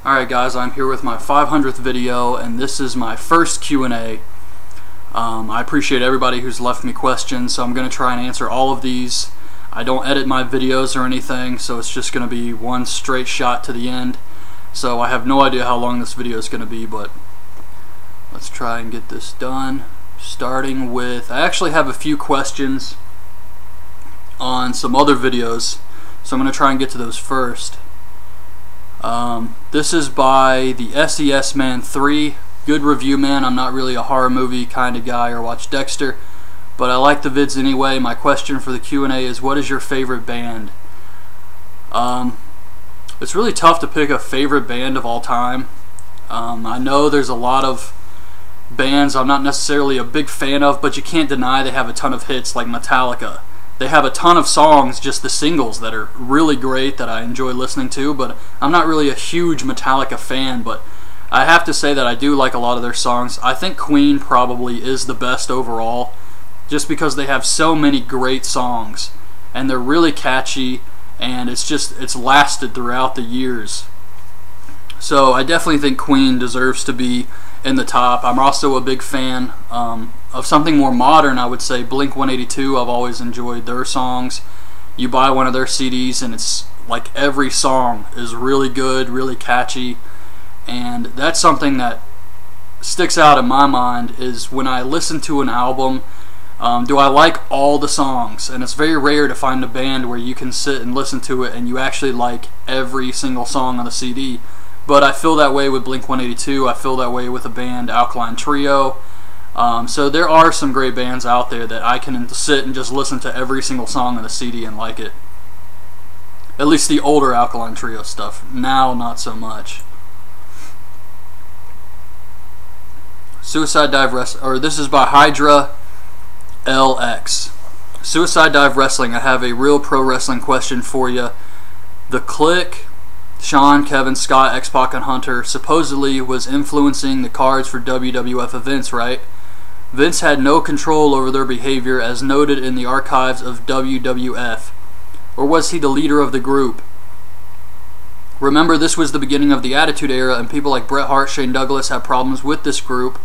Alright guys, I'm here with my 500th video, and this is my first Q&A. I appreciate everybody who's left me questions, so I'm going to try and answer all of these. I don't edit my videos or anything, so it's just going to be one straight shot to the end. So I have no idea how long this video is going to be, but let's try and get this done. Starting with, I actually have a few questions on some other videos, so I'm going to try and get to those first. This is by the SES Man 3. Good review, man. I'm not really a horror movie kind of guy or watch Dexter, but I like the vids anyway. My question for the Q&A is, what is your favorite band? It's really tough to pick a favorite band of all time. I know there's a lot of bands I'm not necessarily a big fan of, but you can't deny they have a ton of hits, like Metallica. They have a ton of songs, just the singles, that are really great that I enjoy listening to, but I'm not really a huge Metallica fan, but I have to say that I do like a lot of their songs. I think Queen probably is the best overall, just because they have so many great songs, and they're really catchy, and it's lasted throughout the years. So I definitely think Queen deserves to be in the top. I'm also a big fan of something more modern. I would say Blink-182. I've always enjoyed their songs. You buy one of their CDs and it's like every song is really good, really catchy, and that's something that sticks out in my mind, is when I listen to an album, do I like all the songs? And it's very rare to find a band where you can sit and listen to it and you actually like every single song on the CD. But I feel that way with Blink-182. I feel that way with a band, Alkaline Trio. So there are some great bands out there that I can sit and just listen to every single song on the CD and like it. At least the older Alkaline Trio stuff. Now, not so much. Suicide Dive Wrestling, or this is by Hydra LX. Suicide Dive Wrestling, I have a real pro wrestling question for you. The Clique, Sean, Kevin, Scott, X-Pac, and Hunter supposedly was influencing the cards for WWF events, right? Vince had no control over their behavior, as noted in the archives of WWF. Or was he the leader of the group? Remember, this was the beginning of the Attitude Era, and people like Bret Hart, Shane Douglas had problems with this group.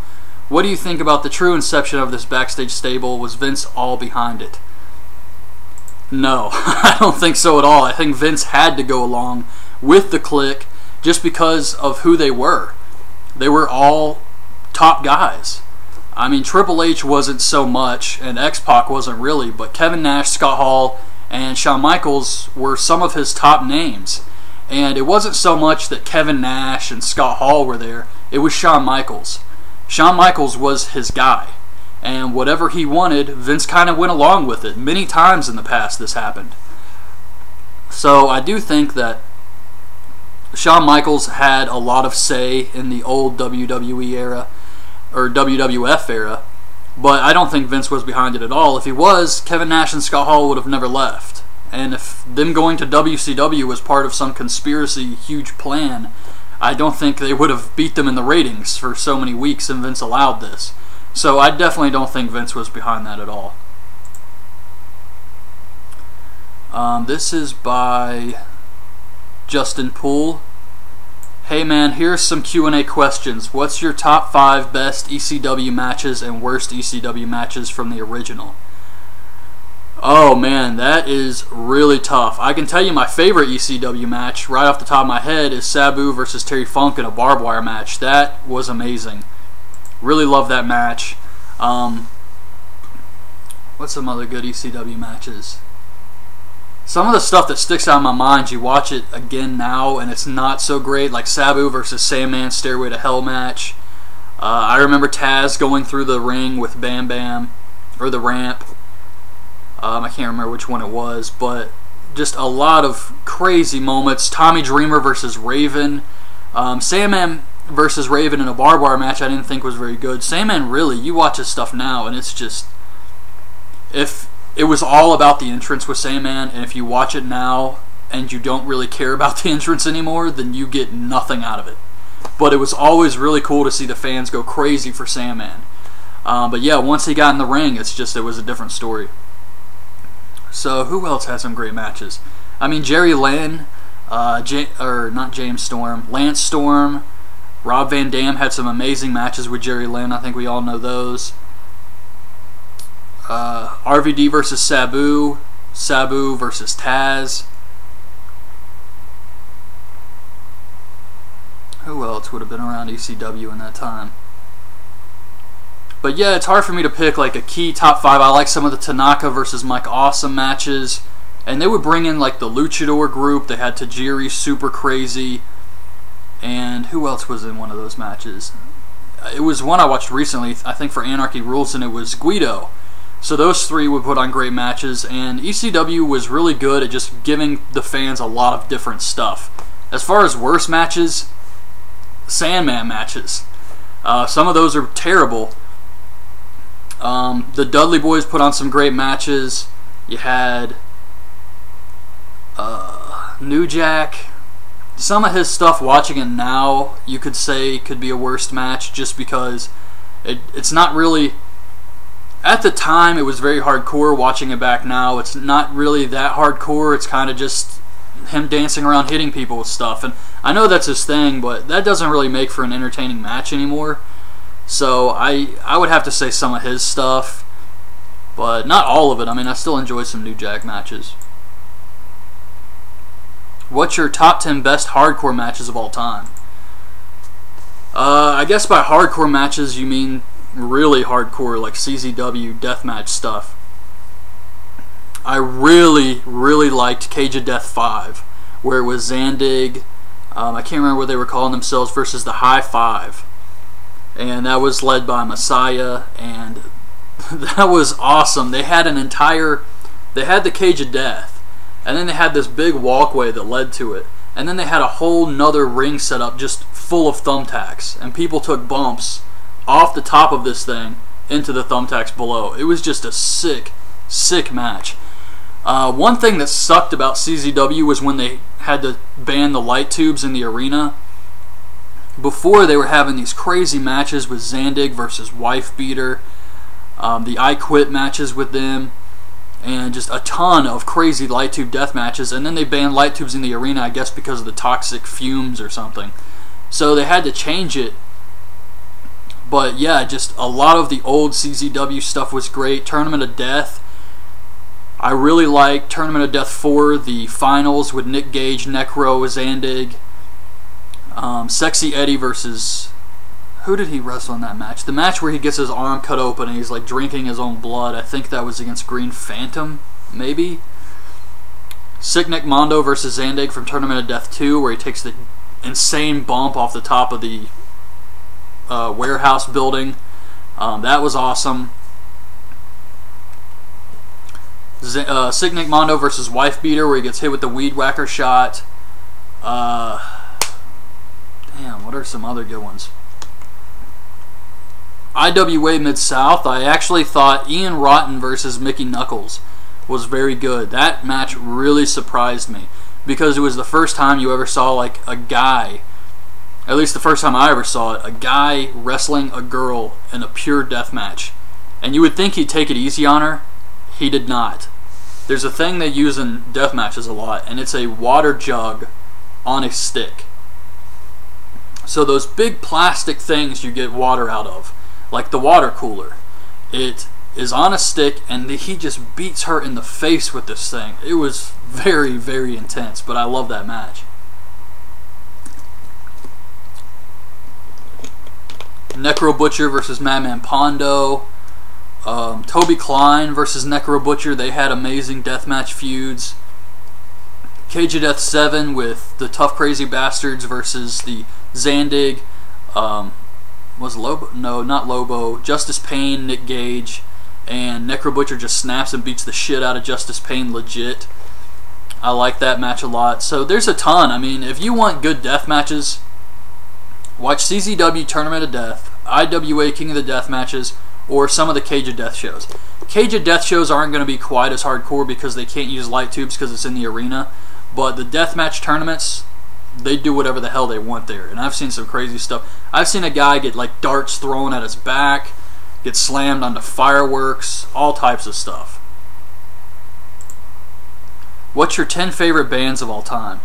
What do you think about the true inception of this backstage stable? Was Vince all behind it? No, I don't think so at all. I think Vince had to go along with the Clique just because of who they were. They were all top guys. I mean, Triple H wasn't so much, and X-Pac wasn't really, but Kevin Nash, Scott Hall, and Shawn Michaels were some of his top names. And it wasn't so much that Kevin Nash and Scott Hall were there, it was Shawn Michaels. Shawn Michaels was his guy, and whatever he wanted, Vince kind of went along with it. Many times in the past this happened. So I do think that Shawn Michaels had a lot of say in the old WWE era, or WWF era, but I don't think Vince was behind it at all. If he was, Kevin Nash and Scott Hall would have never left. And if them going to WCW was part of some conspiracy, huge plan, I don't think they would have beat them in the ratings for so many weeks, and Vince allowed this. So I definitely don't think Vince was behind that at all. This is by Justin Poole. Hey man, here's some Q&A questions. What's your top 5 best ECW matches and worst ECW matches from the original? Oh man, that is really tough. I can tell you my favorite ECW match right off the top of my head is Sabu versus Terry Funk in a barbed wire match. That was amazing. Really love that match. What's some other good ECW matches? Some of the stuff that sticks out in my mind, you watch it again now and it's not so great, like Sabu versus Sandman Stairway to Hell match. I remember Taz going through the ring with Bam Bam, or the ramp. I can't remember which one it was, but just a lot of crazy moments. Tommy Dreamer versus Raven. Sandman versus Raven in a barbed wire match I didn't think was very good. Sandman, really, you watch his stuff now and it's just, if it was all about the entrance with Sandman, and if you watch it now and you don't really care about the entrance anymore, then you get nothing out of it. But it was always really cool to see the fans go crazy for Sandman. But yeah, once he got in the ring, it was a different story. So who else has some great matches? I mean, Jerry Lynn, Not James Storm, Lance Storm. Rob Van Dam had some amazing matches with Jerry Lynn. I think we all know those. RVD versus Sabu. Sabu versus Taz. Who else would have been around ECW in that time? But yeah, it's hard for me to pick like a key top 5. I like some of the Tanaka versus Mike Awesome matches. And they would bring in like the Luchador group. They had Tajiri, Super Crazy. And who else was in one of those matches? It was one I watched recently, I think for Anarchy Rules, and it was Guido. So those three would put on great matches, and ECW was really good at just giving the fans a lot of different stuff. As far as worst matches, Sandman matches. Some of those are terrible. The Dudley Boys put on some great matches. You had New Jack. Some of his stuff, watching it now, you could say could be a worst match just because it's not really... At the time, it was very hardcore. Watching it back now, it's not really that hardcore. It's kind of just him dancing around hitting people with stuff. And I know that's his thing, but that doesn't really make for an entertaining match anymore. So I would have to say some of his stuff, but not all of it. I mean, I still enjoy some New Jack matches. What's your top 10 best hardcore matches of all time? I guess by hardcore matches you mean really hardcore, like CZW deathmatch stuff. I really liked Cage of Death 5, where it was Zandig, I can't remember what they were calling themselves, versus the High Five. And that was led by Messiah, and that was awesome. They had the Cage of Death. And then they had this big walkway that led to it. And then they had a whole nother ring set up just full of thumbtacks. And people took bumps off the top of this thing into the thumbtacks below. It was just a sick match. One thing that sucked about CZW was when they had to ban the light tubes in the arena. Before, they were having these crazy matches with Zandig versus Wife Beater. The I Quit matches with them. And just a ton of crazy light tube death matches. And then they banned light tubes in the arena, I guess because of the toxic fumes or something. So they had to change it. But yeah, just a lot of the old CZW stuff was great. Tournament of Death. I really liked Tournament of Death 4, the finals with Nick Gage, Necro, Zandig. Sexy Eddie versus... Who did he wrestle in that match? The match where he gets his arm cut open and he's like drinking his own blood. I think that was against Green Phantom, maybe? Sick Nick Mondo versus Zandig from Tournament of Death 2, where he takes the insane bump off the top of the warehouse building. That was awesome. Sick Nick Mondo versus Wife Beater, where he gets hit with the Weed Whacker shot. Damn, what are some other good ones? IWA Mid-South, I actually thought Ian Rotten versus Mickey Knuckles was very good. That match really surprised me because it was the first time you ever saw like a guy, at least the first time I ever saw it, a guy wrestling a girl in a pure death match. And you would think he'd take it easy on her. He did not. There's a thing they use in death matches a lot, and it's a water jug on a stick. So those big plastic things you get water out of, like the water cooler, it is on a stick, and he just beats her in the face with this thing. It was very intense, but I love that match. Necro Butcher versus Madman Pondo. Toby Klein versus Necro Butcher. They had amazing deathmatch feuds. Cage of Death 7 with the Tough Crazy Bastards versus the Zandig. Was Lobo? No, not Lobo. Justice Payne, Nick Gage, and Necro Butcher just snaps and beats the shit out of Justice Payne legit. I like that match a lot. So there's a ton. I mean, if you want good death matches, watch CZW Tournament of Death, IWA King of the Death matches, or some of the Cage of Death shows. Cage of Death shows aren't going to be quite as hardcore because they can't use light tubes because it's in the arena. But the deathmatch tournaments, they do whatever the hell they want there. And I've seen some crazy stuff. I've seen a guy get like darts thrown at his back, get slammed onto fireworks, all types of stuff. What's your 10 favorite bands of all time?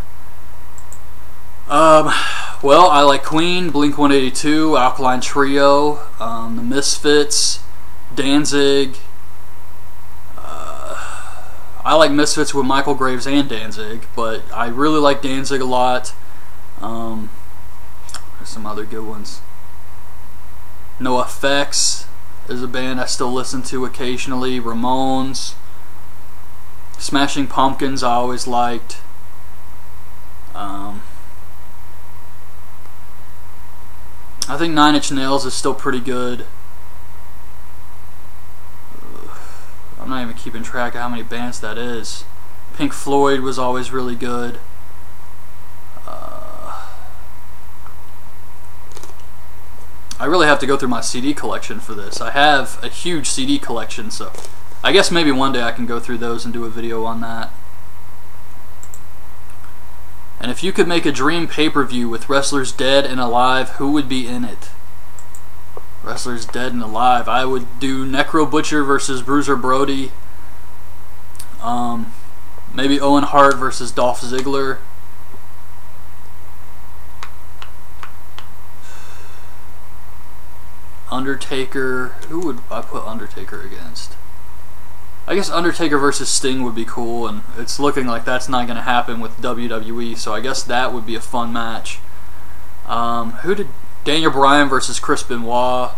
Well, I like Queen, Blink-182, Alkaline Trio, the Misfits, Danzig. I like Misfits with Michael Graves and Danzig, but I really like Danzig a lot. There's some other good ones. No Effects is a band I still listen to occasionally. Ramones. Smashing Pumpkins I always liked. I think Nine Inch Nails is still pretty good. I'm not even keeping track of how many bands that is. Pink Floyd was always really good. I really have to go through my CD collection for this. I have a huge CD collection, so I guess maybe one day I can go through those and do a video on that. And if you could make a dream pay-per-view with wrestlers dead and alive, who would be in it? Wrestlers dead and alive. I would do Necro Butcher versus Bruiser Brody. Maybe Owen Hart versus Dolph Ziggler. Undertaker. Who would I put Undertaker against? I guess Undertaker versus Sting would be cool, and it's looking like that's not going to happen with WWE, so I guess that would be a fun match. Who did Daniel Bryan versus Chris Benoit?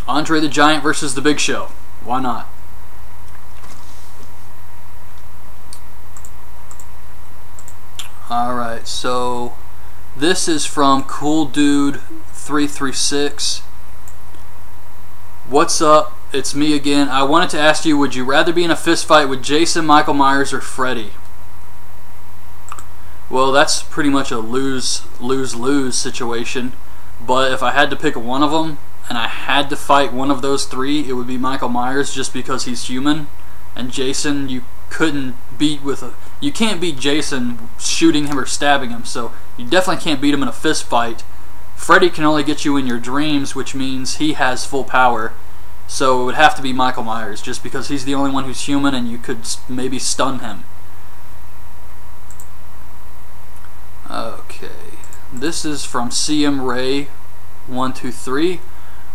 Andre the Giant versus The Big Show. Why not? Alright, so this is from Cool Dude 336. What's up? It's me again. I wanted to ask you, would you rather be in a fist fight with Jason, Michael Myers, or Freddy? Well, that's pretty much a lose-lose-lose situation. But if I had to pick one of them, and I had to fight one of those three, it would be Michael Myers, just because he's human. And Jason, you couldn't beat with a... You can't beat Jason shooting him or stabbing him, so you definitely can't beat him in a fist fight. Freddy can only get you in your dreams, which means he has full power. So it would have to be Michael Myers, just because he's the only one who's human and you could maybe stun him. Okay, this is from CM Ray 123.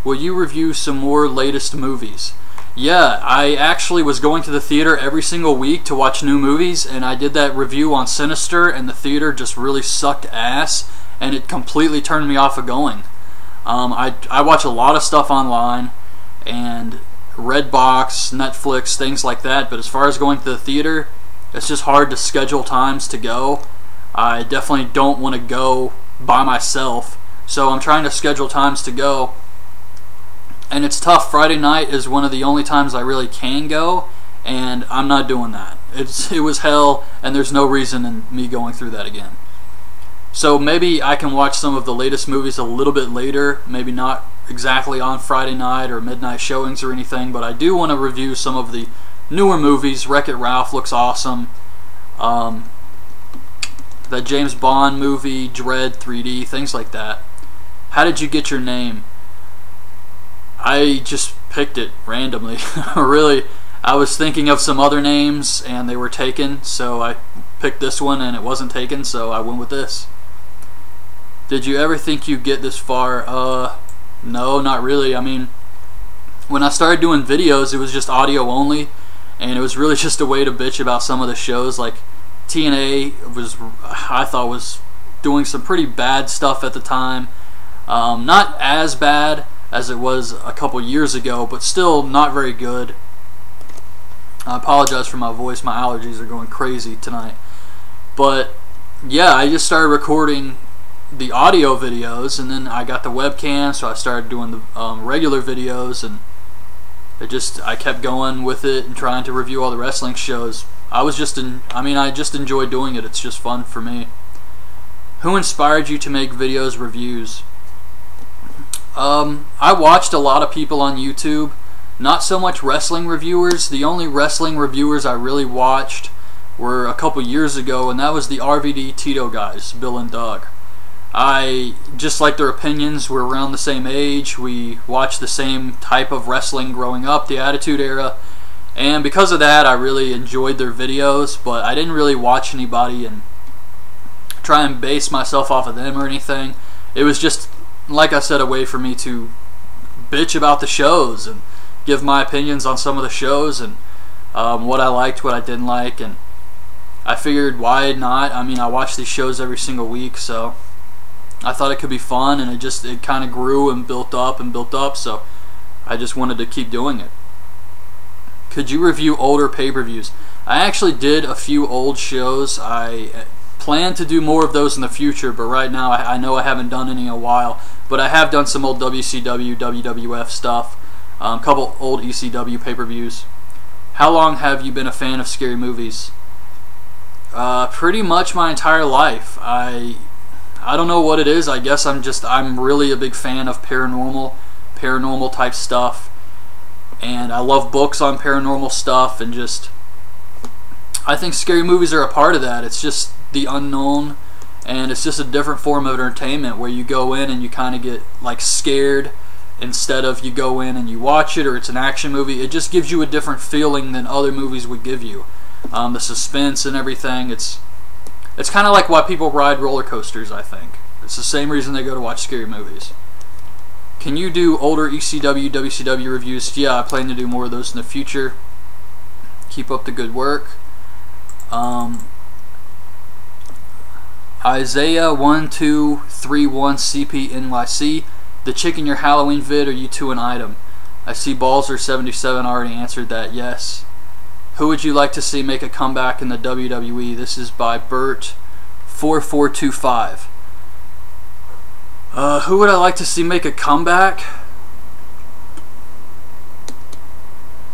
Will you review some more latest movies? Yeah, I actually was going to the theater every single week to watch new movies, and I did that review on Sinister, and the theater just really sucked ass, and it completely turned me off of going. I watch a lot of stuff online, and Redbox, Netflix, things like that, but as far as going to the theater, it's just hard to schedule times to go. I definitely don't want to go by myself, so I'm trying to schedule times to go. And it's tough. Friday night is one of the only times I really can go, and I'm not doing that. It was hell, and there's no reason in me going through that again. So maybe I can watch some of the latest movies a little bit later, maybe not exactly on Friday night or midnight showings or anything, but I do want to review some of the newer movies. Wreck-It Ralph looks awesome. That James Bond movie, Dread 3D, things like that. How did you get your name? I just picked it randomly. Really, I was thinking of some other names and they were taken, so I picked this one and it wasn't taken, so I went with this. Did you ever think you'd get this far? No, not really. I mean, when I started doing videos, it was just audio only, and it was really just a way to bitch about some of the shows. Like TNA I thought was doing some pretty bad stuff at the time. Not as bad as it was a couple years ago, but still not very good. I apologize for my voice. My allergies are going crazy tonight. But yeah, I just started recording the audio videos, and then I got the webcam, so I started doing the regular videos, and I kept going with it and trying to review all the wrestling shows. I just enjoy doing it. It's just fun for me. Who inspired you to make videos, reviews? I watched a lot of people on YouTube, not so much wrestling reviewers. The only wrestling reviewers I really watched were a couple years ago, and that was the RVD Tito guys, Bill and Doug. I just like their opinions. We're around the same age. We watched the same type of wrestling growing up, the Attitude Era, And because of that, I really enjoyed their videos, but I didn't really watch anybody and try and base myself off of them or anything. It was just, like I said, a way for me to bitch about the shows and give my opinions on some of the shows and what I liked, what I didn't like, and I figured why not? I mean, I watch these shows every single week, so I thought it could be fun, and it kind of grew and built up, so I just wanted to keep doing it. Could you review older pay-per-views? I actually did a few old shows. I plan to do more of those in the future, but right now I know I haven't done any in a while. But I have done some old WCW, WWF stuff, a couple old ECW pay-per-views. How long have you been a fan of scary movies? Pretty much my entire life. I don't know what it is. I guess I'm really a big fan of paranormal type stuff. And I love books on paranormal stuff, and I think scary movies are a part of that. It's just the unknown, and it's just a different form of entertainment where you go in and you kind of get like scared instead of you go in and you watch it, or it's an action movie. It just gives you a different feeling than other movies would give you. The suspense and everything. It's kind of like why people ride roller coasters, I think. It's the same reason they go to watch scary movies. Can you do older ECW, WCW reviews? Yeah, I plan to do more of those in the future. Keep up the good work. Isaiah1231CPNYC. The chick in your Halloween vid, are you two an item? I see Balzer77 already answered that, yes. Who would you like to see make a comeback in the WWE? This is by Bert4425. Who would I like to see make a comeback?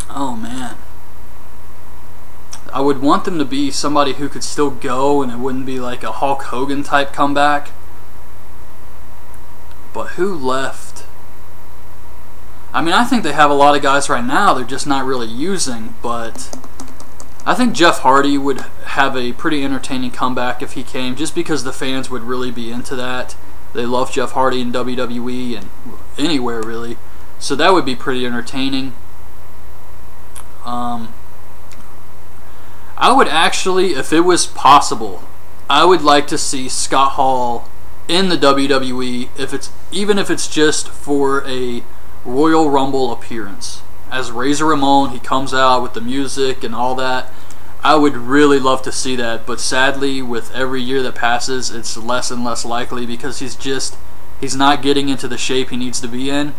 Oh man, I would want them to be somebody who could still go, and it wouldn't be like a Hulk Hogan type comeback. But who left? I mean, I think they have a lot of guys right now they're just not really using, but I think Jeff Hardy would have a pretty entertaining comeback if he came, just because the fans would really be into that. They love Jeff Hardy in WWE and anywhere really, so that would be pretty entertaining. I would actually, if it was possible, I would like to see Scott Hall in the WWE, even if it's just for a Royal Rumble appearance. As Razor Ramon, he comes out with the music and all that. I would really love to see that, but sadly, with every year that passes, it's less and less likely because he's not getting into the shape he needs to be in.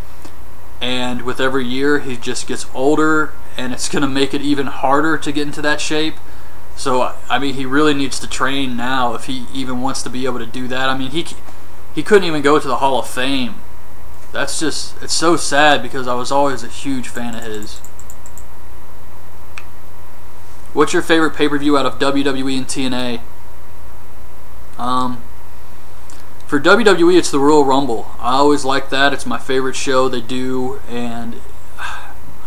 And with every year, he just gets older, and it's going to make it even harder to get into that shape. So, I mean, he really needs to train now if he even wants to be able to do that. I mean, he couldn't even go to the Hall of Fame. That's just, it's so sad because I was always a huge fan of his. What's your favorite pay-per-view out of WWE and TNA? For WWE, it's the Royal Rumble. I always like that. It's my favorite show they do, and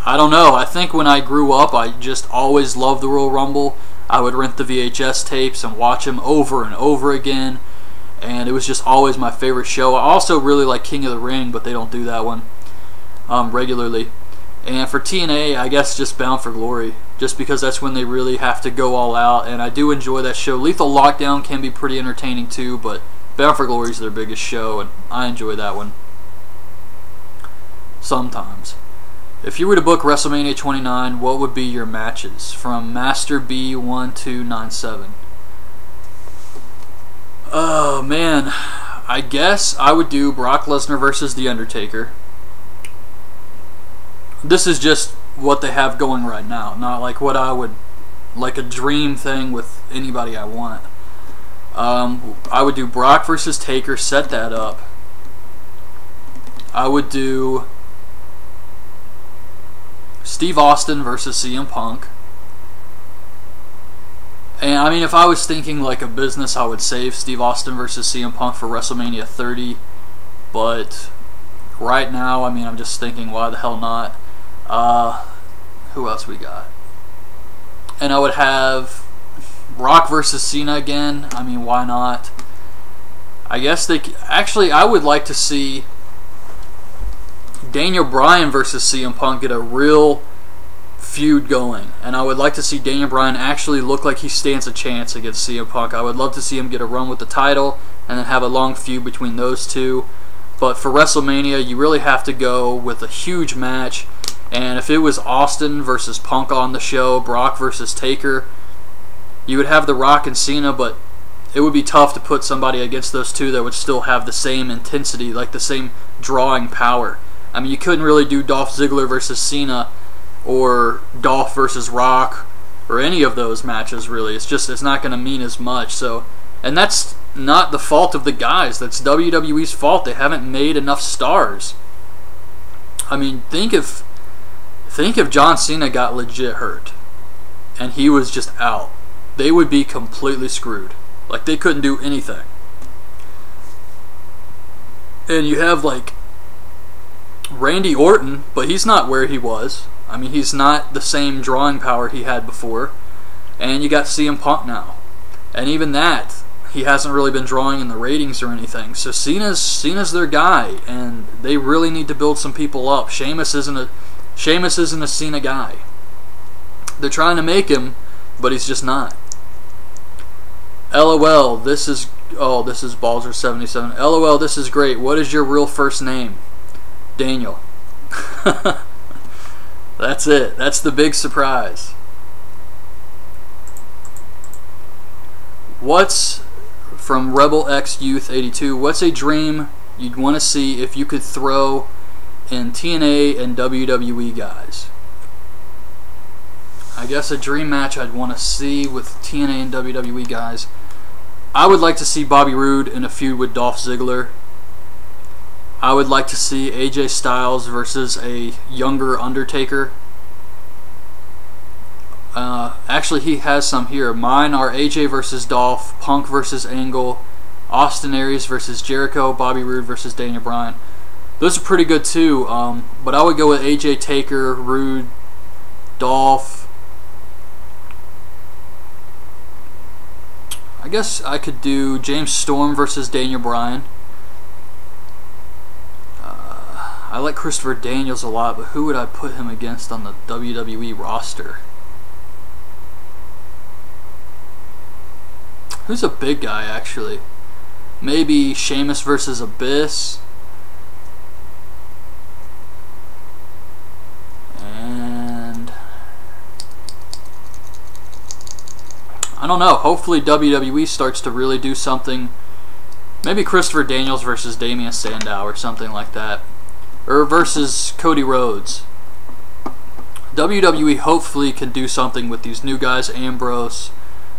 I don't know. I think when I grew up, I just always loved the Royal Rumble. I would rent the VHS tapes and watch them over and over again, and it was just always my favorite show. I also really like King of the Ring, but they don't do that one regularly. And for TNA, I guess just Bound for Glory, just because that's when they really have to go all out, and I do enjoy that show. Lethal Lockdown can be pretty entertaining too, but Bound for Glory is their biggest show, and I enjoy that one sometimes. If you were to book WrestleMania 29, what would be your matches? From Master B1297. Oh man, I guess I would do Brock Lesnar versus The Undertaker. This is just what they have going right now, not like what I would, like a dream thing with anybody I want. I would do Brock versus Taker, set that up. I would do Steve Austin versus CM Punk. And I mean, if I was thinking like a business, I would save Steve Austin versus CM Punk for WrestleMania 30. But right now, I mean, I'm just thinking, why the hell not? Who else we got? And I would have Rock versus Cena again. I mean, why not? I guess they actually, I would like to see Daniel Bryan versus CM Punk get a real feud going, and I would like to see Daniel Bryan actually look like he stands a chance against CM Punk. I would love to see him get a run with the title and then have a long feud between those two. But for WrestleMania, you really have to go with a huge match. And if it was Austin versus Punk on the show, Brock versus Taker, you would have The Rock and Cena, but it would be tough to put somebody against those two that would still have the same intensity, like the same drawing power. I mean, you couldn't really do Dolph Ziggler versus Cena or Dolph versus Rock or any of those matches, really. It's not going to mean as much. So, and that's not the fault of the guys. That's WWE's fault. They haven't made enough stars. I mean, think if John Cena got legit hurt and he was just out, they would be completely screwed. Like, they couldn't do anything. And you have, like, Randy Orton, but he's not where he was. I mean, he's not the same drawing power he had before. And you got CM Punk now. And even that, he hasn't really been drawing in the ratings or anything. So Cena's their guy, and they really need to build some people up. Sheamus isn't a Cena guy. They're trying to make him, but he's just not. LOL, this is Balzer77. LOL, this is great. What is your real first name? Daniel. That's it. That's the big surprise. What's from Rebel X Youth 82? What's a dream you'd want to see if you could throw in TNA and WWE guys? I guess a dream match I'd want to see with TNA and WWE guys. I would like to see Bobby Roode in a feud with Dolph Ziggler. I would like to see AJ Styles versus a younger Undertaker. Actually, he has some here. Mine are AJ versus Dolph, Punk versus Angle, Austin Aries versus Jericho, Bobby Roode versus Daniel Bryan. Those are pretty good too, but I would go with AJ, Taker, Roode, Dolph. I guess I could do James Storm versus Daniel Bryan. I like Christopher Daniels a lot, but who would I put him against on the WWE roster? Who's a big guy, actually? Maybe Sheamus versus Abyss. And I don't know. Hopefully WWE starts to really do something. Maybe Christopher Daniels versus Damian Sandow or something like that. Or versus Cody Rhodes. WWE hopefully can do something with these new guys, Ambrose,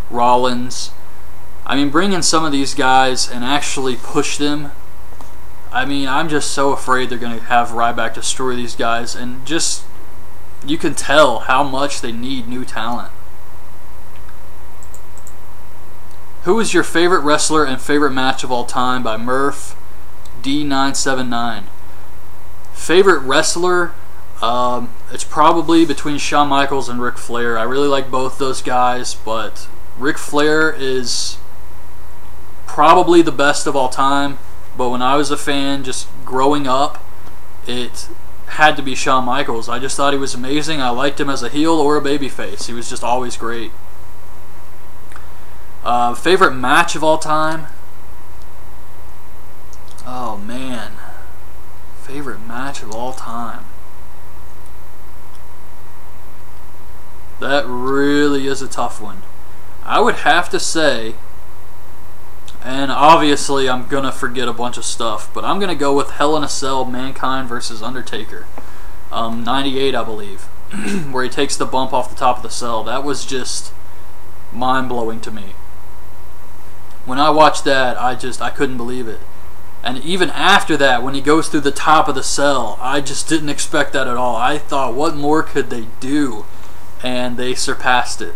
Rollins. I mean, bring in some of these guys and actually push them. I mean, I'm just so afraid they're going to have Ryback destroy these guys, and just, you can tell how much they need new talent. Who is your favorite wrestler and favorite match of all time? By Murph D979. Favorite wrestler? It's probably between Shawn Michaels and Ric Flair. I really like both those guys, but Ric Flair is probably the best of all time. But when I was a fan, just growing up, it had to be Shawn Michaels. I just thought he was amazing. I liked him as a heel or a babyface. He was just always great. Favorite match of all time? Oh man. Favorite match of all time. That really is a tough one. I would have to say, and obviously I'm going to forget a bunch of stuff, but I'm going to go with Hell in a Cell, Mankind versus Undertaker. 98, I believe, where he takes the bump off the top of the cell. That was just mind-blowing to me. When I watched that, I couldn't believe it. And even after that, when he goes through the top of the cell, I just didn't expect that at all. I thought, what more could they do? And they surpassed it.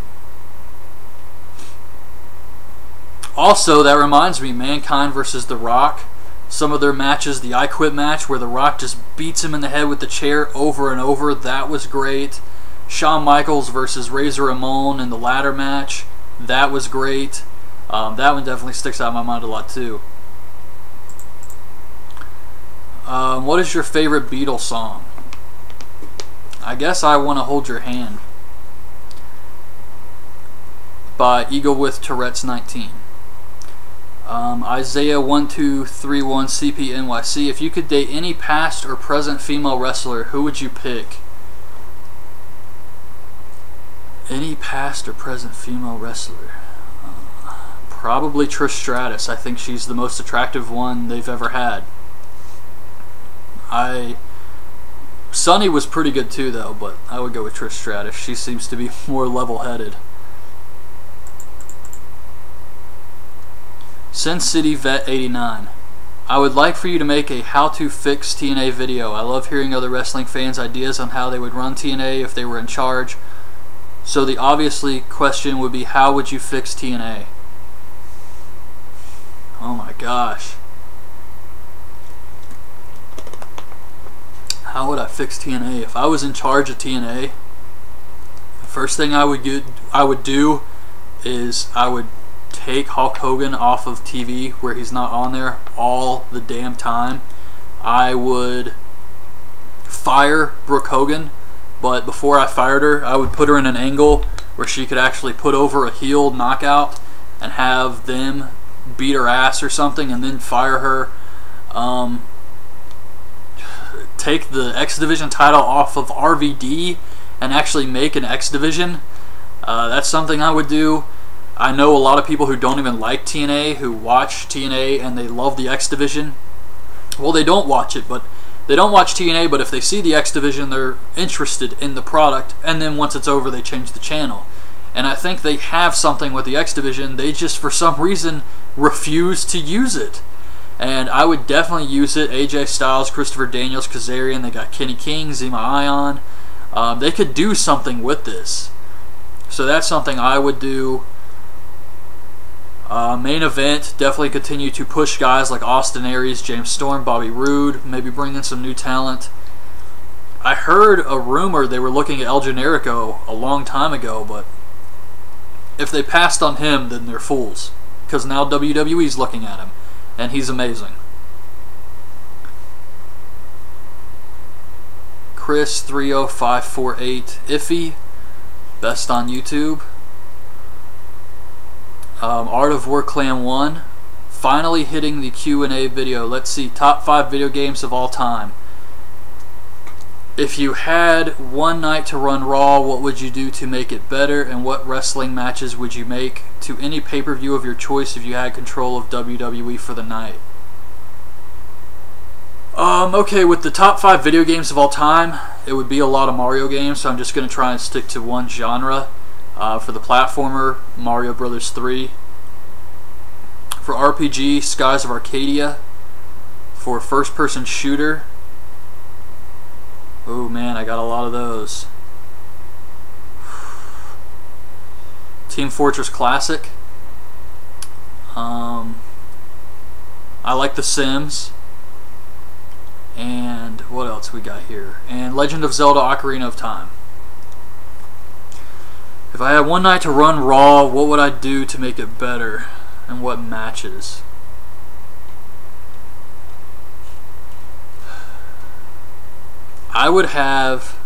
Also, that reminds me, Mankind versus The Rock. Some of their matches, the I Quit match, where The Rock just beats him in the head with the chair over and over. That was great. Shawn Michaels versus Razor Ramon in the ladder match. That was great. That one definitely sticks out in my mind a lot too. What is your favorite Beatles song? I guess I Want to Hold Your Hand by Eagle with Tourette's 19. Isaiah 1231 CPNYC. If you could date any past or present female wrestler, who would you pick? Any past or present female wrestler? Probably Trish Stratus. I think she's the most attractive one they've ever had. Sunny was pretty good too, though, but I would go with Trish Stratus. She seems to be more level-headed. Sin City Vet 89. I would like for you to make a how to fix TNA video. I love hearing other wrestling fans' ideas on how they would run TNA if they were in charge. So the obviously question would be, how would you fix TNA? Oh my gosh. How would I fix TNA? If I was in charge of TNA, the first thing I would do is I would take Hulk Hogan off of TV where he's not on there all the damn time. I would fire Brooke Hogan, but before I fired her, I would put her in an angle where she could actually put over a heel knockout and have them beat her ass or something, and then fire her. Take the X Division title off of RVD and actually make an X Division. That's something I would do. I know a lot of people who don't even like TNA, who watch TNA and they love the X Division. Well, they don't watch it, but they don't watch TNA, but if they see the X Division, they're interested in the product, and then once it's over, they change the channel. And I think they have something with the X Division, they just, for some reason, refuse to use it. And I would definitely use it. AJ Styles, Christopher Daniels, Kazarian, they got Kenny King, Zema Ion. They could do something with this. So that's something I would do. Main event, definitely continue to push guys like Austin Aries, James Storm, Bobby Roode, maybe bring in some new talent. I heard a rumor they were looking at El Generico a long time ago, but if they passed on him, then they're fools. Because now WWE's looking at him, and he's amazing. Chris 30548 Iffy, best on YouTube. Art of War Clan 1, finally hitting the Q&A video. Let's see, top 5 video games of all time. If you had one night to run Raw, what would you do to make it better, and what wrestling matches would you make to any pay-per-view of your choice if you had control of WWE for the night? Okay, with the top 5 video games of all time, it would be a lot of Mario games, so I'm just going to try and stick to one genre. For the platformer, Mario Bros. 3. For RPG, Skies of Arcadia. For first-person shooter, oh man, I got a lot of those. Team Fortress Classic. I like The Sims. And what else we got here? And Legend of Zelda Ocarina of Time. If I had one night to run Raw, what would I do to make it better? And what matches? I would have...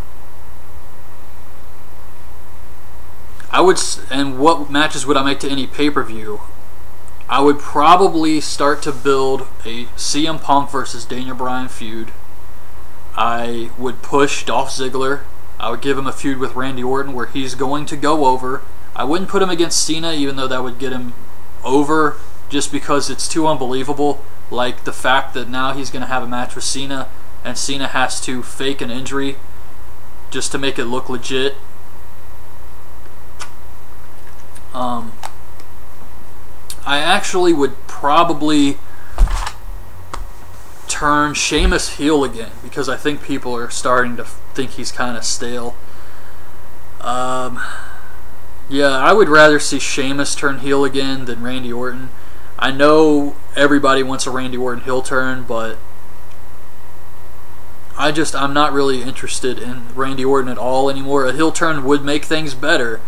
and what matches would I make to any pay-per-view? I would probably start to build a CM Punk versus Daniel Bryan feud. I would push Dolph Ziggler. I would give him a feud with Randy Orton where he's going to go over. I wouldn't put him against Cena, even though that would get him over, just because it's too unbelievable. Like the fact that now he's going to have a match with Cena, and Cena has to fake an injury just to make it look legit. I actually would probably turn Sheamus heel again, because I think people are starting to think he's kind of stale. Yeah, I would rather see Sheamus turn heel again than Randy Orton. I know everybody wants a Randy Orton heel turn, but I'm not really interested in Randy Orton at all anymore. A heel turn would make things better,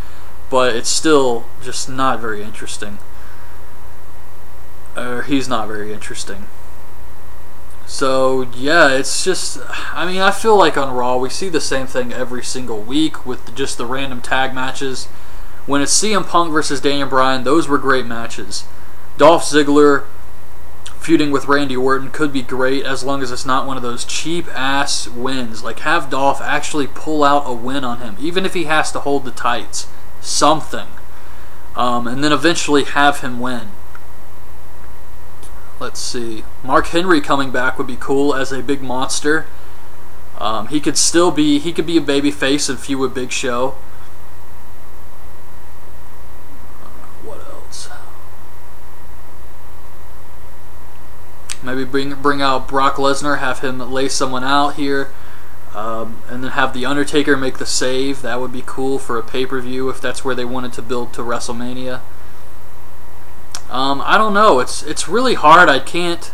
but it's still just not very interesting. He's not very interesting. So yeah, it's just, I mean, I feel like on Raw we see the same thing every single week with just the random tag matches. When it's CM Punk versus Daniel Bryan, those were great matches. Dolph Ziggler feuding with Randy Orton could be great as long as it's not one of those cheap ass wins. Like, have Dolph actually pull out a win on him, even if he has to hold the tights, something, and then eventually have him win. Let's see. Mark Henry coming back would be cool as a big monster. He could be a babyface and feud with Big Show. What else? Maybe bring out Brock Lesnar, have him lay someone out here, and then have The Undertaker make the save. That would be cool for a pay-per-view if that's where they wanted to build to WrestleMania. I don't know. It's really hard. I can't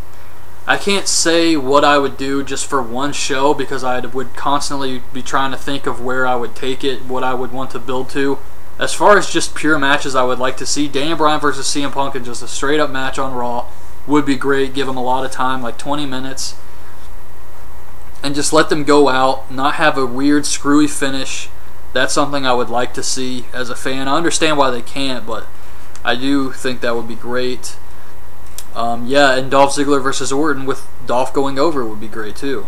say what I would do just for one show because I would constantly be trying to think of where I would take it, what I would want to build to. As far as just pure matches I would like to see, Daniel Bryan versus CM Punk in just a straight up match on Raw would be great. Give them a lot of time, like 20 minutes, and just let them go out, not have a weird screwy finish. That's something I would like to see as a fan. I understand why they can't, but I do think that would be great. Yeah, and Dolph Ziggler versus Orton with Dolph going over would be great too.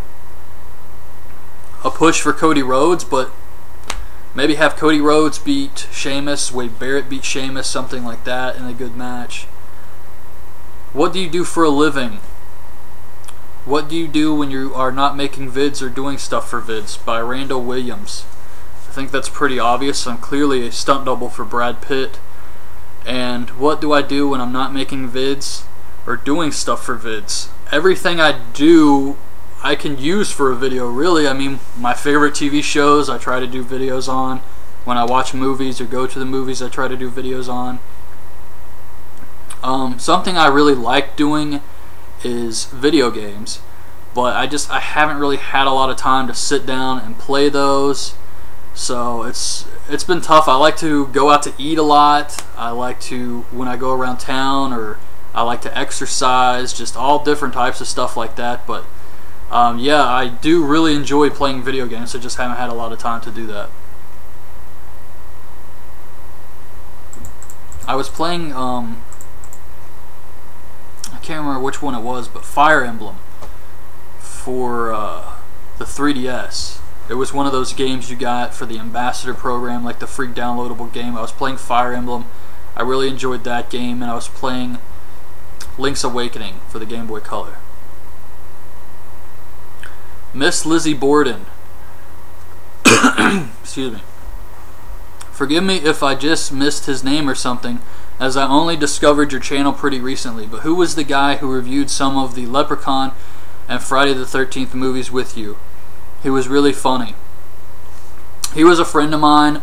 A push for Cody Rhodes, but maybe have Cody Rhodes beat Sheamus, Wade Barrett beat Sheamus, something like that in a good match. What do you do for a living? What do you do when you are not making vids or doing stuff for vids? By Randall Williams. I think that's pretty obvious. I'm clearly a stunt double for Brad Pitt. And what do I do when I'm not making vids or doing stuff for vids? Everything I do I can use for a video, really. I mean, my favorite TV shows I try to do videos on. When I watch movies or go to the movies, I try to do videos on. Something I really like doing is video games, but I haven't really had a lot of time to sit down and play those. So it's been tough. I like to go out to eat a lot. I like to, when I go around town, or I like to exercise, just all different types of stuff like that. But yeah, I do really enjoy playing video games. I just haven't had a lot of time to do that. I was playing, I can't remember which one it was, but Fire Emblem for the 3DS. It was one of those games you got for the Ambassador program, like the free downloadable game. I was playing Fire Emblem. I really enjoyed that game, and I was playing Link's Awakening for the Game Boy Color. Miss Lizzie Borden. Excuse me. Forgive me if I just missed his name or something, as I only discovered your channel pretty recently, but who was the guy who reviewed some of the Leprechaun and Friday the 13th movies with you? He was really funny. He was a friend of mine,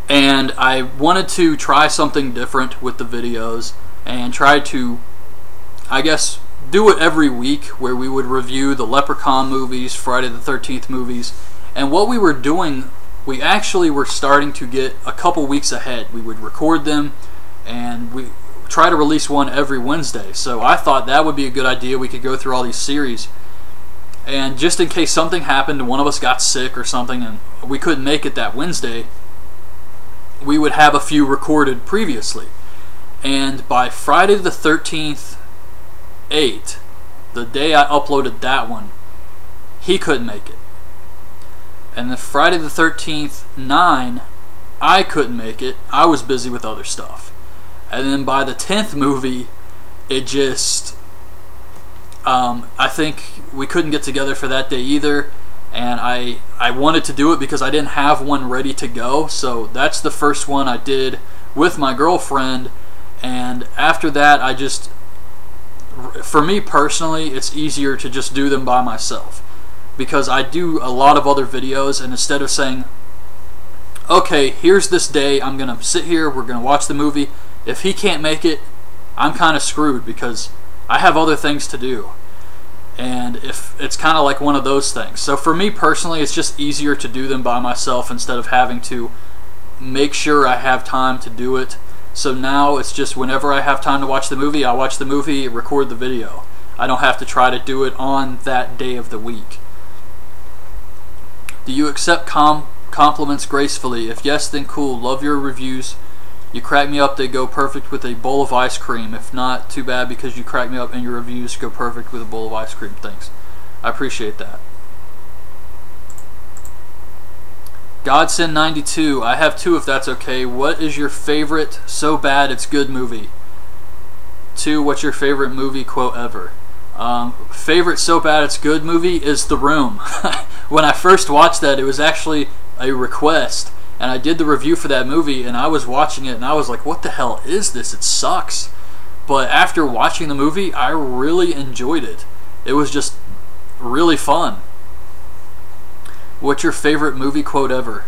and I wanted to try something different with the videos and try to, I guess, do it every week where we would review the Leprechaun movies, Friday the 13th movies, and what we were doing, we actually were starting to get a couple weeks ahead. We would record them and we try to release one every Wednesday. So I thought that would be a good idea. We could go through all these series, and just in case something happened and one of us got sick or something and we couldn't make it that Wednesday, we would have a few recorded previously. And by Friday the 13th 8, the day I uploaded that one, he couldn't make it. And then Friday the 13th 9, I couldn't make it. I was busy with other stuff. And then by the 10th movie, it just, I think we couldn't get together for that day either. And I wanted to do it because I didn't have one ready to go. So that's the first one I did with my girlfriend. And after that, I just, for me personally, it's easier to just do them by myself. Because I do a lot of other videos, and instead of saying, okay, here's this day, I'm going to sit here, we're going to watch the movie. If he can't make it, I'm kind of screwed because I have other things to do. And if it's kind of like one of those things. So for me personally, it's just easier to do them by myself instead of having to make sure I have time to do it. So now it's just whenever I have time to watch the movie, I watch the movie, record the video. I don't have to try to do it on that day of the week. Do you accept compliments gracefully? If yes, then cool. Love your reviews. You crack me up, they go perfect with a bowl of ice cream. If not, too bad, because you crack me up and your reviews go perfect with a bowl of ice cream. Thanks. I appreciate that. Godsend92. I have 2 if that's okay. What is your favorite so bad it's good movie? 2. What's your favorite movie quote ever? Favorite so bad it's good movie is The Room. When I first watched that, it was actually a request, and I did the review for that movie, and I was watching it and I was like, what the hell is this? It sucks. But after watching the movie, I really enjoyed it. It was just really fun. What's your favorite movie quote ever?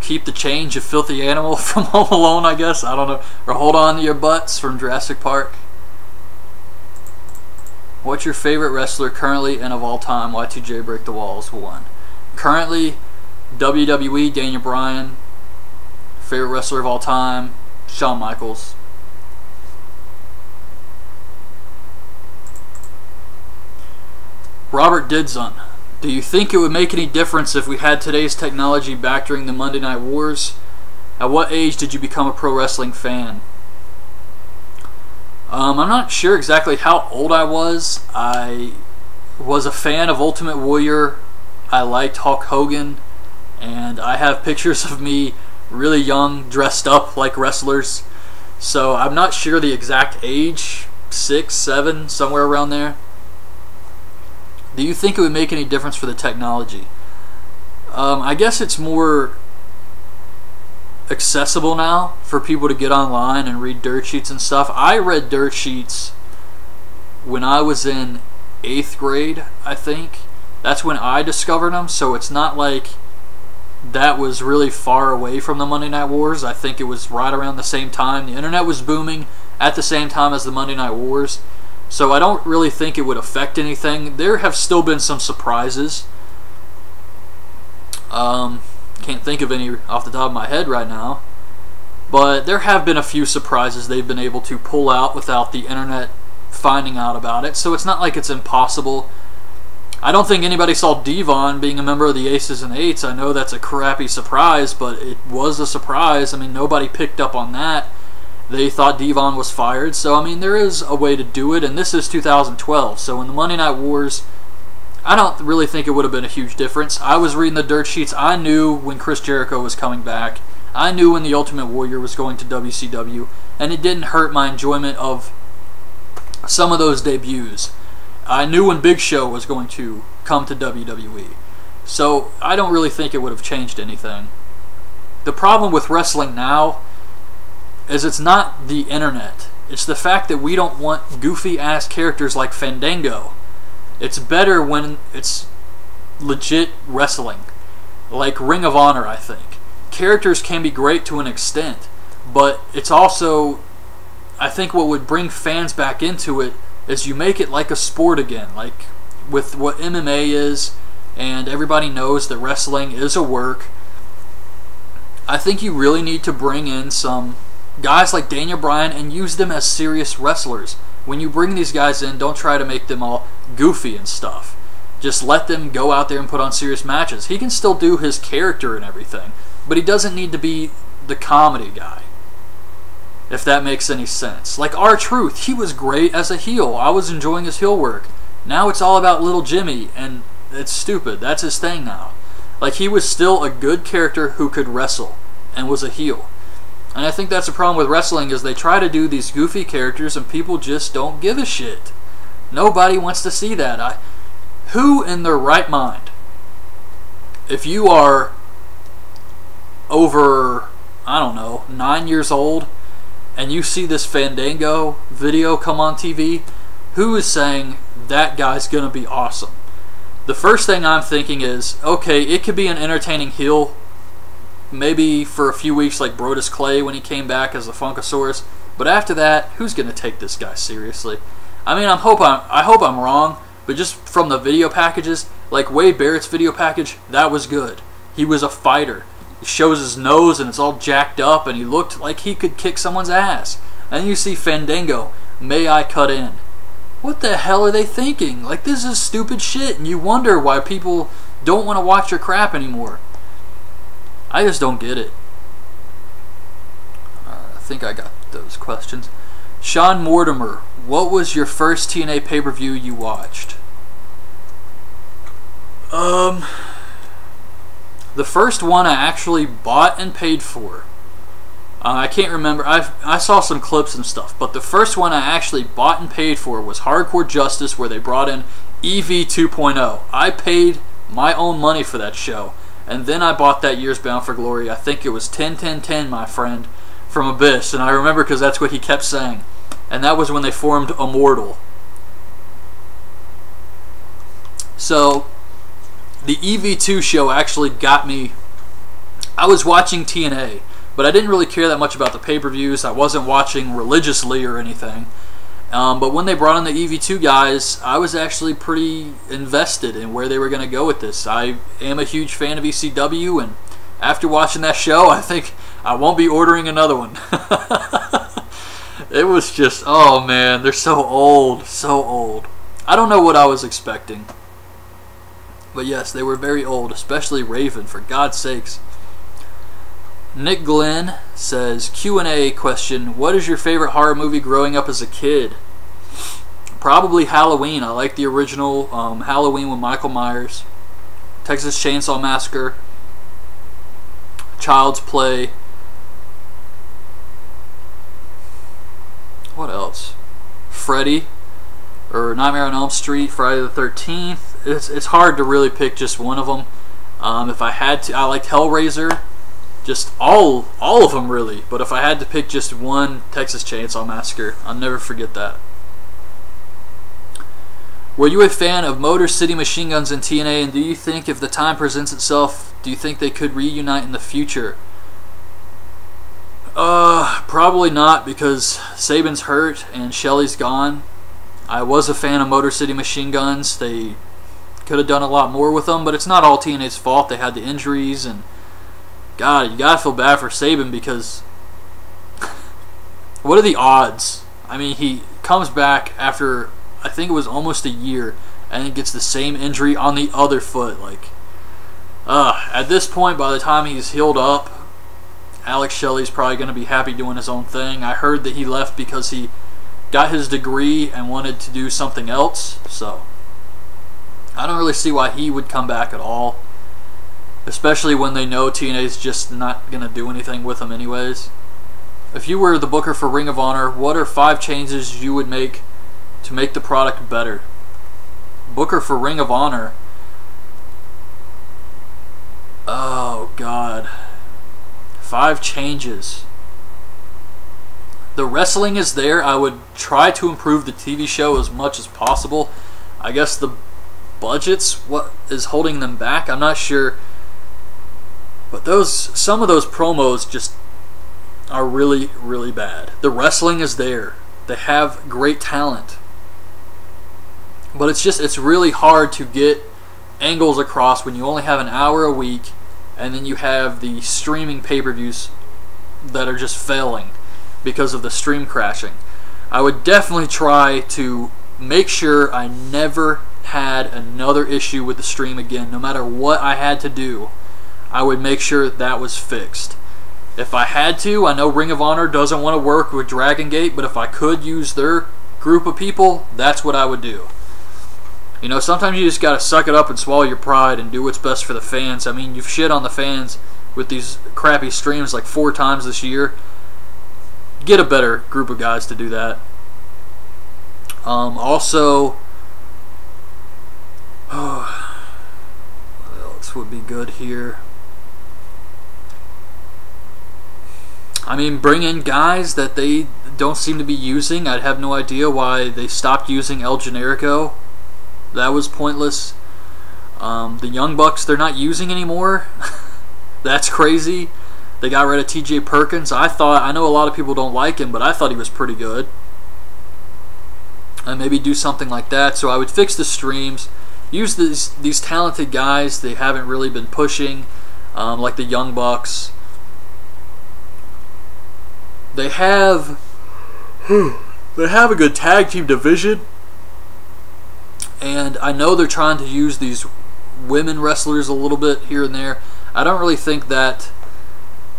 Keep the change, you filthy animal, from Home Alone, I guess. I don't know. Or hold on to your butts from Jurassic Park. What's your favorite wrestler currently and of all time? Y2J Break the Walls 1. Currently, WWE, Daniel Bryan. Favorite wrestler of all time, Shawn Michaels. Robert Didson. Do you think it would make any difference if we had today's technology back during the Monday Night Wars? At what age did you become a pro wrestling fan? I'm not sure exactly how old I was. I was a fan of Ultimate Warrior. I liked Hulk Hogan. And I have pictures of me really young, dressed up like wrestlers. So I'm not sure the exact age. 6, 7, somewhere around there. Do you think it would make any difference for the technology? I guess it's more accessible now for people to get online and read dirt sheets and stuff. I read dirt sheets when I was in 8th grade, I think. That's when I discovered them, so it's not like that was really far away from the Monday Night Wars. I think it was right around the same time. The internet was booming at the same time as the Monday Night Wars. So I don't really think it would affect anything. There have still been some surprises. Can't think of any off the top of my head right now. But there have been a few surprises they've been able to pull out without the internet finding out about it. So it's not like it's impossible. I don't think anybody saw Devon being a member of the Aces and Eights. I know that's a crappy surprise, but it was a surprise. I mean, nobody picked up on that. They thought Devon was fired. So, I mean, there is a way to do it, and this is 2012. So, in the Monday Night Wars, I don't really think it would have been a huge difference. I was reading the dirt sheets. I knew when Chris Jericho was coming back. I knew when the Ultimate Warrior was going to WCW, and it didn't hurt my enjoyment of some of those debuts. I knew when Big Show was going to come to WWE. So, I don't really think it would have changed anything. The problem with wrestling now is it's not the internet. It's the fact that we don't want goofy-ass characters like Fandango. It's better when it's legit wrestling. Like Ring of Honor, I think. Characters can be great to an extent, but it's also, I think what would bring fans back into it is you make it like a sport again. Like with what MMA is, and everybody knows that wrestling is a work. I think you really need to bring in some guys like Daniel Bryan and use them as serious wrestlers. When you bring these guys in, don't try to make them all goofy and stuff. Just let them go out there and put on serious matches. He can still do his character and everything, but he doesn't need to be the comedy guy, if that makes any sense. Like R-Truth, he was great as a heel. I was enjoying his heel work. Now it's all about Little Jimmy, and it's stupid. That's his thing now. Like, he was still a good character who could wrestle and was a heel. And I think that's the problem with wrestling, is they try to do these goofy characters and people just don't give a shit. Nobody wants to see that. Who in their right mind, if you are over, I don't know, 9 years old, and you see this Fandango video come on TV, who is saying that guy's going to be awesome? The first thing I'm thinking is, okay, it could be an entertaining heel, maybe for a few weeks like Brodus Clay when he came back as the Funkasaurus, but after that, who's going to take this guy seriously? I mean, I hope I'm wrong, but just from the video packages, like Wade Barrett's video package, that was good. He was a fighter. he shows his nose and it's all jacked up and he looked like he could kick someone's ass. And then you see Fandango, may I cut in? What the hell are they thinking? Like, this is stupid shit, and you wonder why people don't want to watch your crap anymore. I just don't get it. I think I got those questions. Sean Mortimer, what was your first TNA pay-per-view you watched? The first one I actually bought and paid for. I can't remember. I saw some clips and stuff, but the first one I actually bought and paid for was Hardcore Justice, where they brought in EV 2.0. I paid my own money for that show, and then I bought that year's Bound for Glory. I think it was 10-10-10, my friend, from Abyss, and I remember because that's what he kept saying. And that was when they formed Immortal. So the EV2 show actually got me. I was watching TNA, but I didn't really care that much about the pay-per-views. I wasn't watching religiously or anything. But when they brought in the EV2 guys, I was actually pretty invested in where they were going to go with this. I am a huge fan of ECW, and after watching that show, I think I won't be ordering another one. It was just, oh man, they're so old, so old. I don't know what I was expecting. But yes, they were very old, especially Raven, for God's sakes. Nick Glenn says, Q&A question, what is your favorite horror movie growing up as a kid? Probably Halloween. I like the original Halloween with Michael Myers. Texas Chainsaw Massacre. Child's Play. What else? Freddy, or Nightmare on Elm Street, Friday the 13th. It's hard to really pick just one of them. If I had to, I liked Hellraiser. Just all of them really. But if I had to pick just one, Texas Chainsaw Massacre. I'll never forget that. Were you a fan of Motor City Machine Guns in TNA, and do you think if the time presents itself, do you think they could reunite in the future? Probably not, because Saban's hurt and Shelley's gone. I was a fan of Motor City Machine Guns. They could have done a lot more with them, but it's not all TNA's fault. They had the injuries, and God, you gotta feel bad for Saban, because what are the odds? I mean, he comes back after, I think it was almost a year, and he gets the same injury on the other foot. Like, at this point, by the time he's healed up, Alex Shelley's probably going to be happy doing his own thing. I heard that he left because he got his degree and wanted to do something else, so I don't really see why he would come back at all, especially when they know TNA's just not going to do anything with him anyways. If you were the booker for Ring of Honor, what are 5 changes you would make to make the product better? Booker for Ring of Honor. Oh God. 5 changes. The wrestling is there. I would try to improve the TV show as much as possible. I guess the budget's what is holding them back. I'm not sure. But some of those promos just are really, really bad. The wrestling is there. They have great talent. But it's really hard to get angles across when you only have an hour a week, and then you have the streaming pay-per-views that are just failing because of the stream crashing. I would definitely try to make sure I never had another issue with the stream again. No matter what I had to do, I would make sure that was fixed. If I had to, I know Ring of Honor doesn't want to work with Dragon Gate, but if I could use their group of people, that's what I would do. You know, sometimes you just gotta suck it up and swallow your pride and do what's best for the fans. I mean, you've shit on the fans with these crappy streams like 4 times this year. Get a better group of guys to do that. Also, what else would be good here? I mean, bring in guys that they don't seem to be using. I'd have no idea why they stopped using El Generico. That was pointless. The Young Bucks, they're not using anymore. That's crazy. They got rid of TJ Perkins. I know a lot of people don't like him, but I thought he was pretty good. And maybe do something like that. So I would fix the streams. Use these talented guys they haven't really been pushing. like the Young Bucks. They have a good tag team division, and I know they're trying to use these women wrestlers a little bit here and there. I don't really think that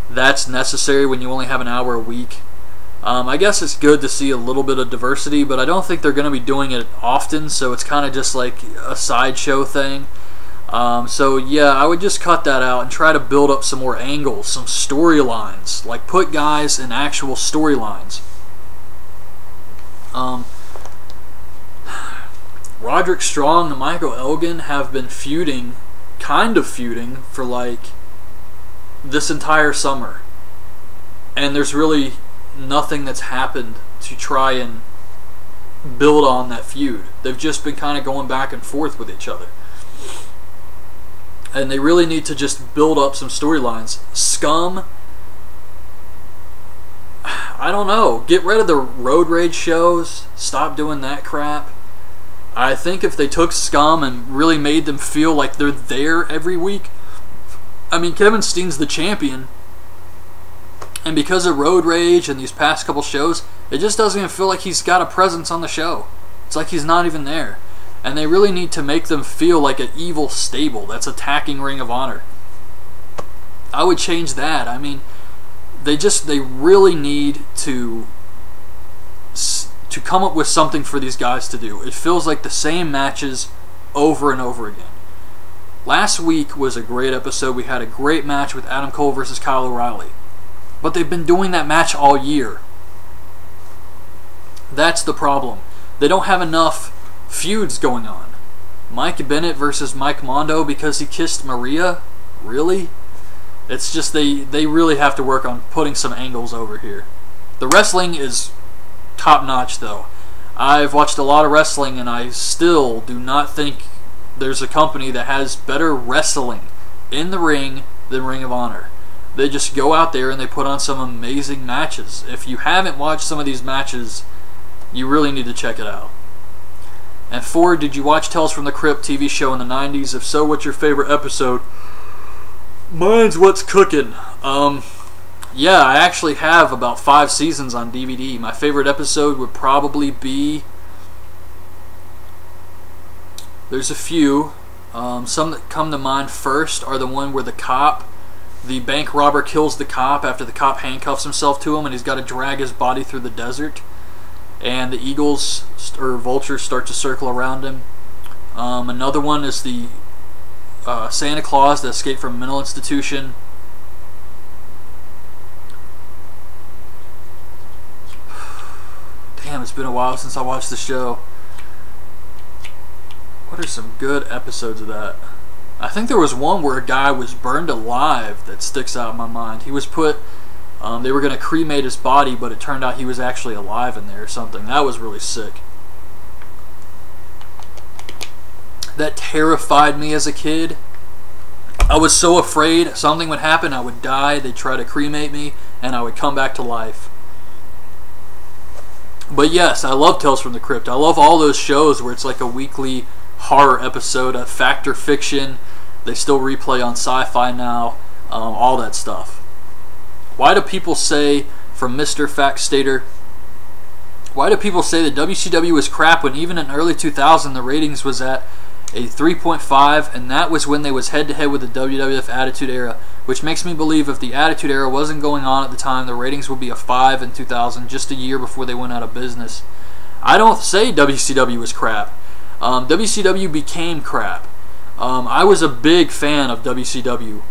that's necessary when you only have an hour a week. I guess it's good to see a little bit of diversity, but I don't think they're going to be doing it often, so it's kind of just like a sideshow thing. So yeah, I would just cut that out and try to build up some more angles, some storylines. Like put guys in actual storylines. Roderick Strong and Michael Elgin have been feuding, kind of feuding, for like this entire summer. And there's really nothing that's happened to try and build on that feud. They've just been kind of going back and forth with each other. And they really need to just build up some storylines. Scum, I don't know. Get rid of the road rage shows. Stop doing that crap. I think if they took Scum and really made them feel like they're there every week. I mean, Kevin Steen's the champion. And because of road rage and these past couple shows, it just doesn't even feel like he's got a presence on the show. It's like he's not even there. And they really need to make them feel like an evil stable that's attacking Ring of Honor. I would change that. I mean, they really need to come up with something for these guys to do. It feels like the same matches over and over again. Last week was a great episode. We had a great match with Adam Cole versus Kyle O'Reilly. But they've been doing that match all year. That's the problem. They don't have enough feuds going on. Mike Bennett versus Mike Mondo because he kissed Maria? Really? It's just they really have to work on putting some angles over here. The wrestling is top notch though. I've watched a lot of wrestling and I still do not think there's a company that has better wrestling in the ring than Ring of Honor. They just go out there and they put on some amazing matches. If you haven't watched some of these matches, you really need to check it out. And 4, did you watch Tales from the Crypt TV show in the 90s? If so, what's your favorite episode? Mine's What's Cooking'. Yeah, I actually have about 5 seasons on DVD. My favorite episode would probably be... There's a few. Some that come to mind first are the one where the bank robber kills the cop after the cop handcuffs himself to him and he's got to drag his body through the desert. And the eagles or vultures start to circle around him. Another one is the Santa Claus that escaped from a mental institution. Damn, it's been a while since I watched the show. What are some good episodes of that? I think there was one where a guy was burned alive that sticks out in my mind. He was put... they were going to cremate his body, but it turned out he was actually alive in there or something. That was really sick. That terrified me as a kid. I was so afraid something would happen, I would die, they'd try to cremate me, and I would come back to life. But yes, I love Tales from the Crypt. I love all those shows where it's like a weekly horror episode, a fact or fiction. They still replay on Sci-Fi now, all that stuff. Why do people say, from Mr. Fact Stater, why do people say that WCW was crap when even in early 2000 the ratings was at a 3.5 and that was when they was head-to-head with the WWF Attitude Era, which makes me believe if the Attitude Era wasn't going on at the time, the ratings would be a 5 in 2000, just a year before they went out of business. I don't say WCW was crap. WCW became crap. I was a big fan of WCW.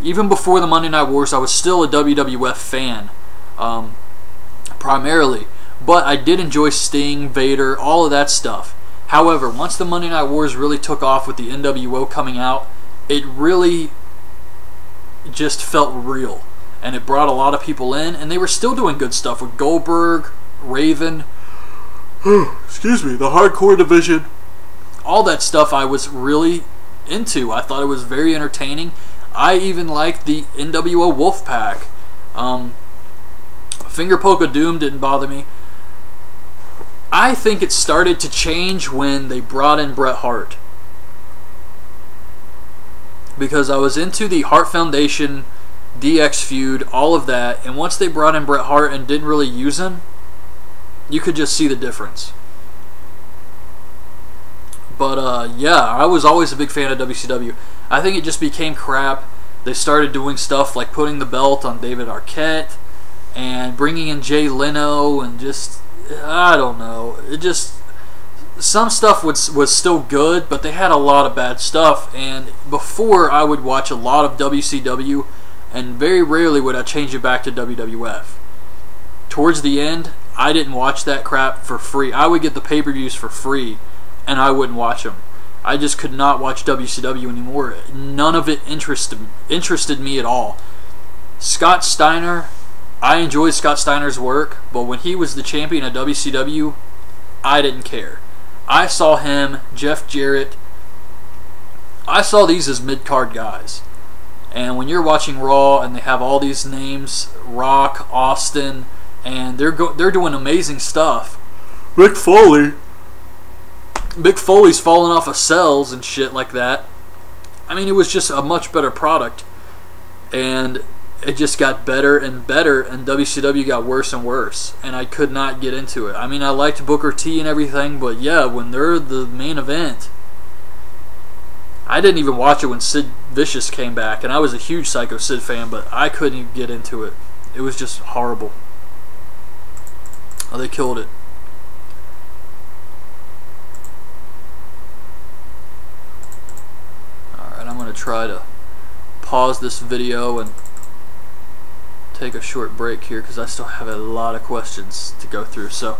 Even before the Monday Night Wars, I was still a WWF fan, primarily. But I did enjoy Sting, Vader, all of that stuff. However, once the Monday Night Wars really took off with the NWO coming out, it really just felt real. And it brought a lot of people in, and they were still doing good stuff with Goldberg, Raven, excuse me, the Hardcore Division. All that stuff I was really into. I thought it was very entertaining. I even liked the NWO Wolfpack. Finger Poke of Doom didn't bother me. I think it started to change when they brought in Bret Hart. because I was into the Hart Foundation, DX feud, all of that, and once they brought in Bret Hart and didn't really use him, you could just see the difference. But yeah, I was always a big fan of WCW. I think it just became crap. They started doing stuff like putting the belt on David Arquette and bringing in Jay Leno, and just, I don't know, it just, some stuff was still good, but they had a lot of bad stuff. And before, I would watch a lot of WCW, and very rarely would I change it back to WWF. Towards the end, I didn't watch that crap for free. I would get the pay-per-views for free, and I wouldn't watch them. I just could not watch WCW anymore. None of it interested me at all. Scott Steiner, I enjoyed Scott Steiner's work, but when he was the champion of WCW, I didn't care. I saw him, Jeff Jarrett, I saw these as mid-card guys. And when you're watching Raw and they have all these names, Rock, Austin, and they're doing amazing stuff. Mick Foley's falling off of cells and shit like that. I mean, it was just a much better product. And it just got better and better, and WCW got worse and worse, and I could not get into it. I mean, I liked Booker T and everything, but yeah, when they're the main event, I didn't even watch it when Sid Vicious came back, and I was a huge Psycho Sid fan, but I couldn't even get into it. It was just horrible. Oh, they killed it. Alright, I'm going to try to pause this video and take a short break here because I still have a lot of questions to go through, so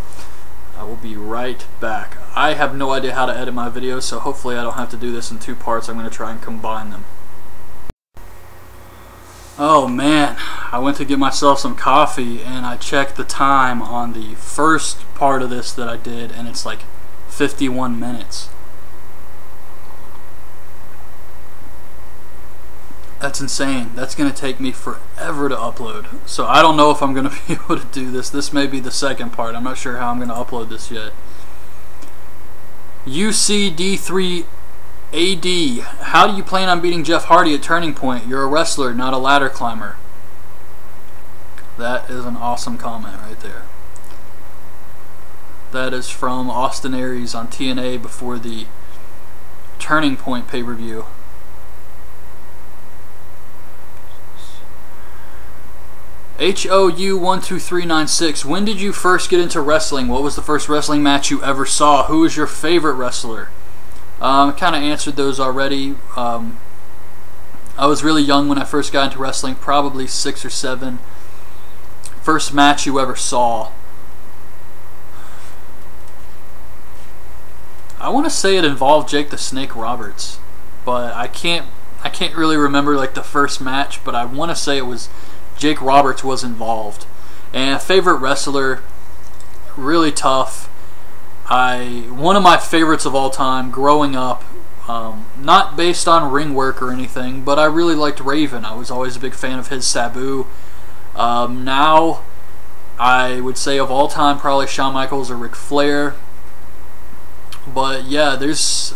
I will be right back. I have no idea how to edit my videos, so hopefully I don't have to do this in two parts. I'm going to try and combine them. Oh man, I went to get myself some coffee and I checked the time on the first part of this that I did, and it's like 51 minutes. That's insane. That's going to take me forever to upload. So I don't know if I'm going to be able to do this. This may be the second part. I'm not sure how I'm going to upload this yet. UCD3AD. How do you plan on beating Jeff Hardy at Turning Point? You're a wrestler, not a ladder climber. That is an awesome comment right there. That is from Austin Aries on TNA before the Turning Point pay-per-view. HOU12396. When did you first get into wrestling? What was the first wrestling match you ever saw? Who is your favorite wrestler? I kind of answered those already. I was really young when I first got into wrestling, probably 6 or 7. First match you ever saw? I want to say it involved Jake the Snake Roberts, but I can't really remember like the first match, but I want to say it was Jake Roberts was involved. And favorite wrestler, really tough. One of my favorites of all time growing up, not based on ring work or anything, but I really liked Raven. I was always a big fan of his Sabu. Now, I would say of all time, probably Shawn Michaels or Ric Flair. But yeah, there's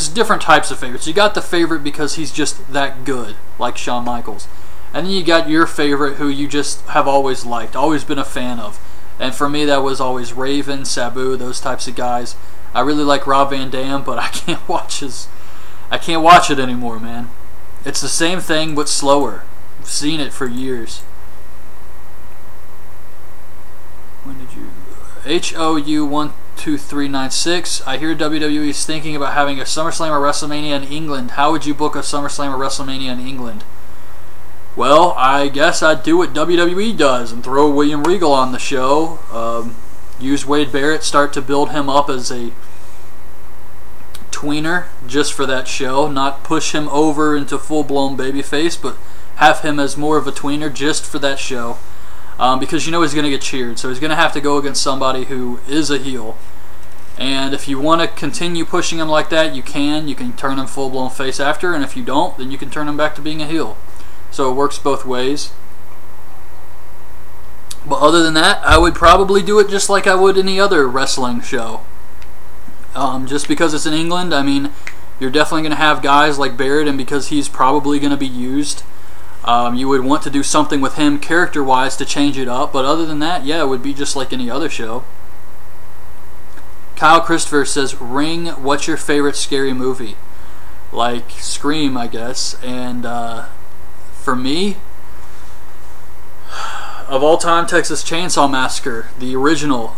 different types of favorites. You got the favorite because he's just that good, like Shawn Michaels. And then you got your favorite who you just have always liked, always been a fan of. And for me, that was always Raven, Sabu, those types of guys. I really like Rob Van Dam, but I can't watch it anymore, man. It's the same thing, but slower. I've seen it for years. When did you... HOU12396. I hear WWE is thinking about having a SummerSlam or WrestleMania in England. How would you book a SummerSlam or WrestleMania in England? Well, I guess I'd do what WWE does and throw William Regal on the show. Use Wade Barrett, start to build him up as a tweener just for that show. Not push him over into full-blown babyface, but have him as more of a tweener just for that show. Because you know he's going to get cheered, so he's going to have to go against somebody who is a heel. And if you want to continue pushing him like that, you can. You can turn him full-blown face after, and if you don't, then you can turn him back to being a heel. So it works both ways. But other than that, I would probably do it just like I would any other wrestling show. Just because it's in England, I mean, You're definitely going to have guys like Barrett, and because he's probably going to be used, you would want to do something with him character-wise to change it up. But other than that, yeah, it would be just like any other show. Kyle Christopher says, Ring, what's your favorite scary movie? Like Scream, I guess. And for me, of all time, Texas Chainsaw Massacre, the original.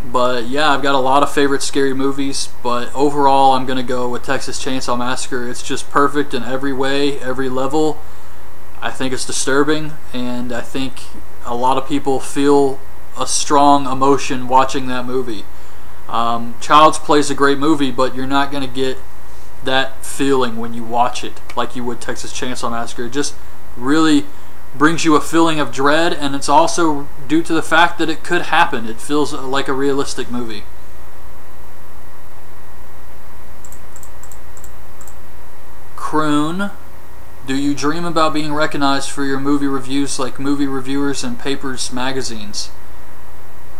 But yeah, I've got a lot of favorite scary movies, but overall I'm going to go with Texas Chainsaw Massacre. It's just perfect in every way, every level. I think it's disturbing, and I think a lot of people feel a strong emotion watching that movie. Child's Play is a great movie, but you're not going to get that feeling when you watch it like you would Texas Chainsaw Massacre. It just really brings you a feeling of dread, and it's also due to the fact that it could happen. It feels like a realistic movie. Croon, do you dream about being recognized for your movie reviews like movie reviewers and papers magazines?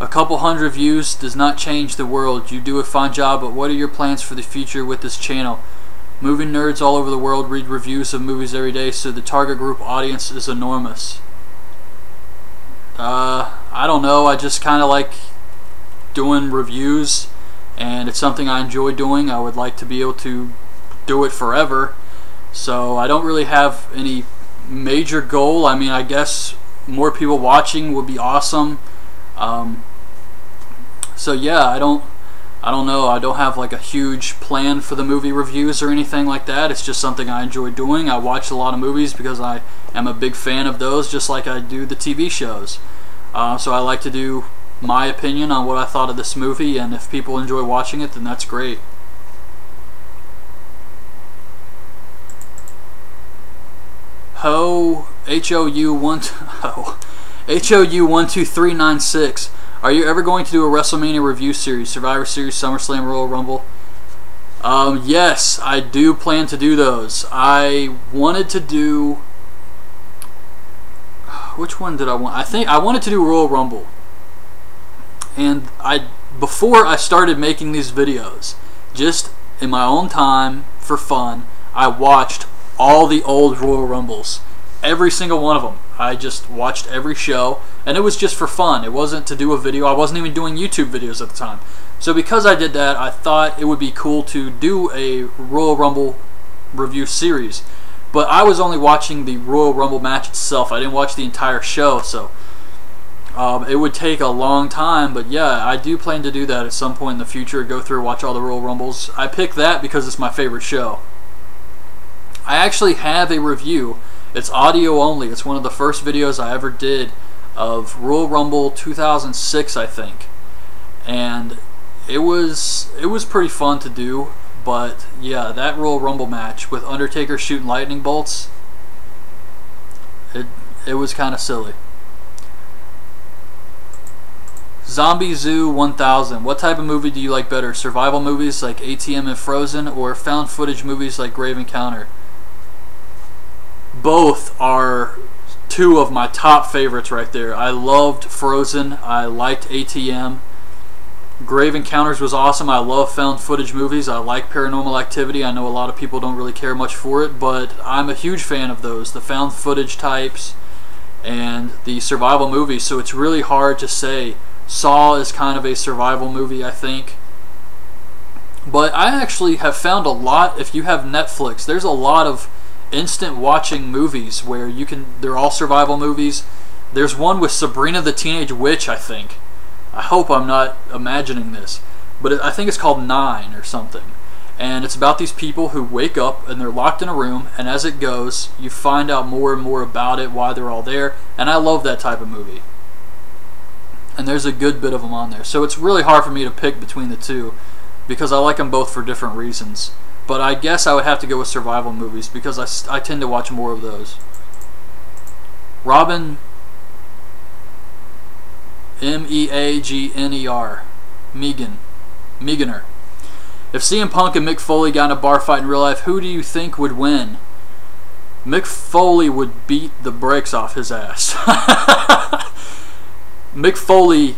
A couple hundred views does not change the world. You do a fine job, but what are your plans for the future with this channel? Movie nerds all over the world read reviews of movies every day, so the target group audience is enormous. I don't know. I just kind of like doing reviews, and it's something I enjoy doing. I would like to be able to do it forever, so I don't really have any major goal. I mean, I guess more people watching would be awesome. So yeah, I don't know. I don't have like a huge plan for the movie reviews or anything like that. It's just something I enjoy doing. I watch a lot of movies because I am a big fan of those, just like I do the TV shows. So I like to do my opinion on what I thought of this movie, and if people enjoy watching it, then that's great. HOU12396. Are you ever going to do a WrestleMania review series, Survivor Series, SummerSlam, Royal Rumble? Yes, I do plan to do those. I wanted to do... Which one did I want? I think I wanted to do Royal Rumble. And before I started making these videos, just in my own time, for fun, I watched all the old Royal Rumbles. Every single one of them. I just watched every show, and it was just for fun. It wasn't to do a video. I wasn't even doing YouTube videos at the time. So because I did that, I thought it would be cool to do a Royal Rumble review series. But I was only watching the Royal Rumble match itself. I didn't watch the entire show, so it would take a long time. But yeah, I do plan to do that at some point in the future, go through and watch all the Royal Rumbles. I picked that because it's my favorite show. I actually have a review. It's audio only. It's one of the first videos I ever did of Royal Rumble 2006, I think. And it was pretty fun to do. But yeah, that Royal Rumble match with Undertaker shooting lightning bolts, it was kind of silly. Zombie Zoo 1000. What type of movie do you like better? Survival movies like ATM and Frozen, or found footage movies like Grave Encounter? Both are two of my top favorites right there. I loved Frozen. I liked ATM. Grave Encounters was awesome. I love found footage movies. I like Paranormal Activity. I know a lot of people don't really care much for it, but I'm a huge fan of those, the found footage types and the survival movies. So it's really hard to say. Saw is kind of a survival movie, I think. But I actually have found a lot, if you have Netflix, there's a lot of instant watching movies where you can, they're all survival movies. There's one with Sabrina the Teenage Witch, I think. I hope I'm not imagining this, but I think it's called 9 or something. And it's about these people who wake up and they're locked in a room, and as it goes, you find out more and more about it, why they're all there, and I love that type of movie. And there's a good bit of them on there. So it's really hard for me to pick between the two because I like them both for different reasons. But I guess I would have to go with survival movies because I tend to watch more of those. Robin Meagner. Meaganer. If CM Punk and Mick Foley got in a bar fight in real life, who do you think would win? Mick Foley would beat the brakes off his ass. Mick Foley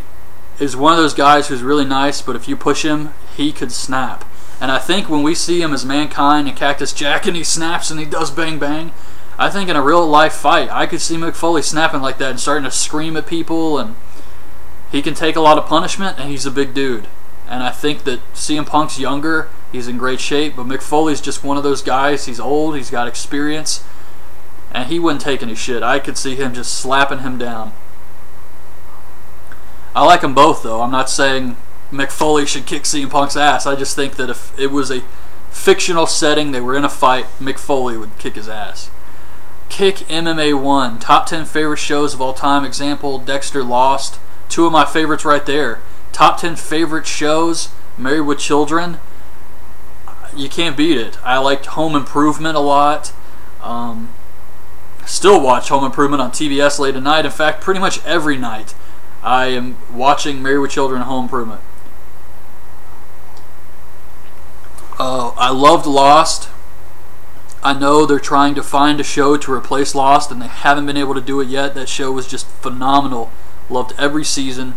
is one of those guys who's really nice, but if you push him, he could snap. And I think when we see him as Mankind and Cactus Jack and he snaps and he does bang bang, I think in a real life fight, I could see Mick Foley snapping like that and starting to scream at people, and he can take a lot of punishment, and he's a big dude. And I think that CM Punk's younger, he's in great shape, but Mick Foley's just one of those guys. He's old, he's got experience, and he wouldn't take any shit. I could see him just slapping him down. I like them both, though. I'm not saying Mick Foley should kick CM Punk's ass. I just think that if it was a fictional setting, they were in a fight, Mick Foley would kick his ass. Kick MMA 1. Top 10 favorite shows of all time. Example, Dexter Lost. Two of my favorites right there. Top 10 favorite shows. Married with Children. You can't beat it. I liked Home Improvement a lot. Still watch Home Improvement on TBS late at night. In fact, pretty much every night I am watching Married with Children and Home Improvement. I loved Lost. I know they're trying to find a show to replace Lost, and they haven't been able to do it yet. That show was just phenomenal. Loved every season.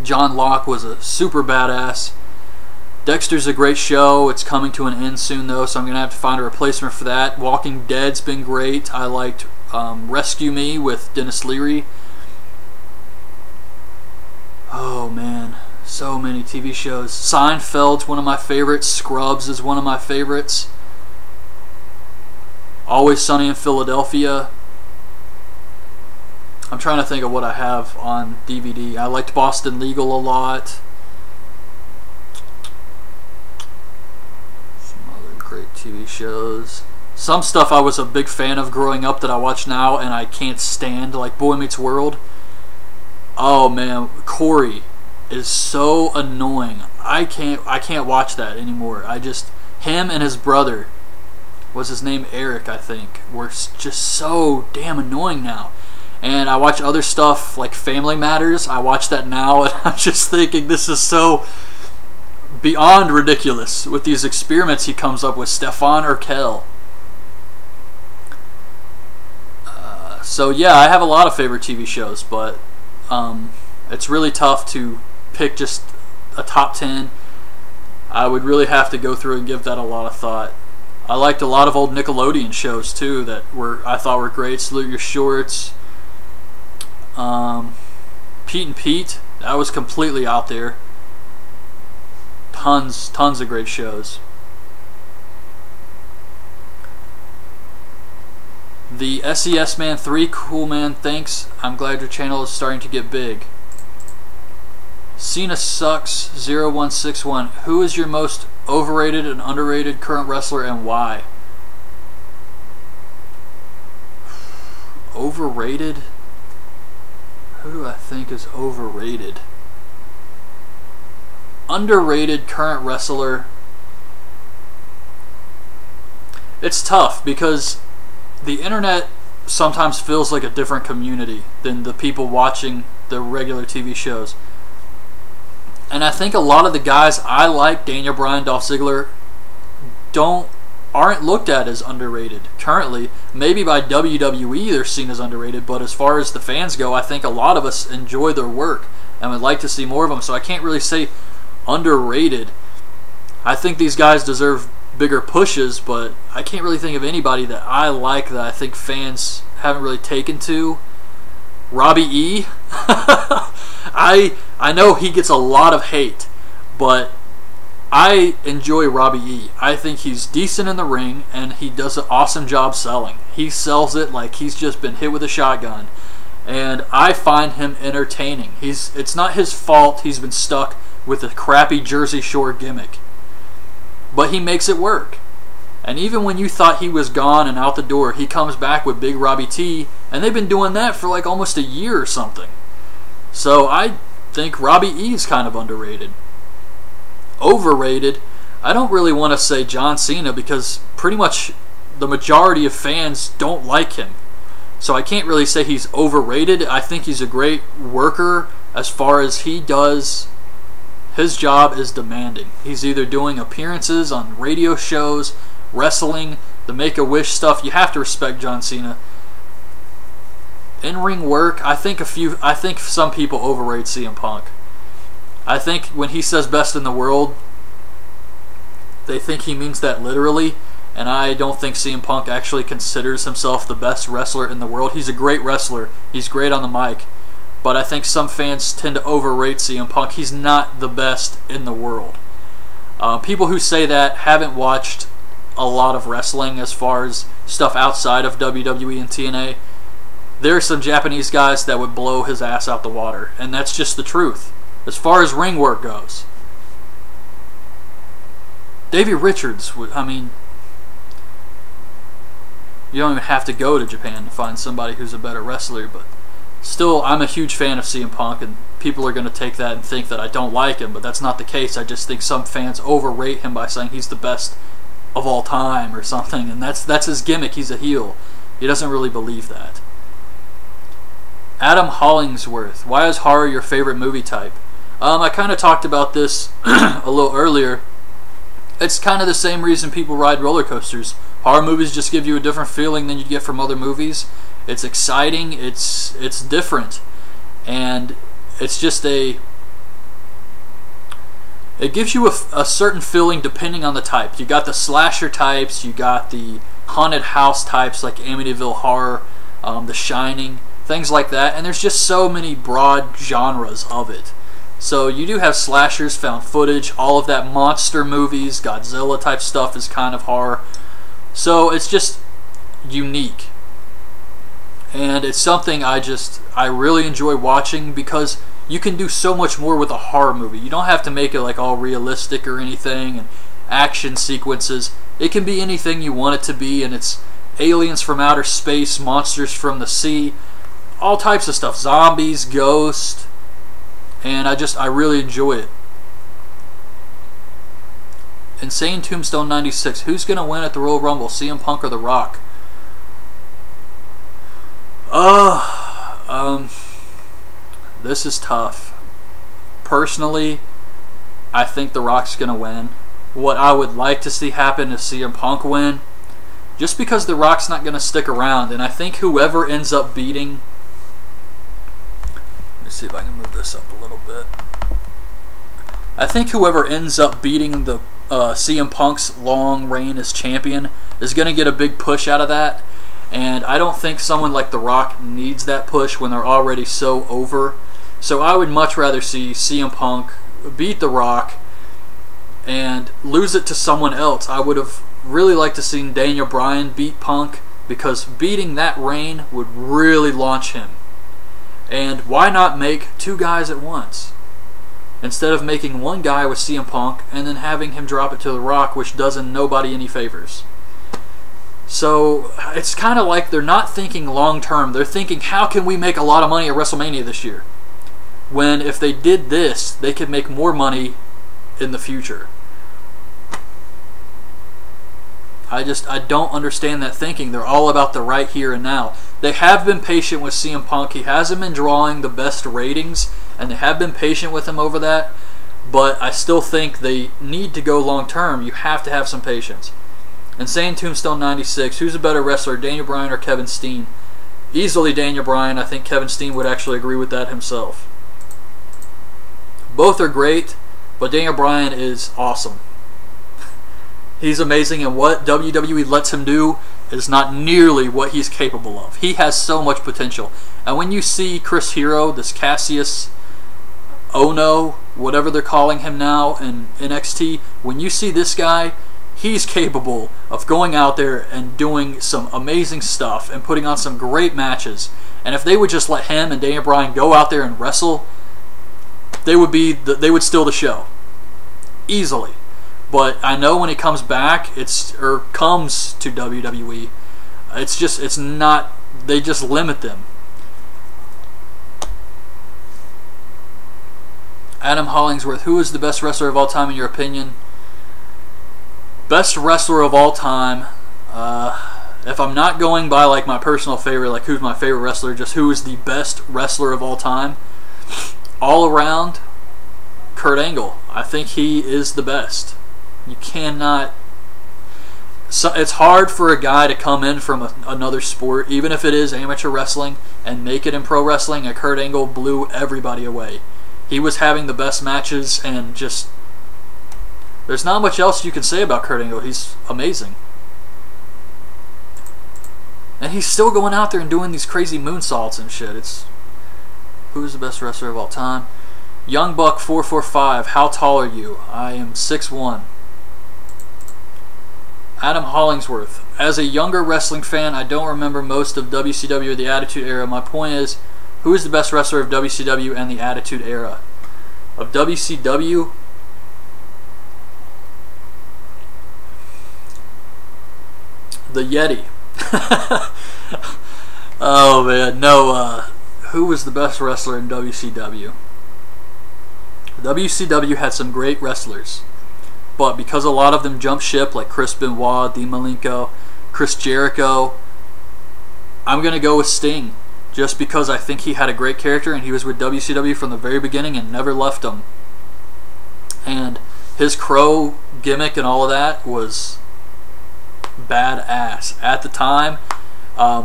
John Locke was a super badass. Dexter's a great show. It's coming to an end soon, though, so I'm going to have to find a replacement for that. Walking Dead's been great. I liked Rescue Me with Dennis Leary. Oh, man. So many TV shows. Seinfeld's one of my favorites. Scrubs is one of my favorites. Always Sunny in Philadelphia. I'm trying to think of what I have on DVD. I liked Boston Legal a lot. Some other great TV shows. Some stuff I was a big fan of growing up that I watch now and I can't stand, like Boy Meets World. Oh man, Corey is so annoying. I can't watch that anymore. Him and his brother, was his name Eric, I think, were just so damn annoying now. And I watch other stuff like Family Matters. I watch that now, and I'm just thinking this is so beyond ridiculous with these experiments he comes up with. Stefan Urkel. So yeah, I have a lot of favorite TV shows, but it's really tough to pick just a top 10. I would really have to go through and give that a lot of thought. I liked a lot of old Nickelodeon shows too that I thought were great. Salute Your Shorts. Pete and Pete, that was completely out there. Tons of great shows. The SES Man 3, cool man, thanks. I'm glad your channel is starting to get big. Cena Sucks 0161. Who is your most overrated and underrated current wrestler and why? Overrated? Who do I think is overrated? Underrated current wrestler. It's tough because the internet sometimes feels like a different community than the people watching the regular TV shows. And I think a lot of the guys I like, Daniel Bryan, Dolph Ziggler, aren't looked at as underrated currently. Maybe by WWE they're seen as underrated, but as far as the fans go, I think a lot of us enjoy their work and would like to see more of them. So I can't really say underrated. I think these guys deserve bigger pushes, but I can't really think of anybody that I like that I think fans haven't really taken to. Robbie E. I know he gets a lot of hate, but I enjoy Robbie E. I think he's decent in the ring, and he does an awesome job selling. He sells it like he's just been hit with a shotgun, and I find him entertaining. It's not his fault he's been stuck with a crappy Jersey Shore gimmick, but he makes it work. And even when you thought he was gone and out the door, he comes back with Big Robbie T, and they've been doing that for like almost a year or something. So I think Robbie E is kind of underrated. Overrated, I don't really want to say John Cena because pretty much the majority of fans don't like him. So I can't really say he's overrated. I think he's a great worker as far as he does. His job is demanding. He's either doing appearances on radio shows, wrestling, the Make-A-Wish stuff. You have to respect John Cena. In-ring work, I think some people overrate CM Punk. I think when he says best in the world, they think he means that literally, and I don't think CM Punk actually considers himself the best wrestler in the world. He's a great wrestler. He's great on the mic. But I think some fans tend to overrate CM Punk. He's not the best in the world. People who say that haven't watched a lot of wrestling as far as stuff outside of WWE and TNA. There are some Japanese guys that would blow his ass out the water, and that's just the truth. As far as ring work goes, Davey Richards would, I mean, you don't even have to go to Japan to find somebody who's a better wrestler, but still, I'm a huge fan of CM Punk, and people are going to take that and think that I don't like him, but that's not the case. I just think some fans overrate him by saying he's the best of all time or something, and that's his gimmick. He's a heel. He doesn't really believe that. Adam Hollingsworth, why is horror your favorite movie type? I kind of talked about this a little earlier. It's kind of the same reason people ride roller coasters. Horror movies just give you a different feeling than you get from other movies. It's exciting, it's different, and it's just it gives you a certain feeling depending on the type. You got the slasher types, you got the haunted house types like Amityville Horror, The Shining, things like that, and there's just so many broad genres of it. So you do have slashers, found footage, all of that monster movies, Godzilla type stuff is kind of horror. So it's just unique. And it's something I really enjoy watching because you can do so much more with a horror movie. You don't have to make it like all realistic or anything and action sequences. It can be anything you want it to be, and it's aliens from outer space, monsters from the sea, all types of stuff, zombies, ghosts, and I really enjoy it. Insane Tombstone 96, who's going to win at the Royal Rumble, CM Punk or The Rock? This is tough. Personally, I think The Rock's going to win. What I would like to see happen is CM Punk win, just because The Rock's not going to stick around, and I think whoever ends up beating... Let me see if I can move this up a little bit. I think whoever ends up beating the CM Punk's long reign as champion is going to get a big push out of that. And I don't think someone like The Rock needs that push when they're already so over. So I would much rather see CM Punk beat The Rock and lose it to someone else. I would have really liked to see Daniel Bryan beat Punk, because beating that reign would really launch him. And why not make two guys at once? Instead of making one guy with CM Punk and then having him drop it to The Rock, which doesn't nobody any favors. So it's kind of like they're not thinking long term. They're thinking, how can we make a lot of money at WrestleMania this year? When if they did this, they could make more money in the future. I don't understand that thinking. They're all about the right here and now. They have been patient with CM Punk. He hasn't been drawing the best ratings, and they have been patient with him over that. But I still think they need to go long term. You have to have some patience. Insane Tombstone 96. Who's a better wrestler, Daniel Bryan or Kevin Steen? Easily Daniel Bryan. I think Kevin Steen would actually agree with that himself. Both are great, but Daniel Bryan is awesome. He's amazing, and what WWE lets him do is not nearly what he's capable of. He has so much potential. And when you see Chris Hero, this Cassius Ono, whatever they're calling him now in NXT, when you see this guy, he's capable of going out there and doing some amazing stuff and putting on some great matches. And if they would just let him and Daniel Bryan go out there and wrestle, they would steal the show easily. But I know when he comes back, comes to WWE, it's not. They just limit them. Adam Hollingsworth, who is the best wrestler of all time in your opinion? Best wrestler of all time. If I'm not going by like my personal favorite, like who's my favorite wrestler, just who is the best wrestler of all time, all around, Kurt Angle. I think he is the best. You cannot... So it's hard for a guy to come in from another sport, even if it is amateur wrestling, and make it in pro wrestling. And Kurt Angle blew everybody away. He was having the best matches, and just there's not much else you can say about Kurt Angle. He's amazing. And he's still going out there and doing these crazy moonsaults and shit. It's who's the best wrestler of all time? Young Buck 445. How tall are you? I am 6'1". Adam Hollingsworth. As a younger wrestling fan, I don't remember most of WCW or the Attitude Era. My point is, who is the best wrestler of WCW and the Attitude Era? Of WCW? The Yeti. Oh man, no. Who was the best wrestler in WCW? WCW had some great wrestlers, but because a lot of them jumped ship, like Chris Benoit, Dean Malenko, Chris Jericho, I'm going to go with Sting, just because I think he had a great character and he was with WCW from the very beginning and never left them. And his crow gimmick and all of that was badass. At the time,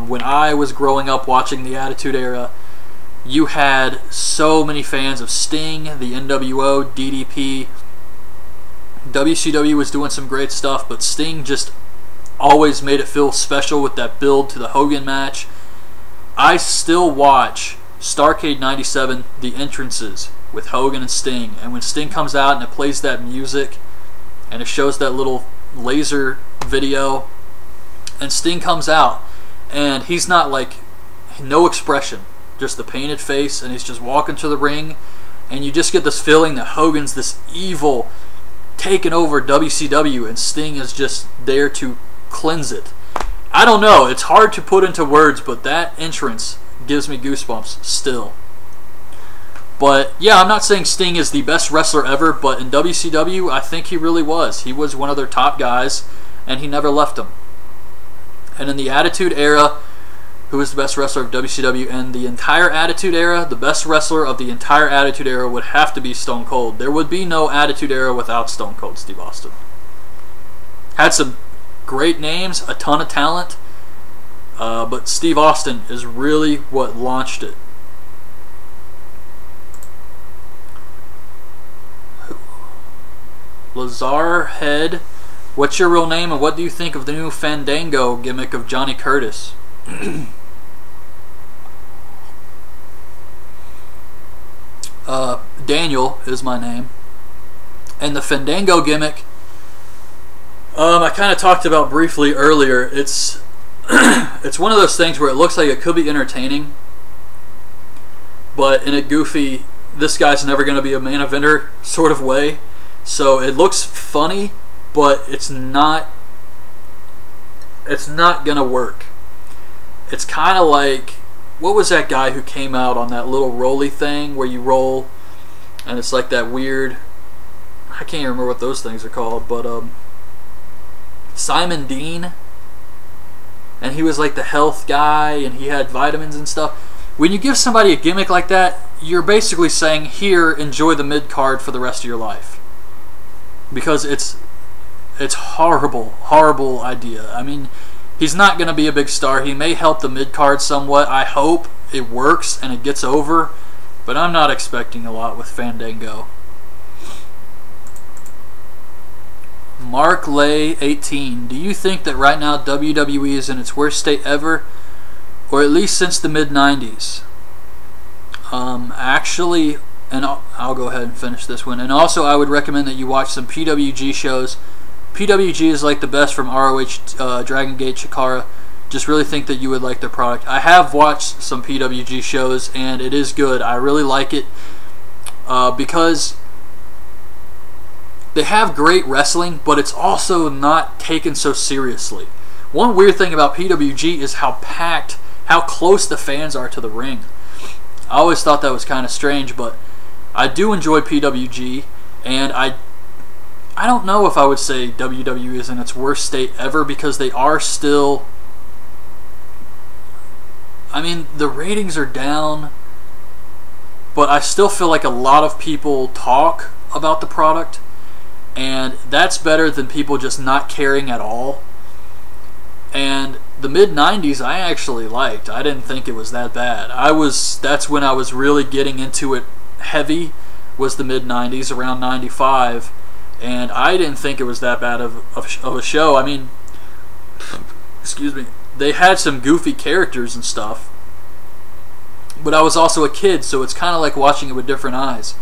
when I was growing up watching the Attitude Era, you had so many fans of Sting, the NWO, DDP. WCW was doing some great stuff, but Sting just always made it feel special with that build to the Hogan match. I still watch Starrcade 97, the entrances with Hogan and Sting, and when Sting comes out and it plays that music and it shows that little laser video and Sting comes out and he's not like, no expression, just the painted face, and he's just walking to the ring, and you just get this feeling that Hogan's this evil taking over WCW and Sting is just there to cleanse it. I don't know, it's hard to put into words, but that entrance gives me goosebumps still. But yeah, I'm not saying Sting is the best wrestler ever, but in WCW I think he really was. He was one of their top guys and he never left them. And in the Attitude Era, who is the best wrestler of WCW and the entire Attitude Era? The best wrestler of the entire Attitude Era would have to be Stone Cold. There would be no Attitude Era without Stone Cold Steve Austin. Had some great names, a ton of talent, but Steve Austin is really what launched it. Lazar Head, what's your real name and what do you think of the new Fandango gimmick of Johnny Curtis? Daniel is my name, and the Fandango gimmick, I kind of talked about briefly earlier. It's it's one of those things where it looks like it could be entertaining, but in a goofy, this guy's never going to be a main eventer sort of way. So it looks funny, but it's not going to work. It's kind of like, what was that guy who came out on that little rolly thing where you roll and it's like that weird, I can't even remember what those things are called, but Simon Dean, and he was like the health guy and he had vitamins and stuff. When you give somebody a gimmick like that, you're basically saying, here, enjoy the mid-card for the rest of your life. Because it's horrible idea. I mean, he's not going to be a big star. He may help the mid-card somewhat. I hope it works and it gets over, but I'm not expecting a lot with Fandango. Mark Lay 18. Do you think that right now WWE is in its worst state ever, or at least since the mid-90s? Actually, and I'll go ahead and finish this one. And also, I would recommend that you watch some PWG shows. PWG is like the best from ROH, Dragon Gate, Chikara. Just really think that you would like their product. I have watched some PWG shows, and it is good. I really like it because they have great wrestling, but it's also not taken so seriously. One weird thing about PWG is how packed, how close the fans are to the ring. I always thought that was kind of strange, but I do enjoy PWG, and I don't know if I would say WWE is in its worst state ever, because they are still, I mean, the ratings are down, but I still feel like a lot of people talk about the product, and that's better than people just not caring at all. And the mid-90s I actually liked. I didn't think it was that bad. That's when I was really getting into it heavy, was the mid-90s, around 95, and I didn't think it was that bad of a show. I mean, excuse me, they had some goofy characters and stuff, but I was also a kid, so it's kind of like watching it with different eyes.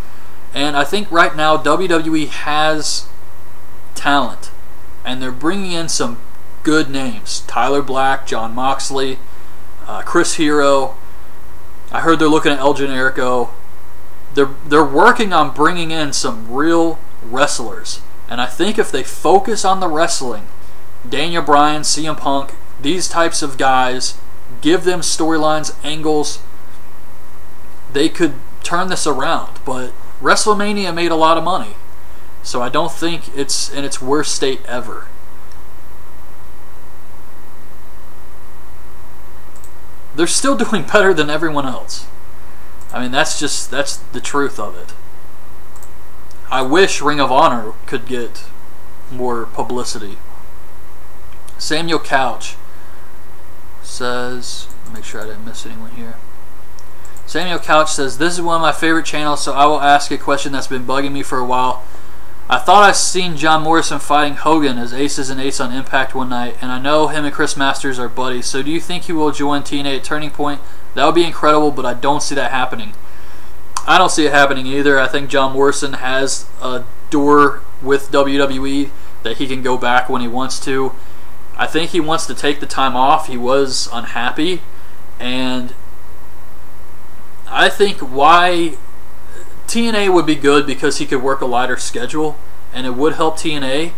And I think right now WWE has talent, and they're bringing in some good names. Tyler Black, Jon Moxley, Chris Hero. I heard they're looking at El Generico. They're working on bringing in some real wrestlers, and I think if they focus on the wrestling, Daniel Bryan, CM Punk, these types of guys, give them storylines, angles, they could turn this around. But WrestleMania made a lot of money, so I don't think it's in its worst state ever. They're still doing better than everyone else. I mean, that's the truth of it. I wish Ring of Honor could get more publicity. Samuel Couch says, make sure I didn't miss anyone here. Samuel Couch says, this is one of my favorite channels, so I will ask a question that's been bugging me for a while. I thought I seen John Morrison fighting Hogan as Aces and Eights on Impact one night, and I know him and Chris Masters are buddies, so do you think he will join TNA at Turning Point? That would be incredible, but I don't see that happening. I don't see it happening either. I think John Morrison has a door with WWE that he can go back when he wants to. I think he wants to take the time off. He was unhappy, and I think why TNA would be good because he could work a lighter schedule, and it would help TNA.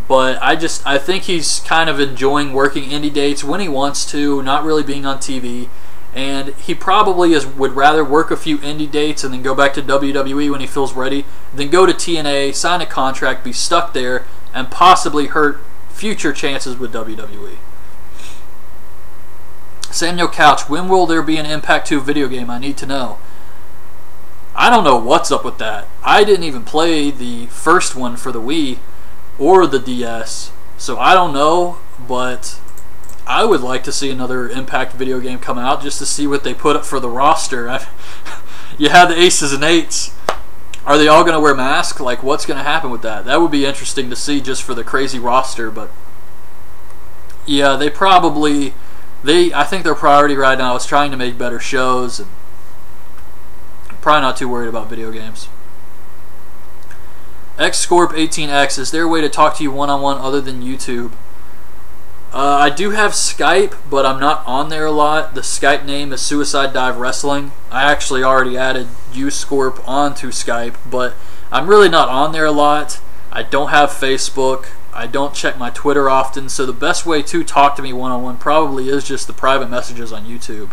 But I think he's kind of enjoying working indie dates when he wants to, not really being on TV. And he probably would rather work a few indie dates and then go back to WWE when he feels ready than go to TNA, sign a contract, be stuck there, and possibly hurt future chances with WWE. Samuel Couch, when will there be an Impact 2 video game? I need to know. I don't know what's up with that. I didn't even play the first one for the Wii or the DS, so I don't know, but I would like to see another Impact video game come out just to see what they put up for the roster. You have the Aces and Eights. Are they all going to wear masks? Like, what's going to happen with that? That would be interesting to see just for the crazy roster, but yeah, I think their priority right now is trying to make better shows, and probably not too worried about video games. XScorp18X, is there a way to talk to you one-on-one other than YouTube? I do have Skype, but I'm not on there a lot. The Skype name is Suicide Dive Wrestling. I actually already added UScorp onto Skype, but I'm really not on there a lot. I don't have Facebook. I don't check my Twitter often, so the best way to talk to me one-on-one probably is just the private messages on YouTube.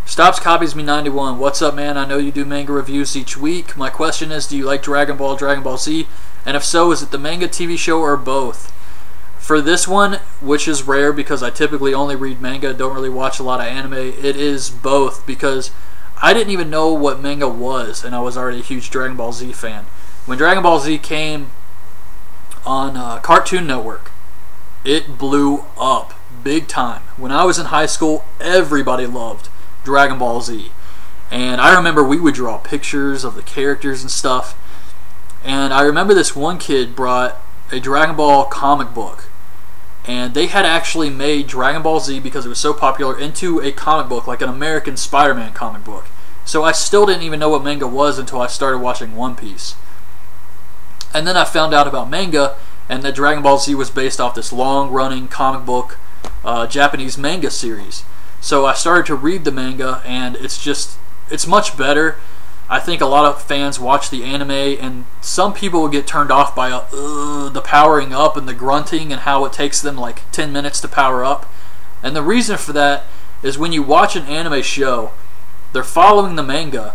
Stops Copies Me 91. What's up, man? I know you do manga reviews each week. My question is, do you like Dragon Ball, Dragon Ball Z? And if so, is it the manga, TV show, or both? For this one, which is rare because I typically only read manga, don't really watch a lot of anime, it is both because I didn't even know what manga was, and I was already a huge Dragon Ball Z fan. When Dragon Ball Z came on Cartoon Network, it blew up big time. When I was in high school, everybody loved Dragon Ball Z. And I remember we would draw pictures of the characters and stuff. And I remember this one kid brought a Dragon Ball comic book. And they had actually made Dragon Ball Z, because it was so popular, into a comic book, like an American Spider-Man comic book. So I still didn't even know what manga was until I started watching One Piece. And then I found out about manga, and that Dragon Ball Z was based off this long-running comic book Japanese manga series. So I started to read the manga, and it's much better. I think a lot of fans watch the anime, and some people will get turned off by the powering up and the grunting and how it takes them like 10 minutes to power up. And the reason for that is when you watch an anime show, they're following the manga,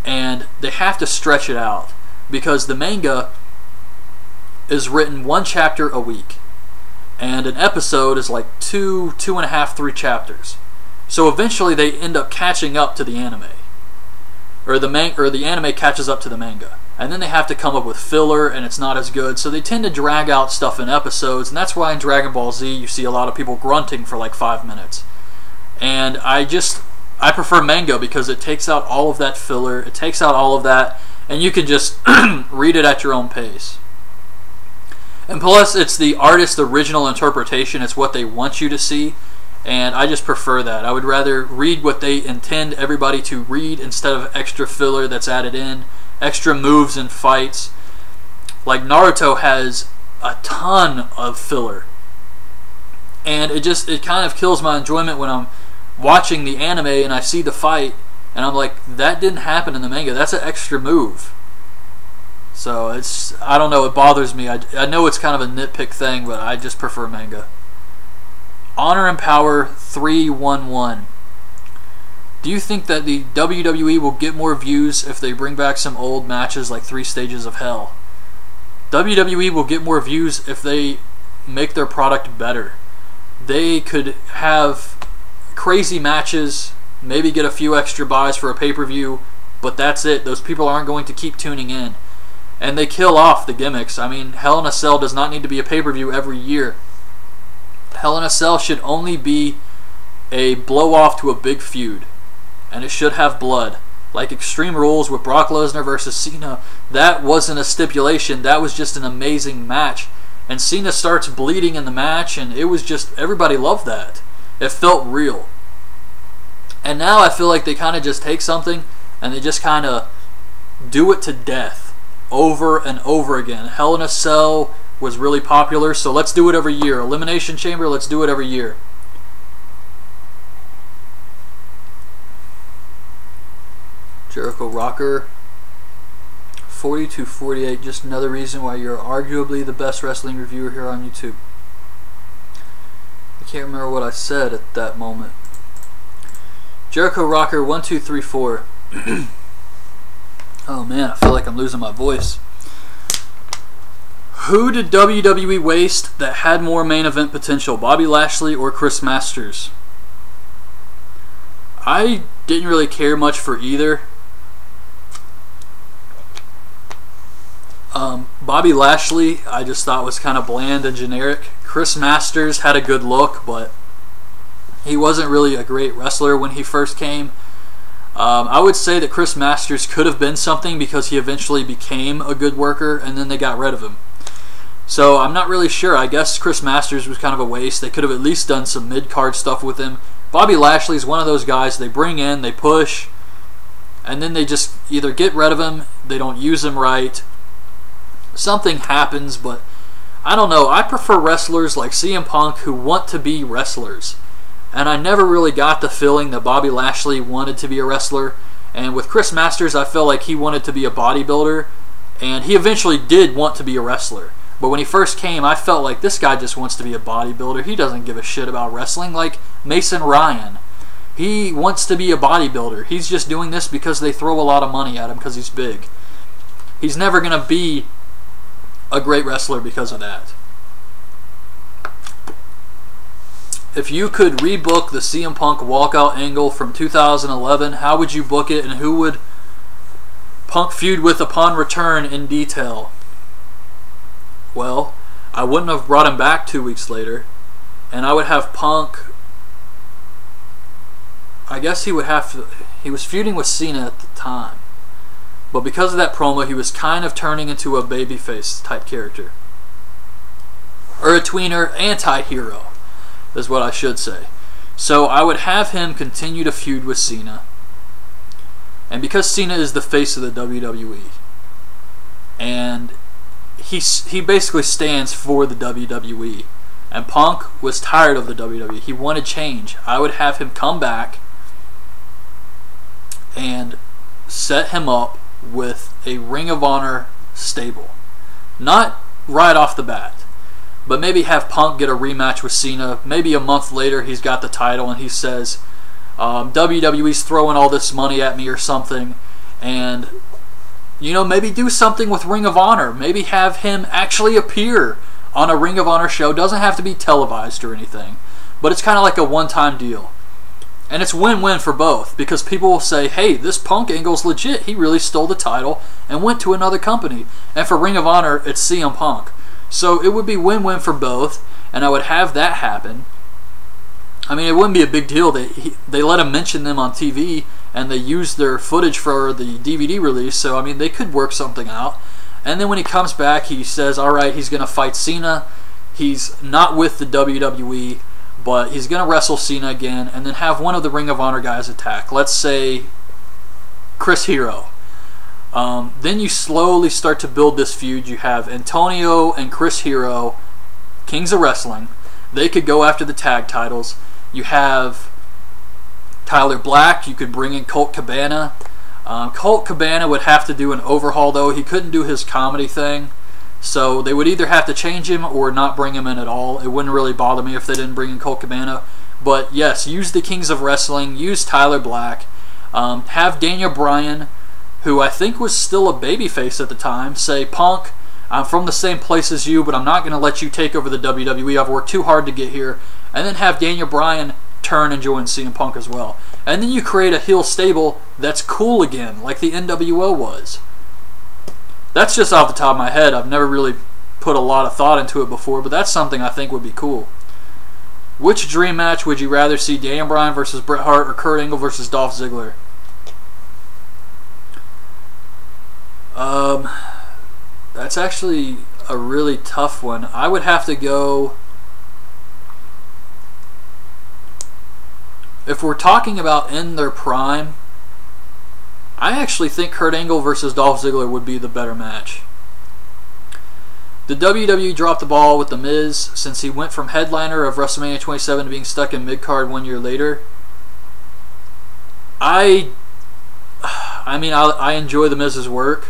and they have to stretch it out because the manga is written 1 chapter a week, and an episode is like 2.5, 3 chapters. So eventually they end up catching up to the anime. Or the anime catches up to the manga. And then they have to come up with filler, and it's not as good. So they tend to drag out stuff in episodes, and that's why in Dragon Ball Z you see a lot of people grunting for like 5 minutes. And I prefer manga because it takes out all of that filler, it takes out all of that, and you can just read it at your own pace. And plus, it's the artist's original interpretation. It's what they want you to see, and I just prefer that. I would rather read what they intend everybody to read instead of extra filler that's added in, extra moves and fights. Like Naruto has a ton of filler, and it kind of kills my enjoyment when I'm watching the anime and I see the fight and I'm like, that didn't happen in the manga. That's an extra move. So I don't know, it bothers me. I know it's kind of a nitpick thing, but I just prefer manga. Honor and Power 311. Do you think that the WWE will get more views if they bring back some old matches like 3 Stages of Hell? WWE will get more views if they make their product better. They could have crazy matches, maybe get a few extra buys for a pay-per-view, but that's it. Those people aren't going to keep tuning in. And they kill off the gimmicks. I mean, Hell in a Cell does not need to be a pay-per-view every year. Hell in a Cell should only be a blow-off to a big feud, and it should have blood. Like Extreme Rules with Brock Lesnar versus Cena, that wasn't a stipulation, that was just an amazing match. And Cena starts bleeding in the match, and it was just, everybody loved that. It felt real. And now I feel like they kind of just take something, and they just kind of do it to death, over and over again. Hell in a Cell was really popular, so let's do it every year. Elimination Chamber, let's do it every year. Jericho Rocker 4248, just another reason why you're arguably the best wrestling reviewer here on YouTube. I can't remember what I said at that moment. Jericho Rocker 1234. Oh man, I feel like I'm losing my voice. Who did WWE waste that had more main event potential, Bobby Lashley or Chris Masters? I didn't really care much for either. Bobby Lashley, I just thought was kind of bland and generic. Chris Masters had a good look, but he wasn't really a great wrestler when he first came. I would say that Chris Masters could have been something because he eventually became a good worker, and then they got rid of him. So I'm not really sure. I guess Chris Masters was kind of a waste. They could have at least done some mid-card stuff with him. Bobby Lashley's one of those guys they bring in, they push, and then they just either get rid of him, they don't use him right, something happens, but I don't know. I prefer wrestlers like CM Punk who want to be wrestlers. And I never really got the feeling that Bobby Lashley wanted to be a wrestler. And with Chris Masters, I felt like he wanted to be a bodybuilder. And he eventually did want to be a wrestler. But when he first came, I felt like this guy just wants to be a bodybuilder. He doesn't give a shit about wrestling, like Mason Ryan. He wants to be a bodybuilder. He's just doing this because they throw a lot of money at him because he's big. He's never going to be a great wrestler because of that. If you could rebook the CM Punk walkout angle from 2011, how would you book it, and who would Punk feud with upon return in detail? Well, I wouldn't have brought him back 2 weeks later, and I would have Punk, I guess he would have to, he was feuding with Cena at the time, but because of that promo, he was kind of turning into a babyface type character, or a tweener, anti-hero is what I should say. So I would have him continue to feud with Cena, and because Cena is the face of the WWE, and he basically stands for the WWE, and Punk was tired of the WWE. He wanted change. I would have him come back and set him up with a Ring of Honor stable. Not right off the bat, but maybe have Punk get a rematch with Cena. Maybe a month later he's got the title and he says, WWE's throwing all this money at me or something, and you know, maybe do something with Ring of Honor. Maybe have him actually appear on a Ring of Honor show. Doesn't have to be televised or anything, but it's kind of like a one-time deal. And it's win-win for both, because people will say, hey, this Punk angle's legit. He really stole the title and went to another company. And for Ring of Honor, it's CM Punk. So it would be win-win for both, and I would have that happen. I mean, it wouldn't be a big deal. They let him mention them on TV, and they used their footage for the DVD release, so I mean, they could work something out. And then when he comes back, he says, all right, he's going to fight Cena. He's not with the WWE, but he's going to wrestle Cena again, and then have one of the Ring of Honor guys attack. Let's say Chris Hero. Then you slowly start to build this feud. You have Antonio and Chris Hero, Kings of Wrestling. They could go after the tag titles. You have Tyler Black. You could bring in Colt Cabana. Colt Cabana would have to do an overhaul, though. He couldn't do his comedy thing. So they would either have to change him or not bring him in at all. It wouldn't really bother me if they didn't bring in Colt Cabana. But yes, use the Kings of Wrestling. Use Tyler Black. Have Daniel Bryan, who I think was still a babyface at the time, say, Punk, I'm from the same place as you, but I'm not going to let you take over the WWE. I've worked too hard to get here. And then have Daniel Bryan turn and join CM Punk as well. And then you create a heel stable that's cool again, like the NWO was. That's just off the top of my head. I've never really put a lot of thought into it before, but that's something I think would be cool. Which dream match would you rather see, Daniel Bryan versus Bret Hart or Kurt Angle versus Dolph Ziggler? That's actually a really tough one. I would have to go... If we're talking about in their prime, I actually think Kurt Angle versus Dolph Ziggler would be the better match. The WWE dropped the ball with The Miz since he went from headliner of WrestleMania 27 to being stuck in mid-card 1 year later. I enjoy The Miz's work,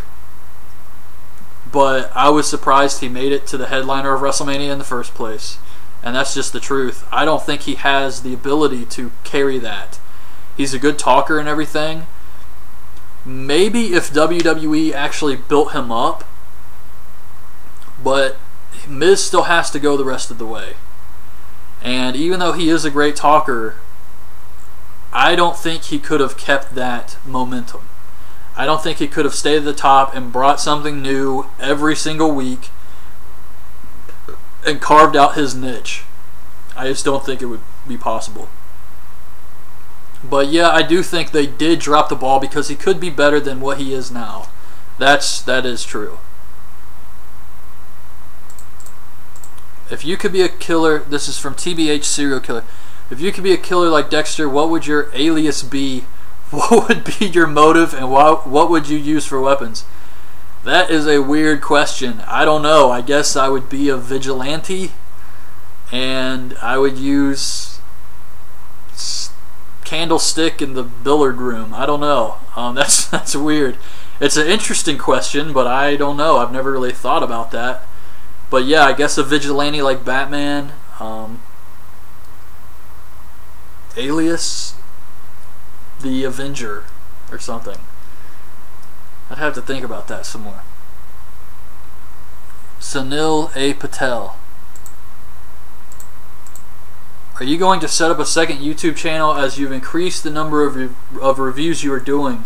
but I was surprised he made it to the headliner of WrestleMania in the first place. And that's just the truth. I don't think he has the ability to carry that. He's a good talker and everything. Maybe if WWE actually built him up, but Miz still has to go the rest of the way. And even though he is a great talker, I don't think he could have kept that momentum. I don't think he could have stayed at the top and brought something new every single week and carved out his niche. I just don't think it would be possible. But yeah, I do think they did drop the ball because he could be better than what he is now. That is true. If you could be a killer, this is from TBH Serial Killer. If you could be a killer like Dexter, what would your alias be? What would be your motive, and what would you use for weapons? That is a weird question. I don't know. I guess I would be a vigilante, and I would use candlestick in the billiard room. I don't know. That's weird. It's an interesting question, but I don't know. I've never really thought about that. But yeah, I guess a vigilante like Batman. Alias, the Avenger, or something. I'd have to think about that some more. Sunil A. Patel. Are you going to set up a second YouTube channel as you've increased the number of reviews you are doing?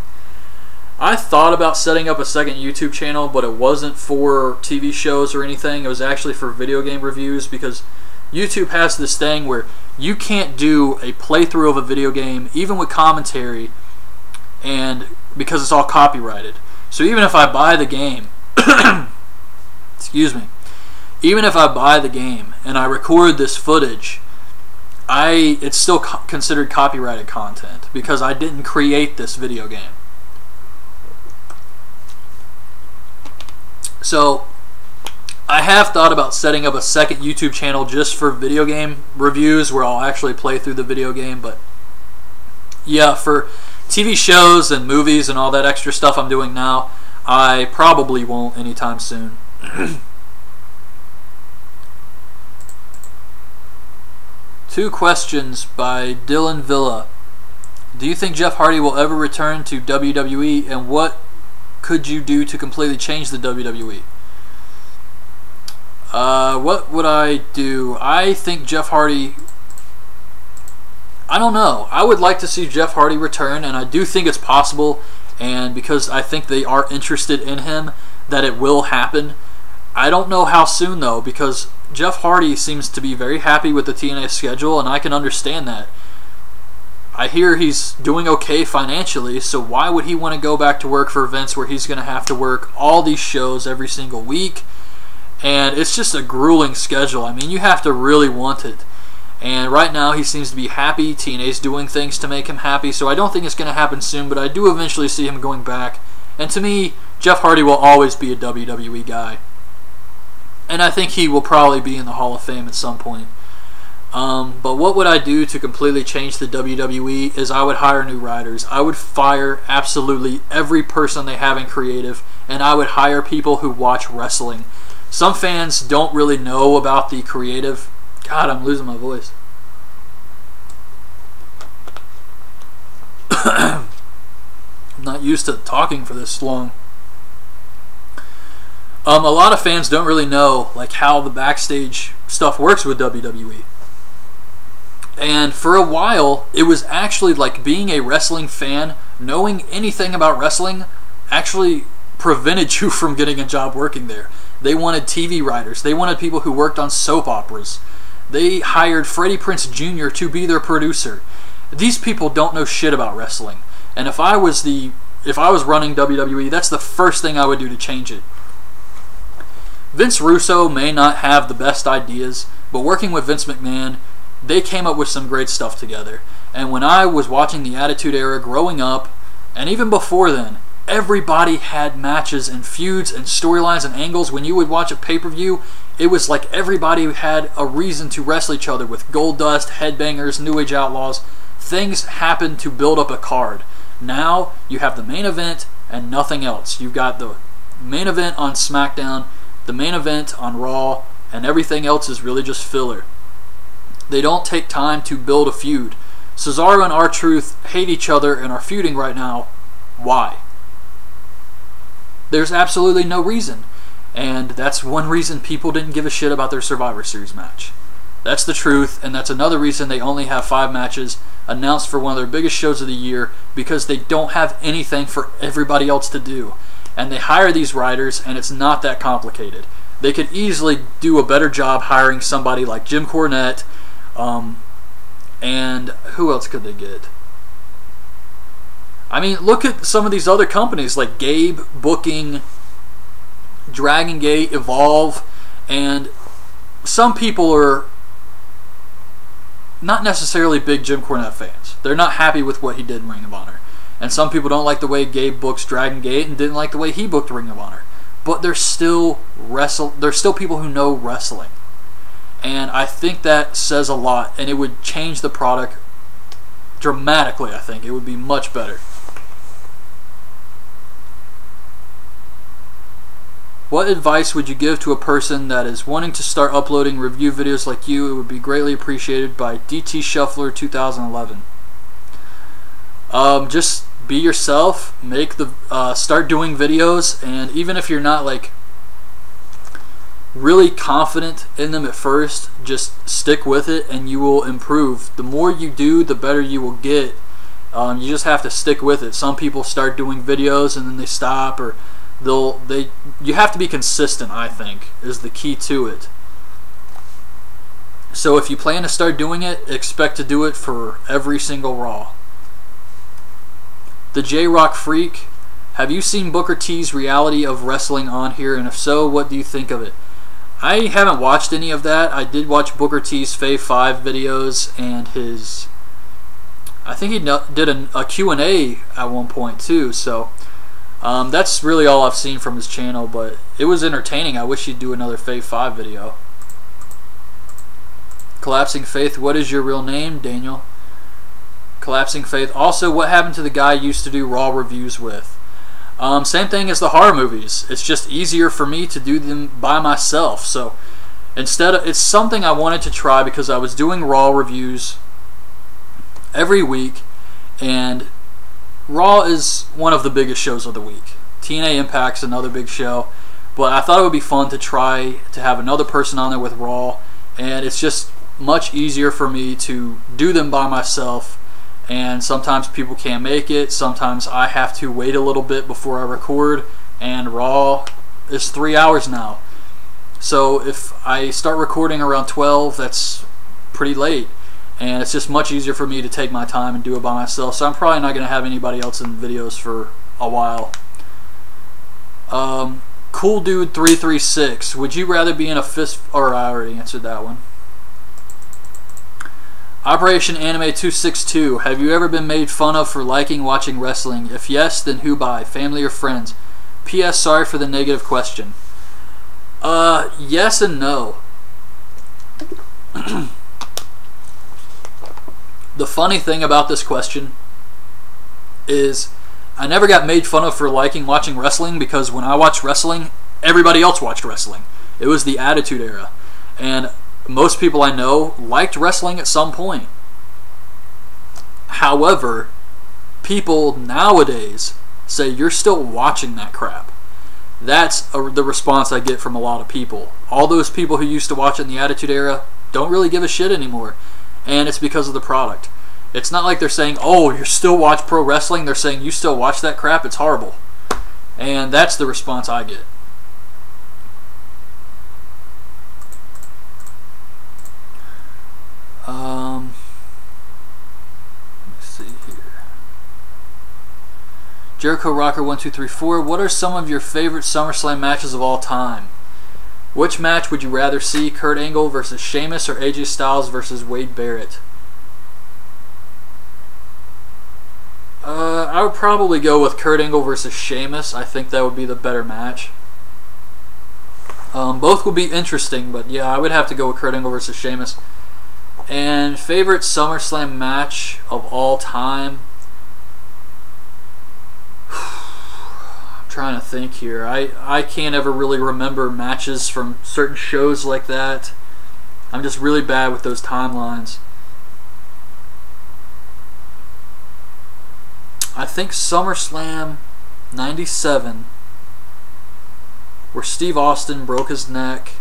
I thought about setting up a second YouTube channel, but it wasn't for TV shows or anything. It was actually for video game reviews, because YouTube has this thing where you can't do a playthrough of a video game, even with commentary, and because it's all copyrighted. So even if I buy the game, excuse me, even if I buy the game and I record this footage, it's still considered copyrighted content because I didn't create this video game. So I have thought about setting up a second YouTube channel just for video game reviews where I'll actually play through the video game, but yeah, for TV shows and movies and all that extra stuff I'm doing now, I probably won't anytime soon. Two questions by Dylan Villa. Do you think Jeff Hardy will ever return to WWE, and what could you do to completely change the WWE? What would I do? I think Jeff Hardy... I don't know. I would like to see Jeff Hardy return, and I do think it's possible, and because I think they are interested in him, that it will happen. I don't know how soon, though, because Jeff Hardy seems to be very happy with the TNA schedule, and I can understand that. I hear he's doing okay financially, so why would he want to go back to work for Vince where he's going to have to work all these shows every single week? And it's just a grueling schedule. I mean, you have to really want it. And right now he seems to be happy. TNA's doing things to make him happy, so I don't think it's going to happen soon, but I do eventually see him going back. And to me, Jeff Hardy will always be a WWE guy. And I think he will probably be in the Hall of Fame at some point. But what would I do to completely change the WWE is I would hire new writers. I would fire absolutely every person they have in creative, and I would hire people who watch wrestling. Some fans don't really know about the creative. God, I'm losing my voice. I'm not used to talking for this long. A lot of fans don't really know like how the backstage stuff works with WWE. And for a while, it was actually like being a wrestling fan, knowing anything about wrestling actually prevented you from getting a job working there. They wanted TV writers. They wanted people who worked on soap operas. They hired Freddie Prinze Jr. to be their producer. These people don't know shit about wrestling. And if I was running WWE, that's the first thing I would do to change it. Vince Russo may not have the best ideas, but working with Vince McMahon, they came up with some great stuff together. And when I was watching the Attitude Era growing up, and even before then, everybody had matches and feuds and storylines and angles. When you would watch a pay-per-view, it was like everybody had a reason to wrestle each other with Goldust, Headbangers, New Age Outlaws. Things happened to build up a card. Now, you have the main event and nothing else. You've got the main event on SmackDown, the main event on Raw, and everything else is really just filler. They don't take time to build a feud. Cesaro and R-Truth hate each other and are feuding right now. Why? There's absolutely no reason. And that's one reason people didn't give a shit about their Survivor Series match. That's the truth, and that's another reason they only have 5 matches announced for one of their biggest shows of the year, because they don't have anything for everybody else to do. And they hire these writers, and it's not that complicated. They could easily do a better job hiring somebody like Jim Cornette, and who else could they get? I mean, look at some of these other companies like Gabe Booking, Dragon Gate, Evolve, and some people are not necessarily big Jim Cornette fans. They're not happy with what he did in Ring of Honor. And some people don't like the way Gabe books Dragon Gate and didn't like the way he booked Ring of Honor. But they're still people who know wrestling. And I think that says a lot, and it would change the product dramatically, I think. It would be much better. What advice would you give to a person that is wanting to start uploading review videos like you? It would be greatly appreciated. By DT Shuffler 2011. Just be yourself. Start doing videos, and even if you're not like really confident in them at first, just stick with it, and you will improve. The more you do, the better you will get. You just have to stick with it. Some people start doing videos and then they stop, or you have to be consistent, I think, is the key to it. So if you plan to start doing it, expect to do it for every single Raw. The J-Rock Freak, have you seen Booker T's Reality of Wrestling on here, and if so, what do you think of it? I haven't watched any of that. I did watch Booker T's Fave 5 videos and his... I think he did a Q&A at one point too, so... that's really all I've seen from his channel, but it was entertaining. I wish he'd do another Fave 5 video. Collapsing Faith, what is your real name? Daniel. Collapsing Faith. Also, what happened to the guy you used to do Raw reviews with? Same thing as the horror movies. It's just easier for me to do them by myself. So it's something I wanted to try because I was doing Raw reviews every week, and Raw is one of the biggest shows of the week. TNA Impact's another big show, but I thought it would be fun to try to have another person on there with Raw, and it's just much easier for me to do them by myself. And sometimes people can't make it. Sometimes I have to wait a little bit before I record, and Raw is 3 hours now. So if I start recording around 12, that's pretty late. And it's just much easier for me to take my time and do it by myself. So I'm probably not going to have anybody else in videos for a while. Cool Dude 336. Would you rather be in a fist... Or I already answered that one. Operation Anime 262. Have you ever been made fun of for liking watching wrestling? If yes, then who by? Family or friends? P.S. Sorry for the negative question. Yes and no. The funny thing about this question is I never got made fun of for liking watching wrestling, because when I watched wrestling, everybody else watched wrestling. It was the Attitude Era. And most people I know liked wrestling at some point. However, people nowadays say, you're still watching that crap. That's the response I get from a lot of people. All those people who used to watch it in the Attitude Era don't really give a shit anymore. And it's because of the product. It's not like they're saying, oh, you still watch pro wrestling. They're saying, you still watch that crap? It's horrible. And that's the response I get. Let's see here. Jericho Rocker 1234. What are some of your favorite SummerSlam matches of all time? Which match would you rather see? Kurt Angle versus Sheamus or AJ Styles versus Wade Barrett? I would probably go with Kurt Angle versus Sheamus. I think that would be the better match. Both would be interesting, but yeah, I would have to go with Kurt Angle versus Sheamus. And favorite SummerSlam match of all time? I'm trying to think here. I can't ever really remember matches from certain shows like that. I'm just really bad with those timelines. I think SummerSlam 97, where Steve Austin broke his neck,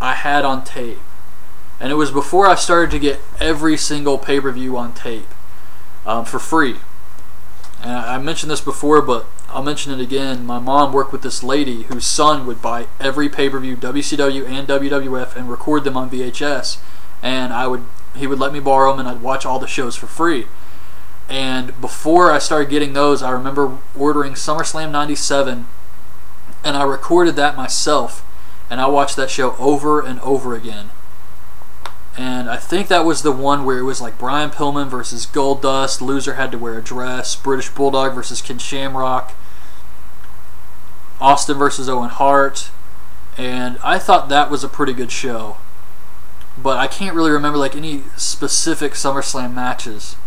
I had on tape. And it was before I started to get every single pay-per-view on tape for free. And I mentioned this before, but I'll mention it again. My mom worked with this lady whose son would buy every pay-per-view, WCW and WWF, and record them on VHS. And he would let me borrow them, and I'd watch all the shows for free. And before I started getting those, I remember ordering SummerSlam 97, and I recorded that myself, and I watched that show over and over again. And I think that was the one where it was like Brian Pillman versus Goldust, loser had to wear a dress, British Bulldog versus Ken Shamrock, Austin versus Owen Hart, and I thought that was a pretty good show. But I can't really remember like any specific SummerSlam matches.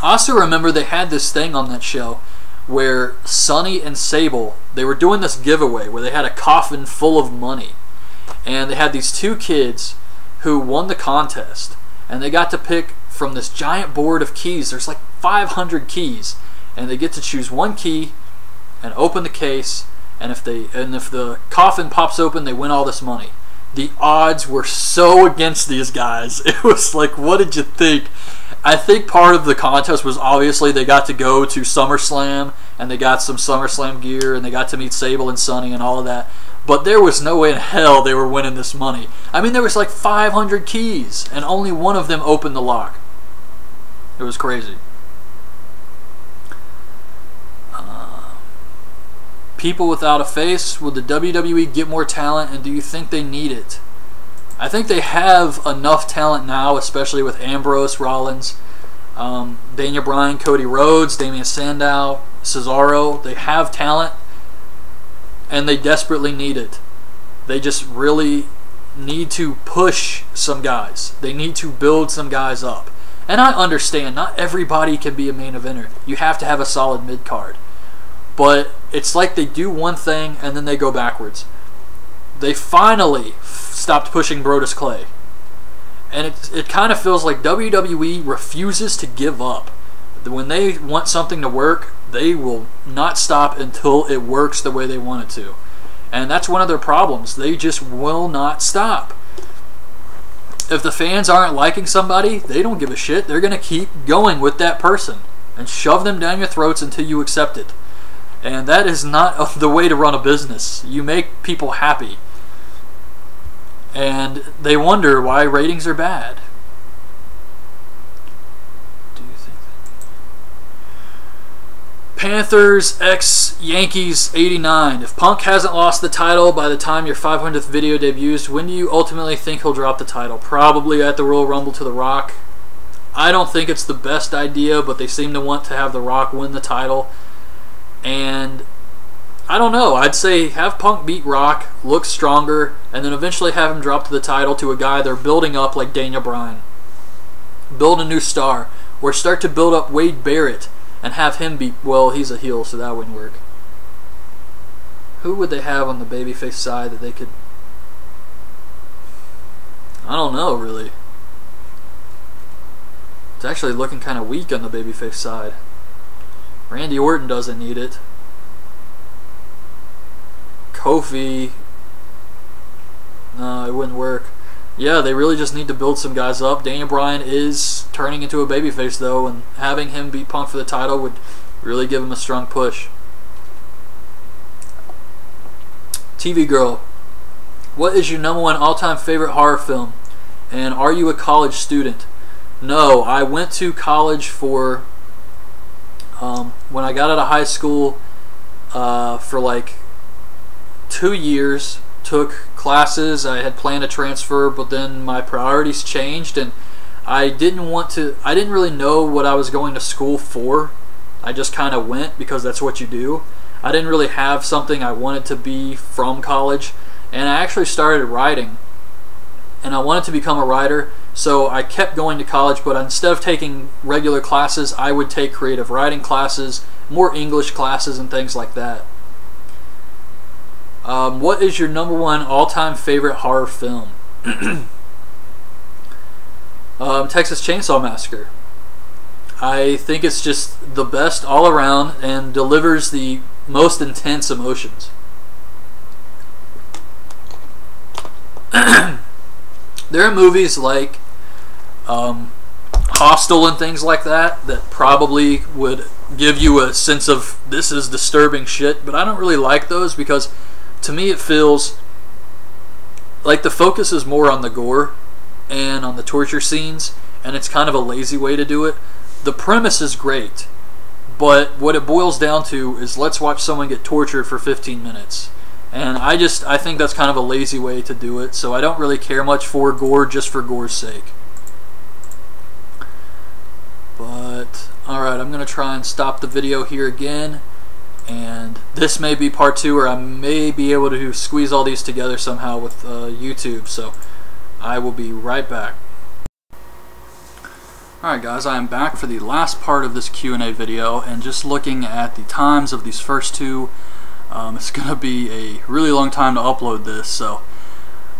I also remember they had this thing on that show where Sonny and Sable, they were doing this giveaway where they had a coffin full of money. And they had these two kids who won the contest. And they got to pick from this giant board of keys. There's like 500 keys. And they get to choose one key and open the case. And if the coffin pops open, they win all this money. The odds were so against these guys. It was like, what did you think? I think part of the contest was obviously they got to go to SummerSlam and they got some SummerSlam gear and they got to meet Sable and Sonny and all of that. But there was no way in hell they were winning this money. I mean, there was like 500 keys and only one of them opened the lock. It was crazy. People without a face, will the WWE get more talent, and do you think they need it? I think they have enough talent now, especially with Ambrose, Rollins, Daniel Bryan, Cody Rhodes, Damian Sandow, Cesaro. They have talent, and they desperately need it. They just really need to push some guys. They need to build some guys up. And I understand, not everybody can be a main eventer. You have to have a solid mid-card. But it's like they do one thing and then they go backwards. They finally stopped pushing Brodus Clay. And it kind of feels like WWE refuses to give up. When they want something to work, they will not stop until it works the way they want it to. And that's one of their problems. They just will not stop. If the fans aren't liking somebody, they don't give a shit. They're going to keep going with that person and shove them down your throats until you accept it. And that is not the way to run a business. You make people happy. And they wonder why ratings are bad. Do you think Panthers x Yankees 89. If Punk hasn't lost the title by the time your 500th video debuts, when do you ultimately think he'll drop the title? Probably at the Royal Rumble to The Rock. I don't think it's the best idea, but they seem to want to have The Rock win the title. And I don't know. I'd say have Punk beat Rock, look stronger, and then eventually have him drop to the title to a guy they're building up like Daniel Bryan. Build a new star. Or start to build up Wade Barrett and have him beat... Well, he's a heel, so that wouldn't work. Who would they have on the babyface side that they could... I don't know, really. It's actually looking kind of weak on the babyface side. Randy Orton doesn't need it. Kofi, no, it wouldn't work. Yeah, they really just need to build some guys up. Daniel Bryan is turning into a babyface, though, and having him beat Punk for the title would really give him a strong push. TV Girl, what is your #1 all-time favorite horror film? And are you a college student? No, I went to college for... when I got out of high school for like 2 years, took classes. I had planned to transfer, but then my priorities changed, and I didn't really know what I was going to school for. I just kind of went because that's what you do. I didn't really have something I wanted to be from college, and I actually started writing, and I wanted to become a writer. So I kept going to college, but instead of taking regular classes, I would take creative writing classes, more English classes, and things like that. What is your #1 all-time favorite horror film? Texas Chainsaw Massacre. I think it's just the best all around and delivers the most intense emotions. There are movies like Hostel and things like that that probably would give you a sense of this is disturbing shit, but I don't really like those because to me it feels like the focus is more on the gore and on the torture scenes, and it's kind of a lazy way to do it. The premise is great, but what it boils down to is let's watch someone get tortured for 15 minutes. And I think that's kind of a lazy way to do it, so I don't really care much for gore just for gore's sake. But, alright, I'm going to try and stop the video here again. And this may be part 2, or I may be able to squeeze all these together somehow with YouTube. So, I will be right back. Alright guys, I am back for the last part of this Q&A video, and just looking at the times of these first two, it's going to be a really long time to upload this, so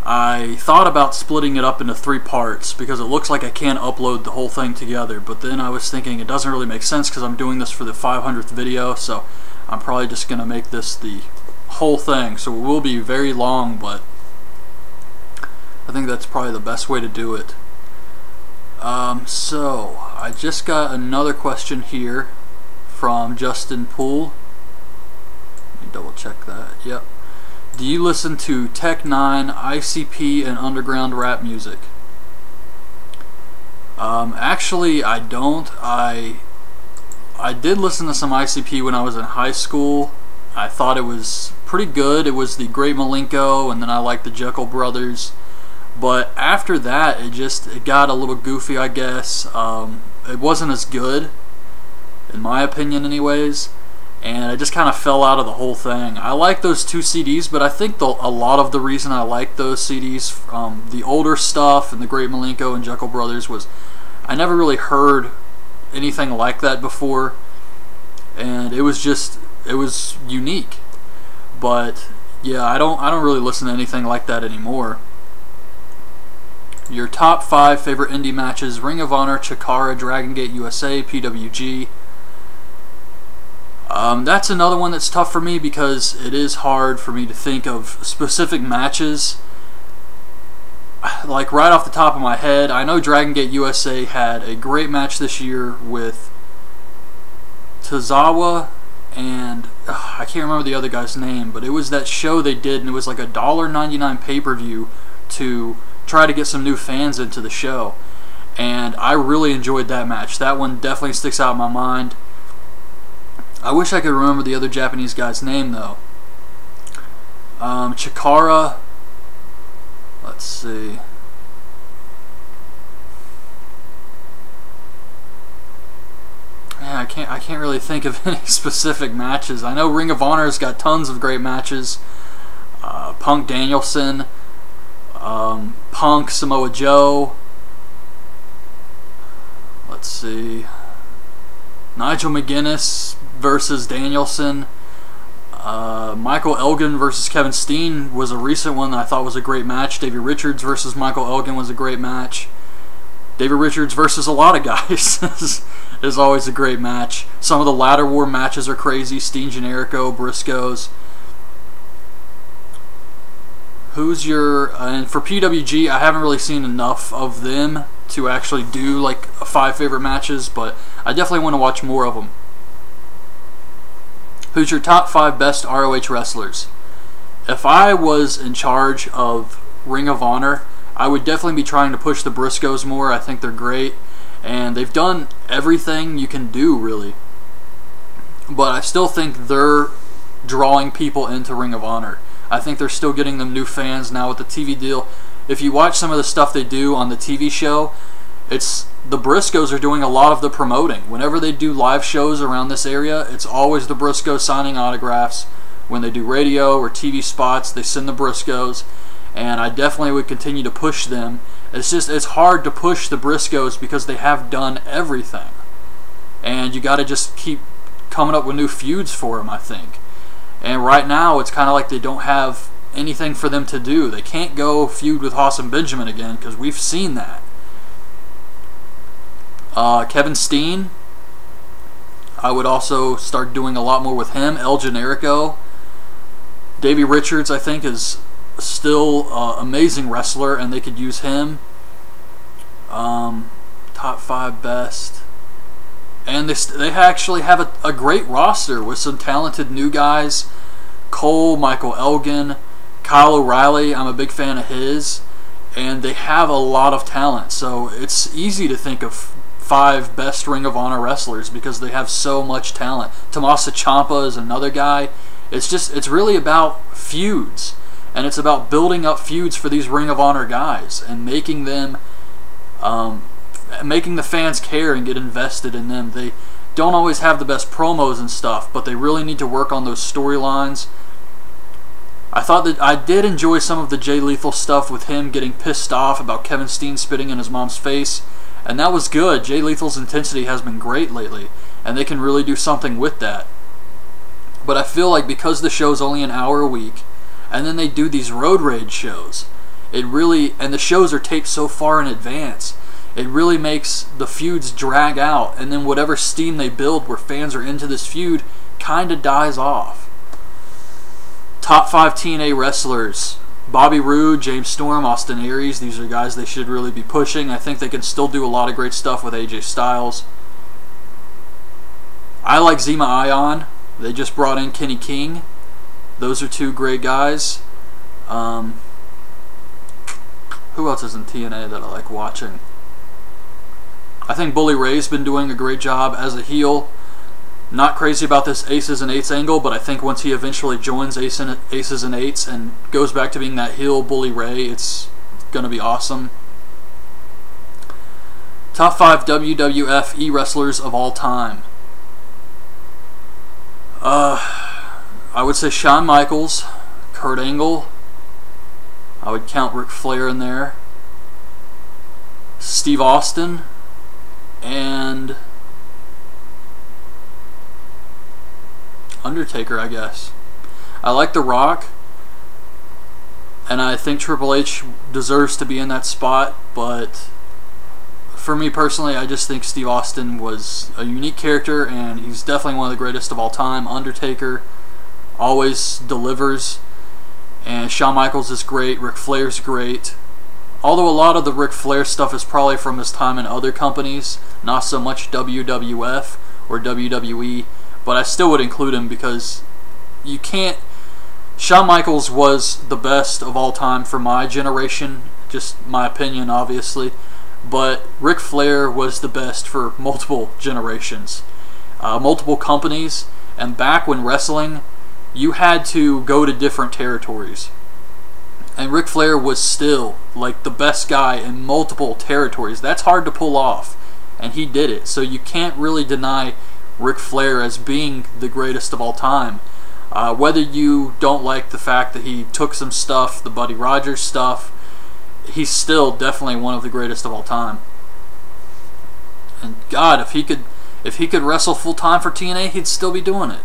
I thought about splitting it up into 3 parts because it looks like I can't upload the whole thing together, but then I was thinking it doesn't really make sense because I'm doing this for the 500th video, so I'm probably just going to make this the whole thing, so it will be very long, but I think that's probably the best way to do it. So, I just got another question here from Justin Poole. Let me double check that. Yep. Do you listen to Tech 9, ICP, and underground rap music? Actually, I don't. I did listen to some ICP when I was in high school. I thought it was pretty good. It was the Great Milenko, and then I liked the Jekyll Brothers. But after that, it got a little goofy, I guess. It wasn't as good, in my opinion anyways, and I just kind of fell out of the whole thing. I like those 2 CDs, but I think a lot of the reason I like those CDs, the older stuff and the Great Milenko and Jekyll Brothers, was I never really heard anything like that before, and it was unique. But yeah, I don't really listen to anything like that anymore. Your top 5 favorite indie matches: Ring of Honor, Chikara, Dragon Gate USA, PWG. That's another one that's tough for me because it is hard for me to think of specific matches. Like right off the top of my head, I know Dragon Gate USA had a great match this year with Tozawa and I can't remember the other guy's name, but it was that show they did, and it was like a $1.99 pay-per-view to try to get some new fans into the show. And I really enjoyed that match. That one definitely sticks out in my mind. I wish I could remember the other Japanese guy's name, though. Chikara. Let's see. Yeah, I can't really think of any specific matches. I know Ring of Honor's got tons of great matches. Punk Danielson, Punk, Samoa Joe. Let's see. Nigel McGuinness versus Danielson. Michael Elgin versus Kevin Steen was a recent one that I thought was a great match. Davey Richards versus Michael Elgin was a great match. Davey Richards versus a lot of guys is always a great match. Some of the ladder war matches are crazy. Steen Generico, Briscoes. Who's your... and for PWG, I haven't really seen enough of them to actually do like 5 favorite matches, but I definitely want to watch more of them. Who's your top 5 best ROH wrestlers? If I was in charge of Ring of Honor, I would definitely be trying to push the Briscoes more. I think they're great, and they've done everything you can do, really. But I still think they're drawing people into Ring of Honor. I think they're still getting them new fans now with the TV deal. If you watch some of the stuff they do on the TV show, it's the Briscoes are doing a lot of the promoting. Whenever they do live shows around this area, it's always the Briscoes signing autographs. When they do radio or TV spots, they send the Briscoes, and I definitely would continue to push them. It's hard to push the Briscoes because they have done everything, and you got to just keep coming up with new feuds for them, I think. And right now, it's kind of like they don't have anything for them to do. They can't go feud with Haas and Benjamin again because we've seen that. Kevin Steen, I would also start doing a lot more with him. El Generico. Davey Richards, I think, is still an amazing wrestler, and they could use him. Top 5 best. And they actually have a great roster with some talented new guys. Cole, Michael Elgin, Kyle O'Reilly, I'm a big fan of his. And they have a lot of talent, so it's easy to think of 5 best Ring of Honor wrestlers because they have so much talent. Tommaso Ciampa is another guy. It's really about feuds, and it's about building up feuds for these Ring of Honor guys and making them, making the fans care and get invested in them. They don't always have the best promos and stuff, but they really need to work on those storylines. I thought that I did enjoy some of the Jay Lethal stuff with him getting pissed off about Kevin Steen spitting in his mom's face. And that was good. Jay Lethal's intensity has been great lately, and they can really do something with that. But I feel like because the show's only an hour a week, and then they do these road rage shows, and the shows are taped so far in advance, it really makes the feuds drag out, and then whatever steam they build where fans are into this feud kind of dies off. Top 5 TNA wrestlers. Bobby Roode, James Storm, Austin Aries. These are guys they should really be pushing. I think they can still do a lot of great stuff with AJ Styles. I like Zema Ion. They just brought in Kenny King. Those are 2 great guys. Who else is in TNA that I like watching? I think Bully Ray's been doing a great job as a heel. Not crazy about this Aces and Eights angle, but I think once he eventually joins Aces and Eights and goes back to being that heel Bully Ray, it's going to be awesome. Top 5 WWF E-wrestlers of all time. I would say Shawn Michaels, Kurt Angle. I would count Ric Flair in there. Steve Austin. And Undertaker, I guess. I like The Rock, and I think Triple H deserves to be in that spot, but for me personally, I just think Steve Austin was a unique character, and he's definitely one of the greatest of all time. Undertaker always delivers, and Shawn Michaels is great, Ric Flair's great. Although a lot of the Ric Flair stuff is probably from his time in other companies, not so much WWF or WWE, but I still would include him because you can't. Shawn Michaels was the best of all time for my generation, just my opinion, obviously. But Ric Flair was the best for multiple generations, multiple companies, and back when wrestling, you had to go to different territories. And Ric Flair was still like the best guy in multiple territories. That's hard to pull off, and he did it. So you can't really deny Ric Flair as being the greatest of all time. Whether you don't like the fact that he took some stuff, the Buddy Rogers stuff, he's still definitely one of the greatest of all time. And God, if he could wrestle full time for TNA, he'd still be doing it.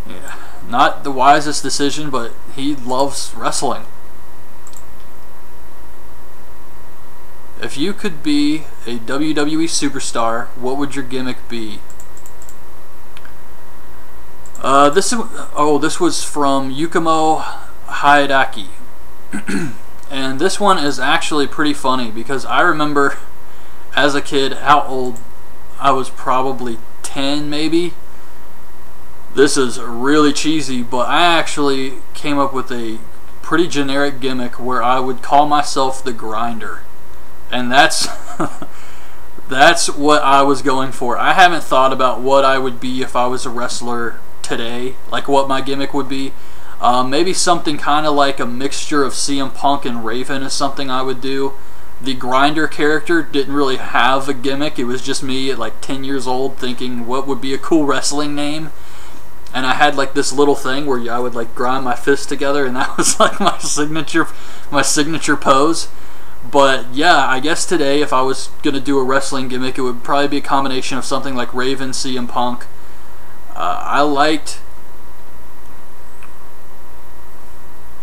Yeah, not the wisest decision, but he loves wrestling. If you could be a WWE superstar, what would your gimmick be? This was from Yukimo Hideaki. And this one is actually pretty funny because I remember as a kid how old I was, probably 10 maybe. This is really cheesy, but I actually came up with a pretty generic gimmick where I would call myself the Grinder. And that's that's what I was going for. I haven't thought about what I would be if I was a wrestler today, like what my gimmick would be. Maybe something kind of like a mixture of CM Punk and Raven is something I would do. The Grinder character didn't really have a gimmick. It was just me at like 10 years old thinking what would be a cool wrestling name. And I had like this little thing where I would like grind my fists together, and that was like my signature pose. But yeah, I guess today if I was gonna do a wrestling gimmick, it would probably be a combination of something like Raven, CM Punk.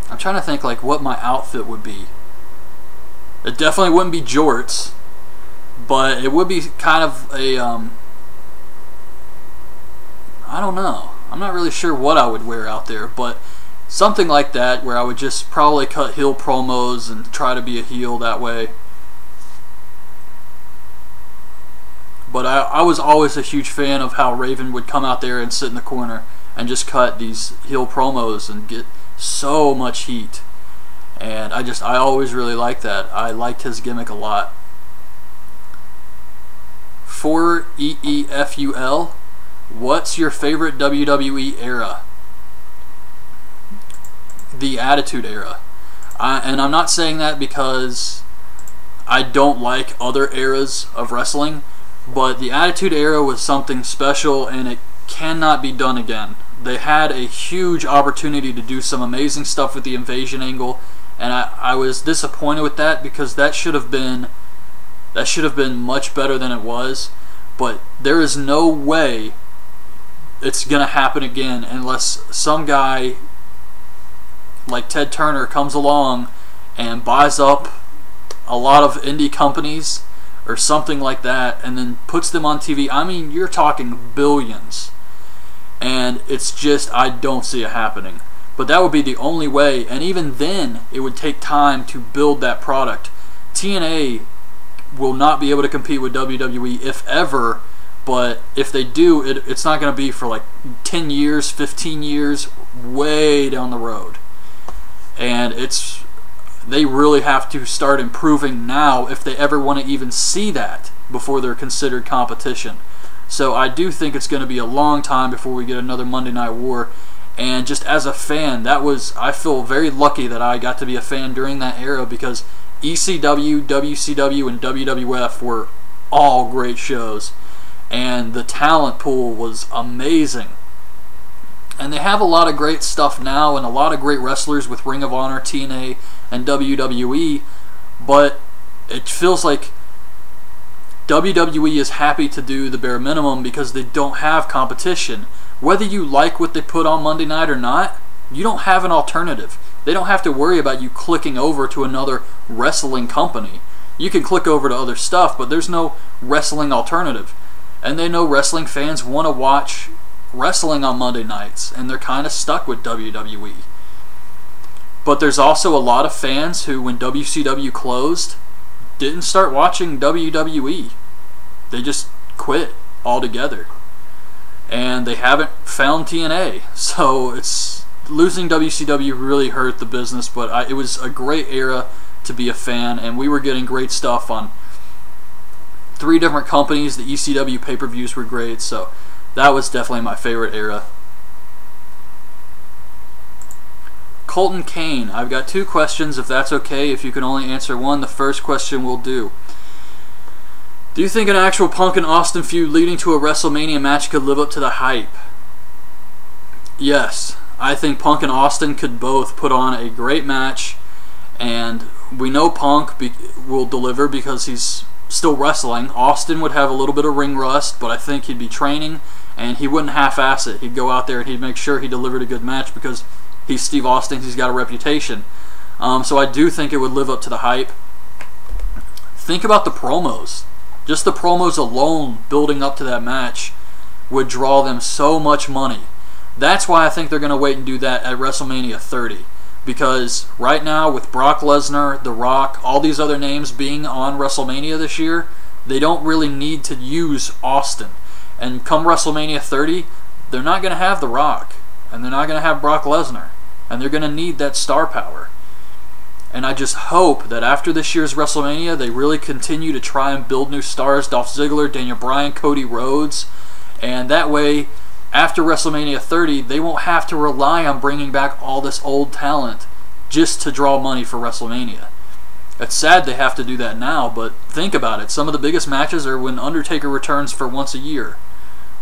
I'm trying to think like what my outfit would be. It definitely wouldn't be jorts, but it would be kind of a I don't know. I'm not really sure what I would wear out there, but something like that where I would just probably cut heel promos and try to be a heel that way. But I was always a huge fan of how Raven would come out there and sit in the corner and just cut these heel promos and get so much heat. And I always really liked that. I liked his gimmick a lot. For EEFUL, what's your favorite WWE era? The Attitude Era. And I'm not saying that because I don't like other eras of wrestling, but the Attitude Era was something special and it cannot be done again. They had a huge opportunity to do some amazing stuff with the invasion angle, and I was disappointed with that because that should have been much better than it was. But there is no way it's gonna happen again unless some guy like Ted Turner comes along and buys up a lot of indie companies or something like that and then puts them on TV. I mean, you're talking billions. And it's just, I don't see it happening. But that would be the only way, and even then it would take time to build that product. TNA will not be able to compete with WWE if ever, but if they do, it's not going to be for like 10 years, 15 years, way down the road. And they really have to start improving now if they ever want to even see that before they're considered competition. So I do think it's going to be a long time before we get another Monday Night War. And just as a fan, I feel very lucky that I got to be a fan during that era because ECW, WCW, and WWF were all great shows. And the talent pool was amazing. And they have a lot of great stuff now and a lot of great wrestlers with Ring of Honor, TNA, and WWE. But it feels like WWE is happy to do the bare minimum because they don't have competition. Whether you like what they put on Monday night or not, you don't have an alternative. They don't have to worry about you clicking over to another wrestling company. You can click over to other stuff, but there's no wrestling alternative. And they know wrestling fans want to watch wrestling on Monday nights, and they're kind of stuck with WWE. But there's also a lot of fans who, when WCW closed, didn't start watching WWE. They just quit altogether. and they haven't found TNA. So it's losing WCW really hurt the business, but it was a great era to be a fan, and we were getting great stuff on 3 different companies. The ECW pay-per-views were great, so that was definitely my favorite era. Colton Kane, I've got 2 questions, if that's okay. If you can only answer one, the first question will do. Do you think an actual Punk and Austin feud leading to a WrestleMania match could live up to the hype? Yes, I think Punk and Austin could both put on a great match, and we know Punk will deliver because he's still wrestling. Austin would have a little bit of ring rust, but I think he'd be training, and he wouldn't half-ass it. He'd go out there and he'd make sure he delivered a good match because he's Steve Austin, he's got a reputation. So I do think it would live up to the hype. Think about the promos. Just the promos alone building up to that match would draw them so much money. That's why I think they're going to wait and do that at WrestleMania 30. Because right now, with Brock Lesnar, The Rock, all these other names being on WrestleMania this year, they don't really need to use Austin. And come WrestleMania 30, they're not going to have The Rock. And they're not going to have Brock Lesnar. And they're going to need that star power. And I just hope that after this year's WrestleMania, they really continue to try and build new stars. Dolph Ziggler, Daniel Bryan, Cody Rhodes. And that way, after WrestleMania 30, they won't have to rely on bringing back all this old talent just to draw money for WrestleMania. It's sad they have to do that now, but think about it. Some of the biggest matches are when Undertaker returns for once a year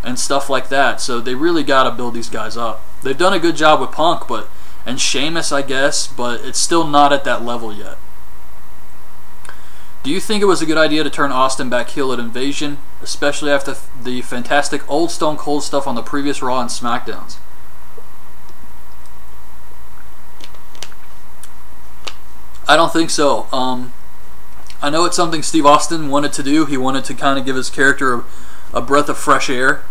and stuff like that. So they really got to build these guys up. They've done a good job with Punk, and Sheamus, I guess, but it's still not at that level yet. Do you think it was a good idea to turn Austin back heel at Invasion, especially after the fantastic old Stone Cold stuff on the previous Raw and SmackDowns? I don't think so. I know it's something Steve Austin wanted to do. He wanted to kind of give his character a breath of fresh air.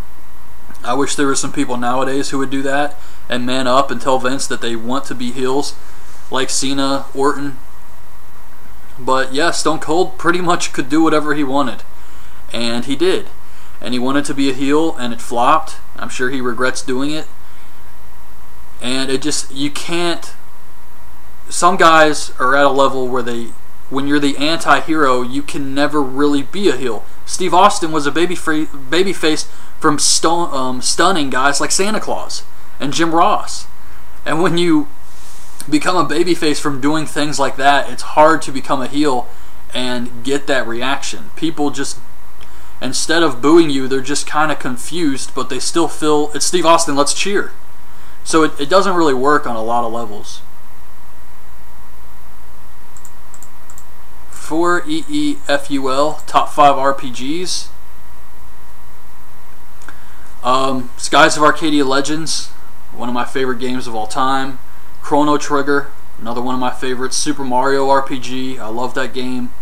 I wish there were some people nowadays who would do that and man up and tell Vince that they want to be heels, like Cena, Orton. But yeah, Stone Cold pretty much could do whatever he wanted, and he did. And he wanted to be a heel, and it flopped. I'm sure he regrets doing it. And it just, you can't. Some guys are at a level where when you're the anti-hero, you can never really be a heel. Steve Austin was a babyface from stunning guys like Santa Claus and Jim Ross. And when you become a babyface from doing things like that, it's hard to become a heel and get that reaction. People just, instead of booing you, they're just kind of confused, but they still feel, it's Steve Austin, let's cheer. So it doesn't really work on a lot of levels. For EEFUL, top 5 RPGs. Skies of Arcadia Legends, one of my favorite games of all time. Chrono Trigger, another one of my favorites. Super Mario RPG, I love that game.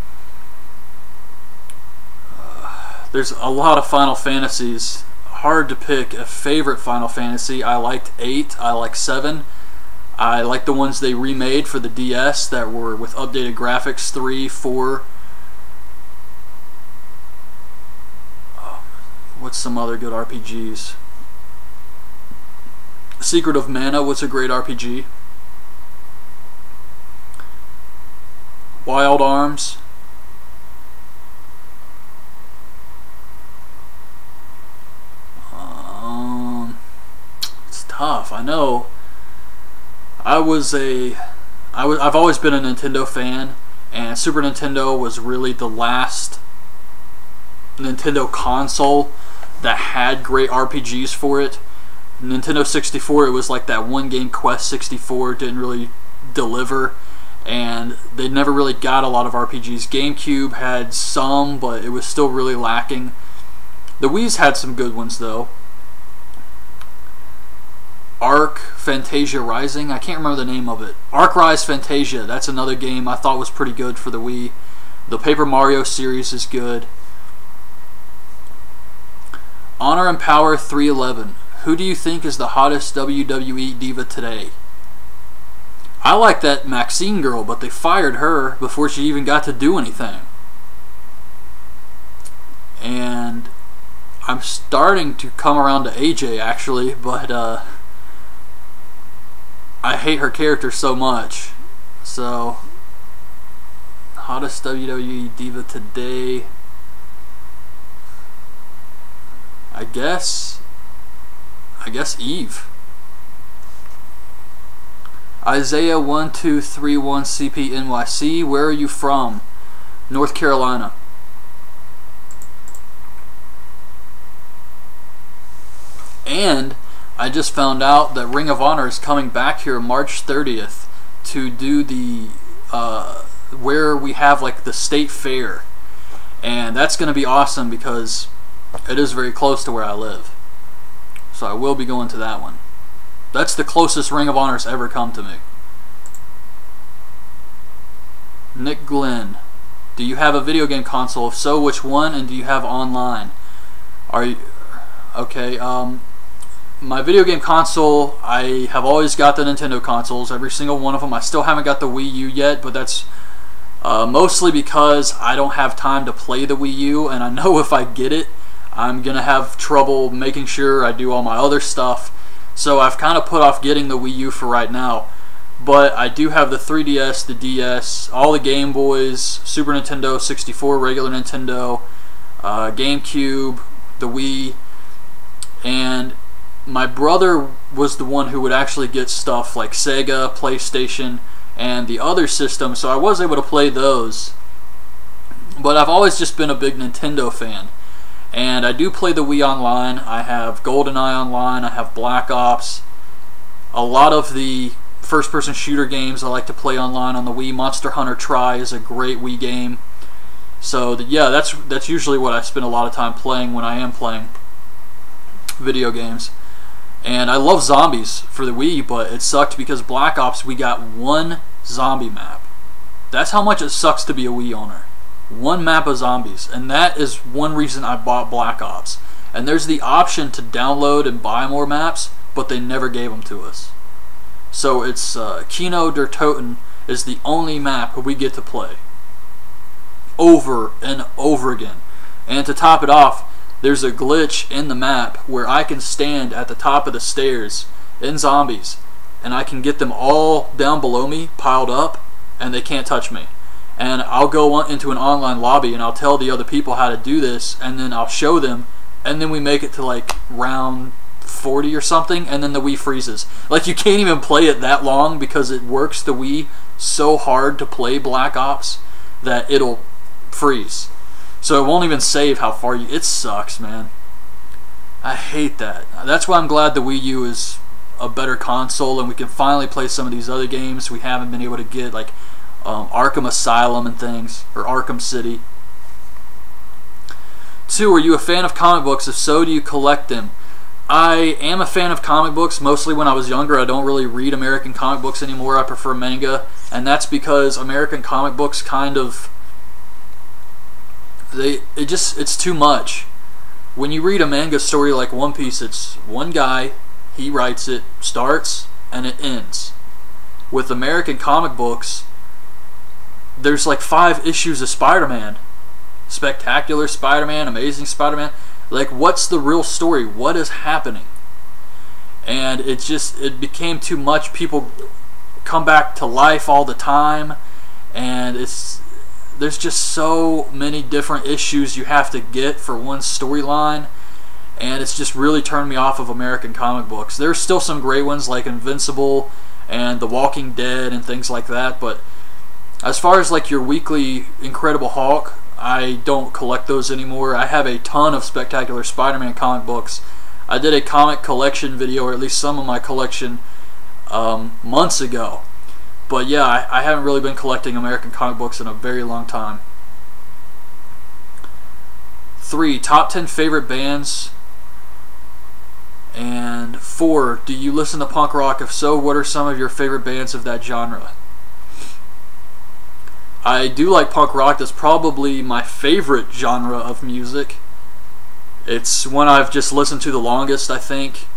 There's a lot of Final Fantasies. Hard to pick a favorite Final Fantasy. I liked 8, I like 7. I like the ones they remade for the DS that were with updated graphics, 3, 4. What's some other good RPGs? Secret of Mana was a great RPG. Wild Arms. It's tough, I know. I've always been a Nintendo fan, and Super Nintendo was really the last Nintendo console that had great RPGs for it. Nintendo 64, it was like that one game, Quest 64, didn't really deliver, and they never really got a lot of RPGs. GameCube had some, but it was still really lacking. The Wii's had some good ones though. Arc Fantasia Rising, I can't remember the name of it. Arc Rise Fantasia, that's another game I thought was pretty good for the Wii. The Paper Mario series is good. Honor and Power 311. Who do you think is the hottest WWE diva today? I like that Maxine girl, but they fired her before she even got to do anything. And I'm starting to come around to AJ actually, but I hate her character so much. So, hottest WWE diva today, I guess Eve. Isaiah 1231 CP NYC, where are you from? North Carolina. And I just found out that Ring of Honor is coming back here March 30th to do the where we have like the state fair, and that's going to be awesome because it is very close to where I live. So I will be going to that one. That's the closest Ring of Honor's ever come to me. Nick Glenn, do you have a video game console? If so, which one? And do you have online? Are you okay? My video game console, I have always got the Nintendo consoles, every single one of them. I still haven't got the Wii U yet, but that's mostly because I don't have time to play the Wii U, and I know if I get it, I'm gonna have trouble making sure I do all my other stuff. So I've kind of put off getting the Wii U for right now. But I do have the 3DS, the DS, all the Game Boys, Super Nintendo, 64, regular Nintendo, GameCube, the Wii, and my brother was the one who would actually get stuff like Sega, PlayStation, and the other system, so I was able to play those. But I've always just been a big Nintendo fan. And I do play the Wii online. I have GoldenEye online, I have Black Ops. A lot of the first-person shooter games I like to play online on the Wii. Monster Hunter Tri is a great Wii game. So yeah, that's usually what I spend a lot of time playing when I am playing video games. And I love zombies for the Wii, but it sucked because Black Ops, we got one zombie map. That's how much it sucks to be a Wii owner. One map of zombies, and that is one reason I bought Black Ops. And there's the option to download and buy more maps, but they never gave them to us. So it's Kino der Toten is the only map we get to play over and over again. And to top it off, there's a glitch in the map where I can stand at the top of the stairs in zombies, and I can get them all down below me, piled up, and they can't touch me. And I'll go into an online lobby and I'll tell the other people how to do this, and then I'll show them, and then we make it to like round 40 or something, and then the Wii freezes. Like, you can't even play it that long because it works the Wii so hard to play Black Ops that it'll freeze. So it won't even save how far you... It sucks, man. I hate that. That's why I'm glad the Wii U is a better console and we can finally play some of these other games we haven't been able to get, like Arkham Asylum and things, or Arkham City. 2, are you a fan of comic books? If so, do you collect them? I am a fan of comic books, mostly when I was younger. I don't really read American comic books anymore. I prefer manga, and that's because American comic books kind of... it's too much. When you read a manga story like One Piece, it's one guy, he writes it, starts, and it ends. With American comic books, there's like 5 issues of Spider-Man. Spectacular Spider-Man, Amazing Spider-Man. Like, what's the real story? What is happening? And it became too much. People come back to life all the time, and there's just so many different issues you have to get for one storyline, and it's just really turned me off of American comic books. There's still some great ones like Invincible and The Walking Dead and things like that, but as far as like your weekly Incredible Hulk, I don't collect those anymore. I have a ton of Spectacular Spider-Man comic books. I did a comic collection video, or at least some of my collection, months ago. But yeah, I haven't really been collecting American comic books in a very long time. 3, top 10 favorite bands. And 4, do you listen to punk rock? If so, what are some of your favorite bands of that genre? I do like punk rock. That's probably my favorite genre of music. It's one I've just listened to the longest, I think.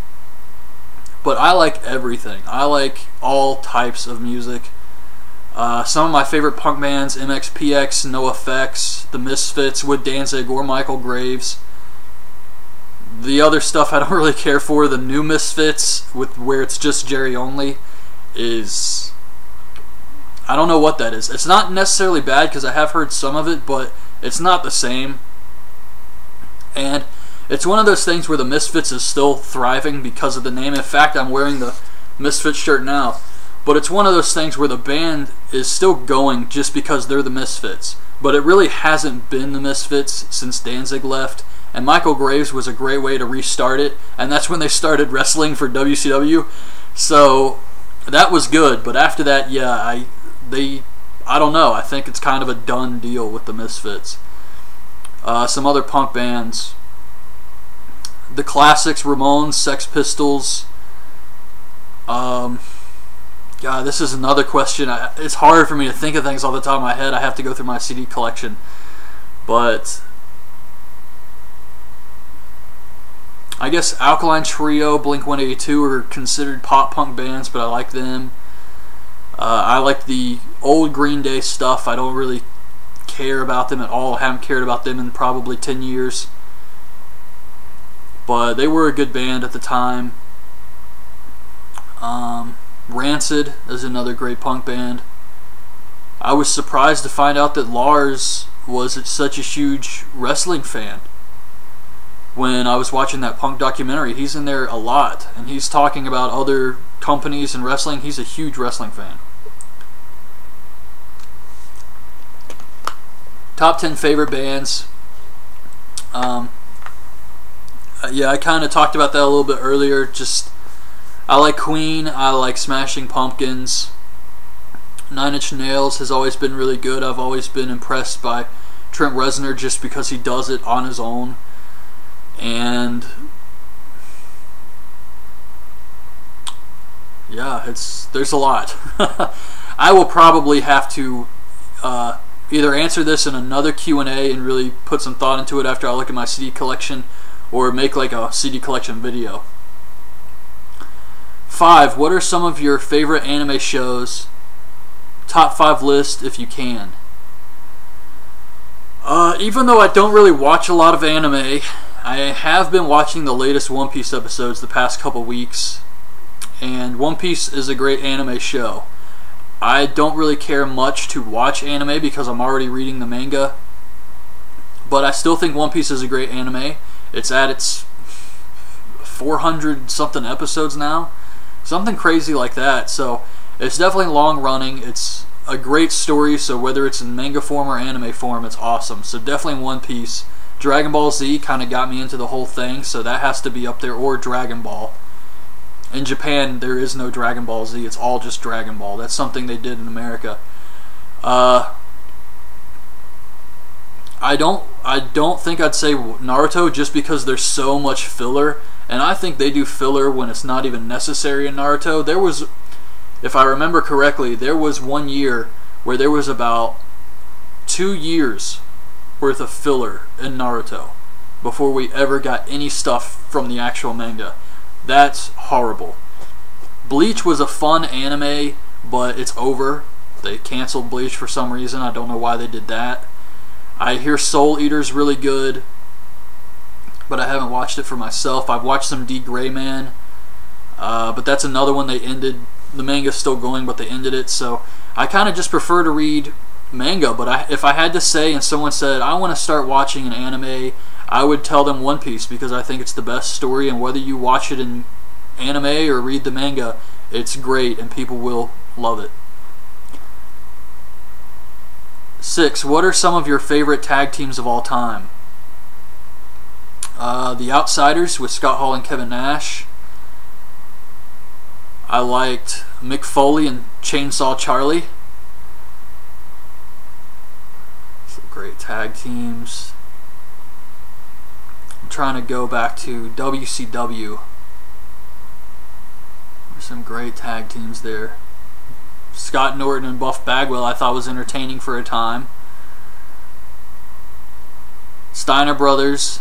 But I like everything. I like all types of music. Some of my favorite punk bands: MXPX, NoFX, The Misfits, with Danzig or Michael Graves. The other stuff I don't really care for. The new Misfits, with where it's just Jerry only, is... I don't know what that is. It's not necessarily bad because I have heard some of it, but it's not the same. And it's one of those things where the Misfits is still thriving because of the name. In fact, I'm wearing the Misfits shirt now. But it's one of those things where the band is still going just because they're the Misfits. But it really hasn't been the Misfits since Danzig left. And Michael Graves was a great way to restart it. And that's when they started wrestling for WCW. So that was good. But after that, yeah, I don't know. I think it's kind of a done deal with the Misfits. Some other punk bands. The classics, Ramones, Sex Pistols. God, this is another question. It's hard for me to think of things off the top of my head. I have to go through my CD collection. But I guess Alkaline Trio, Blink-182 are considered pop-punk bands, but I like them. I like the old Green Day stuff. I don't really care about them at all. I haven't cared about them in probably 10 years. But they were a good band at the time. Rancid is another great punk band. I was surprised to find out that Lars was such a huge wrestling fan. When I was watching that punk documentary, he's in there a lot, and he's talking about other companies and wrestling. He's a huge wrestling fan. Top 10 favorite bands. Yeah, I kind of talked about that a little bit earlier. Just, I like Queen. I like Smashing Pumpkins. Nine Inch Nails has always been really good. I've always been impressed by Trent Reznor just because he does it on his own. And yeah, there's a lot. I will probably have to either answer this in another Q&A and really put some thought into it after I look at my CD collection, or make like a CD collection video. 5. What are some of your favorite anime shows? Top 5 list if you can. Even though I don't really watch a lot of anime, I have been watching the latest One Piece episodes the past couple weeks, and One Piece is a great anime show. I don't really care much to watch anime because I'm already reading the manga, but I still think One Piece is a great anime. It's at its 400 something episodes now, something crazy like that. So it's definitely long running. It's a great story, so whether it's in manga form or anime form, it's awesome. So definitely One Piece. Dragon Ball Z kind of got me into the whole thing, so that has to be up there, or Dragon Ball. In Japan, there is no Dragon Ball Z, it's all just Dragon Ball. That's something they did in America. I don't think I'd say Naruto, just because there's so much filler, and I think they do filler when it's not even necessary in Naruto. There was, if I remember correctly, there was 1 year where there was about 2 years worth of filler in Naruto before we ever got any stuff from the actual manga. That's horrible. Bleach was a fun anime, but it's over. They canceled Bleach for some reason. I don't know why they did that. I hear Soul Eater's really good, but I haven't watched it for myself. I've watched some D. Gray Man, but that's another one they ended. The manga's still going, but they ended it, so I kind of just prefer to read manga. But if I had to say, and someone said, I want to start watching an anime, I would tell them One Piece, because I think it's the best story, and whether you watch it in anime or read the manga, it's great, and people will love it. 6. What are some of your favorite tag teams of all time? The Outsiders with Scott Hall and Kevin Nash. I liked Mick Foley and Chainsaw Charlie. Some great tag teams. I'm trying to go back to WCW. There's some great tag teams there. Scott Norton and Buff Bagwell I thought was entertaining for a time. Steiner Brothers.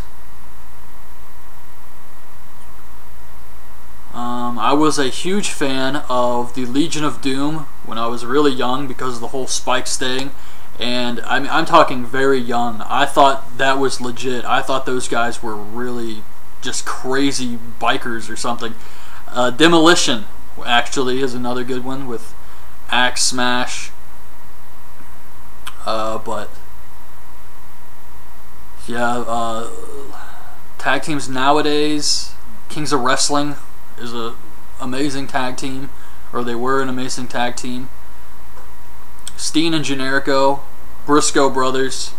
I was a huge fan of the Legion of Doom when I was really young because of the whole Spikes thing. And I'm talking very young. I thought that was legit. I thought those guys were really just crazy bikers or something. Demolition actually is another good one with Axe Smash. But yeah, tag teams nowadays, Kings of Wrestling is a amazing tag team, or they were an amazing tag team. Steen and Generico, Briscoe Brothers.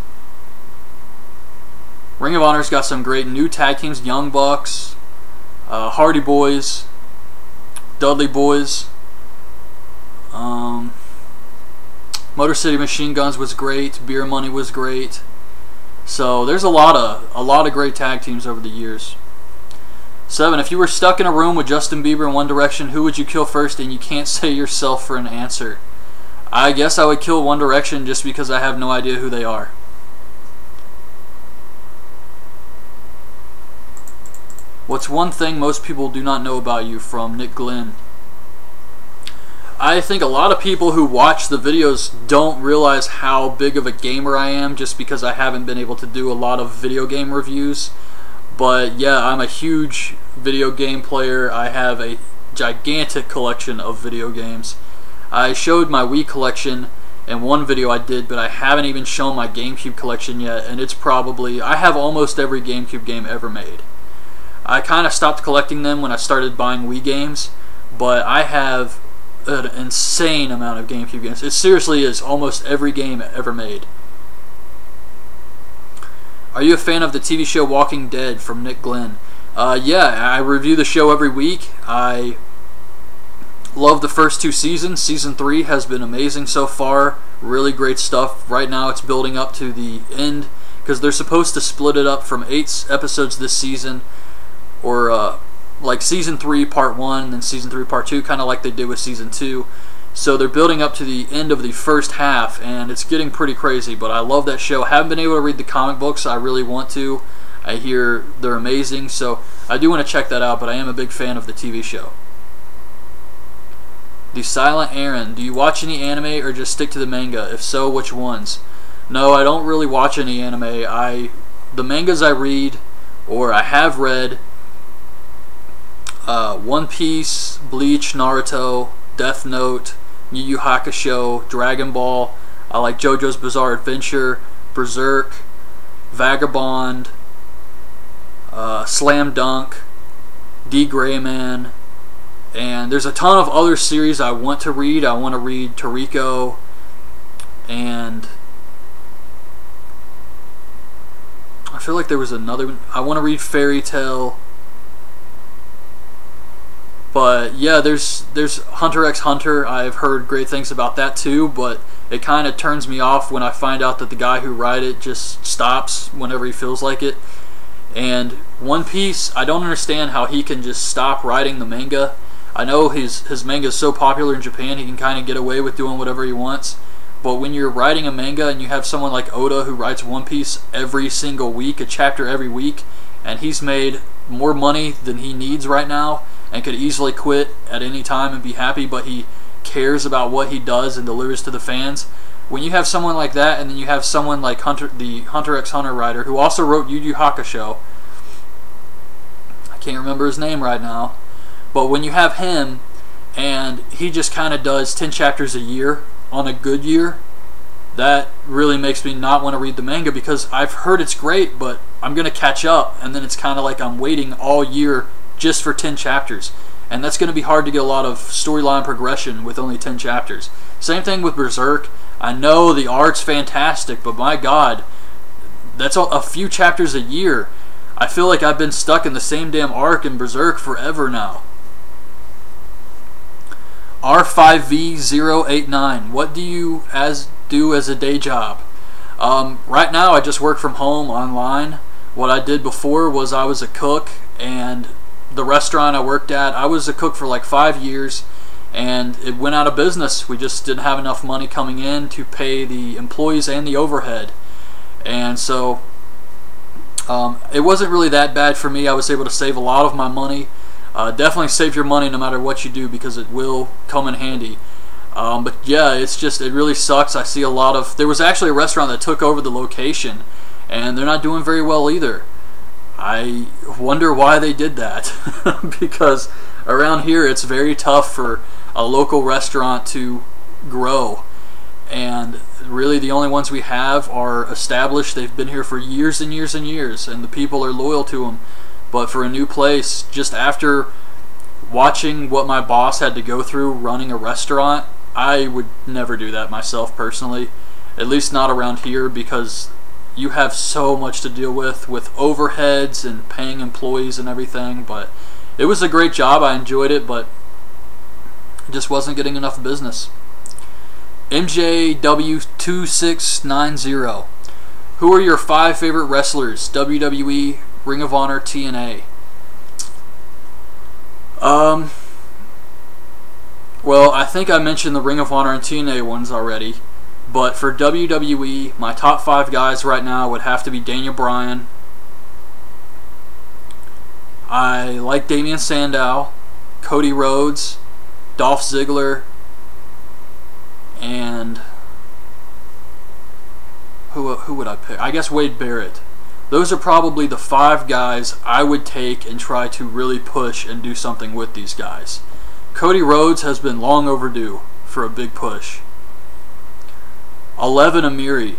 Ring of Honor's got some great new tag teams: Young Bucks, Hardy Boys, Dudley Boys. Motor City Machine Guns was great. Beer Money was great. So there's a lot of great tag teams over the years. 7. If you were stuck in a room with Justin Bieber and One Direction, who would you kill first? And you can't say yourself for an answer. I guess I would kill One Direction just because I have no idea who they are. What's one thing most people do not know about you? From Nick Glenn. I think a lot of people who watch the videos don't realize how big of a gamer I am, just because I haven't been able to do a lot of video game reviews. But yeah, I'm a huge video game player. I have a gigantic collection of video games. I showed my Wii collection in one video I did, but I haven't even shown my GameCube collection yet, and it's probably, I have almost every GameCube game ever made. I kind of stopped collecting them when I started buying Wii games, but I have an insane amount of GameCube games. It seriously is almost every game ever made. Are you a fan of the TV show Walking Dead? From Nick Glenn. Yeah, I review the show every week. I love the first 2 seasons. Season 3 has been amazing so far. Really great stuff. Right now it's building up to the end, because they're supposed to split it up from 8 episodes this season, or like Season 3 Part 1 and then Season 3 Part 2, kind of like they did with Season 2. So they're building up to the end of the first half, and it's getting pretty crazy, but I love that show. I haven't been able to read the comic books. I really want to. I hear they're amazing, so I do want to check that out, but I am a big fan of the TV show. The Silent Aaron. Do you watch any anime or just stick to the manga? If so, which ones? No, I don't really watch any anime. The mangas I read, or I have read, One Piece, Bleach, Naruto, Death Note, Yu Yu Hakusho, Dragon Ball. I like JoJo's Bizarre Adventure, Berserk, Vagabond, Slam Dunk, D. Gray Man, and there's a ton of other series I want to read. I want to read Toriko, and I feel like there was another one. I want to read Fairy Tail. But yeah, there's Hunter x Hunter. I've heard great things about that too, but it kind of turns me off when I find out that the guy who wrote it just stops whenever he feels like it. And One Piece, I don't understand how he can just stop writing the manga. I know his manga is so popular in Japan, he can kind of get away with doing whatever he wants. But when you're writing a manga and you have someone like Oda who writes One Piece every single week, a chapter every week, and he's made more money than he needs right now, and could easily quit at any time and be happy, but he cares about what he does and delivers to the fans. When you have someone like that, and then you have someone like the Hunter x Hunter writer, who also wrote Yu Yu Hakusho, I can't remember his name right now, but when you have him, and he just kind of does 10 chapters a year on a good year, that really makes me not want to read the manga, because I've heard it's great, but I'm going to catch up, and then it's kind of like I'm waiting all year just for 10 chapters, and that's going to be hard to get a lot of storyline progression with only 10 chapters. Same thing with Berserk. I know the art's fantastic, but my god, that's a few chapters a year. I feel like I've been stuck in the same damn arc in Berserk forever now. R5V089. What do you do as a day job? Right now I just work from home online. What I did before was I was a cook, and the restaurant I worked at, I was a cook for like 5 years, and it went out of business. We just didn't have enough money coming in to pay the employees and the overhead, and so it wasn't really that bad for me. I was able to save a lot of my money. Definitely save your money no matter what you do, because it will come in handy. But yeah, it really sucks. I see a lot of, there was actually a restaurant that took over the location, and they're not doing very well either. I wonder why they did that. Because around here it's very tough for a local restaurant to grow, and really the only ones we have are established. They've been here for years and years and years, and the people are loyal to them. But for a new place, just after watching what my boss had to go through running a restaurant, I would never do that myself personally, at least not around here, because you have so much to deal with overheads and paying employees and everything. But it was a great job, I enjoyed it, but just wasn't getting enough business. MJW2690, who are your 5 favorite wrestlers? WWE, Ring of Honor, TNA. Well, I think I mentioned the Ring of Honor and TNA ones already, but for WWE, my top 5 guys right now would have to be Daniel Bryan. I like Damian Sandow, Cody Rhodes, Dolph Ziggler, and who would I pick? I guess Wade Barrett. Those are probably the 5 guys I would take and try to really push and do something with these guys. Cody Rhodes has been long overdue for a big push. 11, Amiri.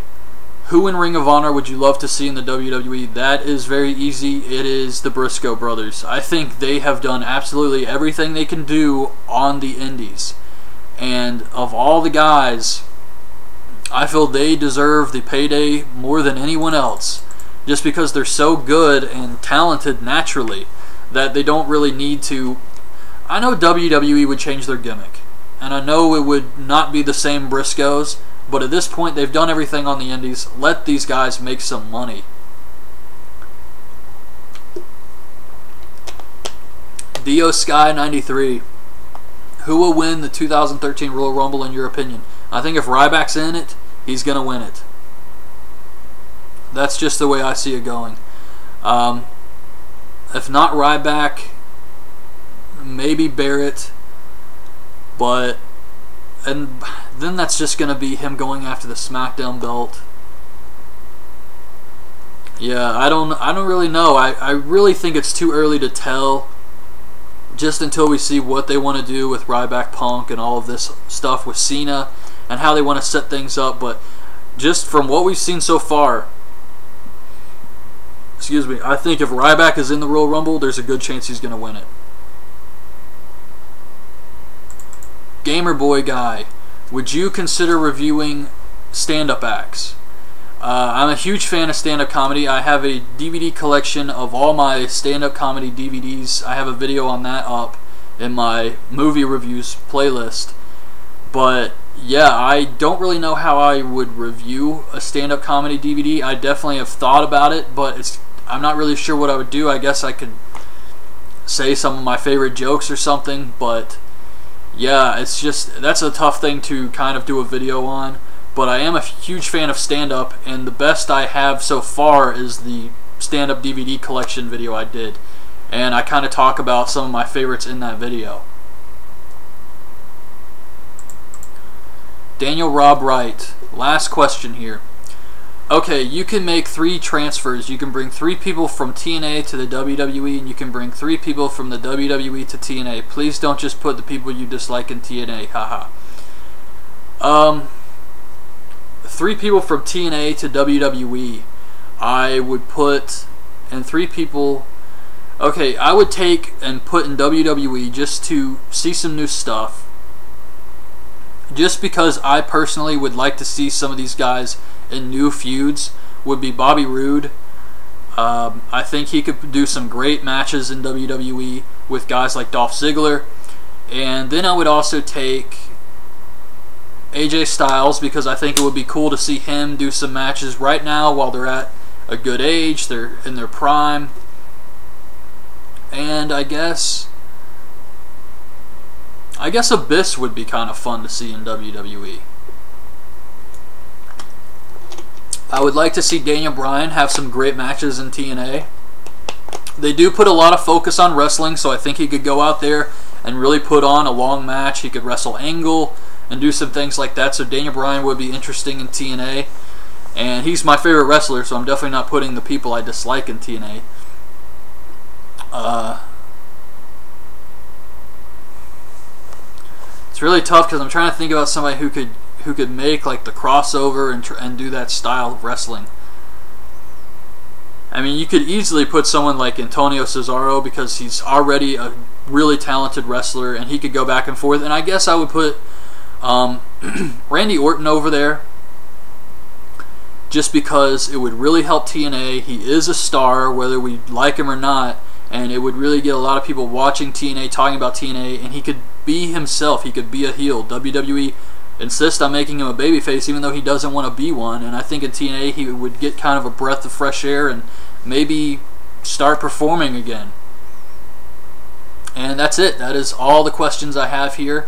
Who in Ring of Honor would you love to see in the WWE? That is very easy. It is the Briscoe brothers. I think they have done absolutely everything they can do on the indies. And of all the guys, I feel they deserve the payday more than anyone else, just because they're so good and talented naturally that they don't really need to. I know WWE would change their gimmick, and I know it would not be the same Briscoes, but at this point they've done everything on the indies. Let these guys make some money. Dio Sky 93. Who will win the 2013 Royal Rumble in your opinion? I think if Ryback's in it, he's going to win it. That's just the way I see it going. If not Ryback, maybe Barrett, and then that's just going to be him going after the SmackDown belt. Yeah, I don't really know. I really think it's too early to tell, just until we see what they want to do with Ryback, Punk, and all of this stuff with Cena, and how they want to set things up. But just from what we've seen so far, excuse me, I think if Ryback is in the Royal Rumble, there's a good chance he's going to win it. Gamer Boy Guy, would you consider reviewing stand-up acts? I'm a huge fan of stand-up comedy. I have a DVD collection of all my stand-up comedy DVDs. I have a video on that up in my movie reviews playlist. But yeah, I don't really know how I would review a stand-up comedy DVD. I definitely have thought about it, but I'm not really sure what I would do. I guess I could say some of my favorite jokes or something, but yeah, that's a tough thing to kind of do a video on. But I am a huge fan of stand-up, and the best I have so far is the stand-up DVD collection video I did, and I kind of talk about some of my favorites in that video. Daniel Rob Wright, last question here. Okay, you can make 3 transfers. You can bring 3 people from TNA to the WWE, and you can bring 3 people from the WWE to TNA. Please don't just put the people you dislike in TNA, haha. 3 people from TNA to WWE. I would put, and 3 people, okay, I would take and put in WWE just to see some new stuff. Just because I personally would like to see some of these guys in new feuds, would be Bobby Roode. I think he could do some great matches in WWE with guys like Dolph Ziggler. And then I would also take AJ Styles, because I think it would be cool to see him do some matches right now while they're at a good age, they're in their prime. And I guess Abyss would be kind of fun to see in WWE. I would like to see Daniel Bryan have some great matches in TNA. They do put a lot of focus on wrestling, so I think he could go out there and really put on a long match. He could wrestle Angle and do some things like that, so Daniel Bryan would be interesting in TNA. And he's my favorite wrestler, so I'm definitely not putting the people I dislike in TNA. It's really tough because I'm trying to think about somebody who could make like the crossover and do that style of wrestling. I mean, you could easily put someone like Antonio Cesaro because he's already a really talented wrestler and he could go back and forth. And I guess I would put Randy Orton over there just because it would really help TNA. He is a star, whether we like him or not, and it would really get a lot of people watching TNA, talking about TNA, and he could be himself. He could be a heel. WWE insists on making him a babyface even though he doesn't want to be one, and I think in TNA he would get kind of a breath of fresh air and maybe start performing again. And that's it. That is all the questions I have here.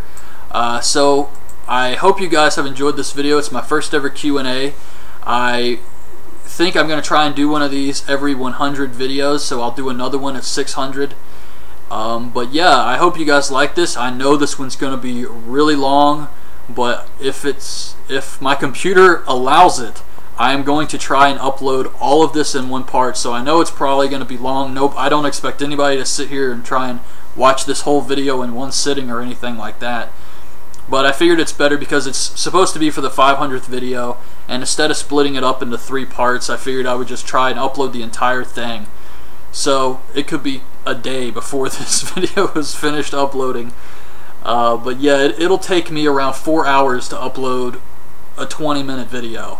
So I hope you guys have enjoyed this video. It's my first ever Q&A. I think I'm going to try and do one of these every 100 videos, so I'll do another one at 600. But yeah, I hope you guys like this. I know this one's going to be really long, but if my computer allows it, I am going to try and upload all of this in one part. So I know it's probably going to be long. Nope, I don't expect anybody to sit here and try and watch this whole video in one sitting or anything like that. But I figured it's better because it's supposed to be for the 500th video, and instead of splitting it up into 3 parts, I figured I would just try and upload the entire thing. So it could be a day before this video is finished uploading. But yeah, it'll take me around 4 hours to upload a 20-minute video.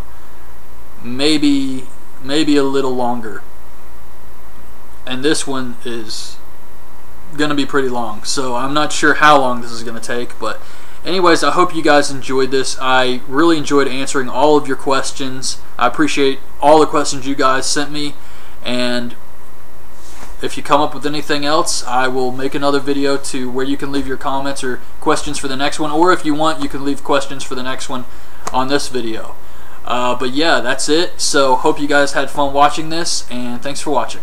Maybe a little longer. And this one is going to be pretty long, so I'm not sure how long this is going to take, but anyways, I hope you guys enjoyed this. I really enjoyed answering all of your questions. I appreciate all the questions you guys sent me, and if you come up with anything else, I will make another video to where you can leave your comments or questions for the next one, or if you want, you can leave questions for the next one on this video. But yeah, that's it. So hope you guys had fun watching this, and thanks for watching.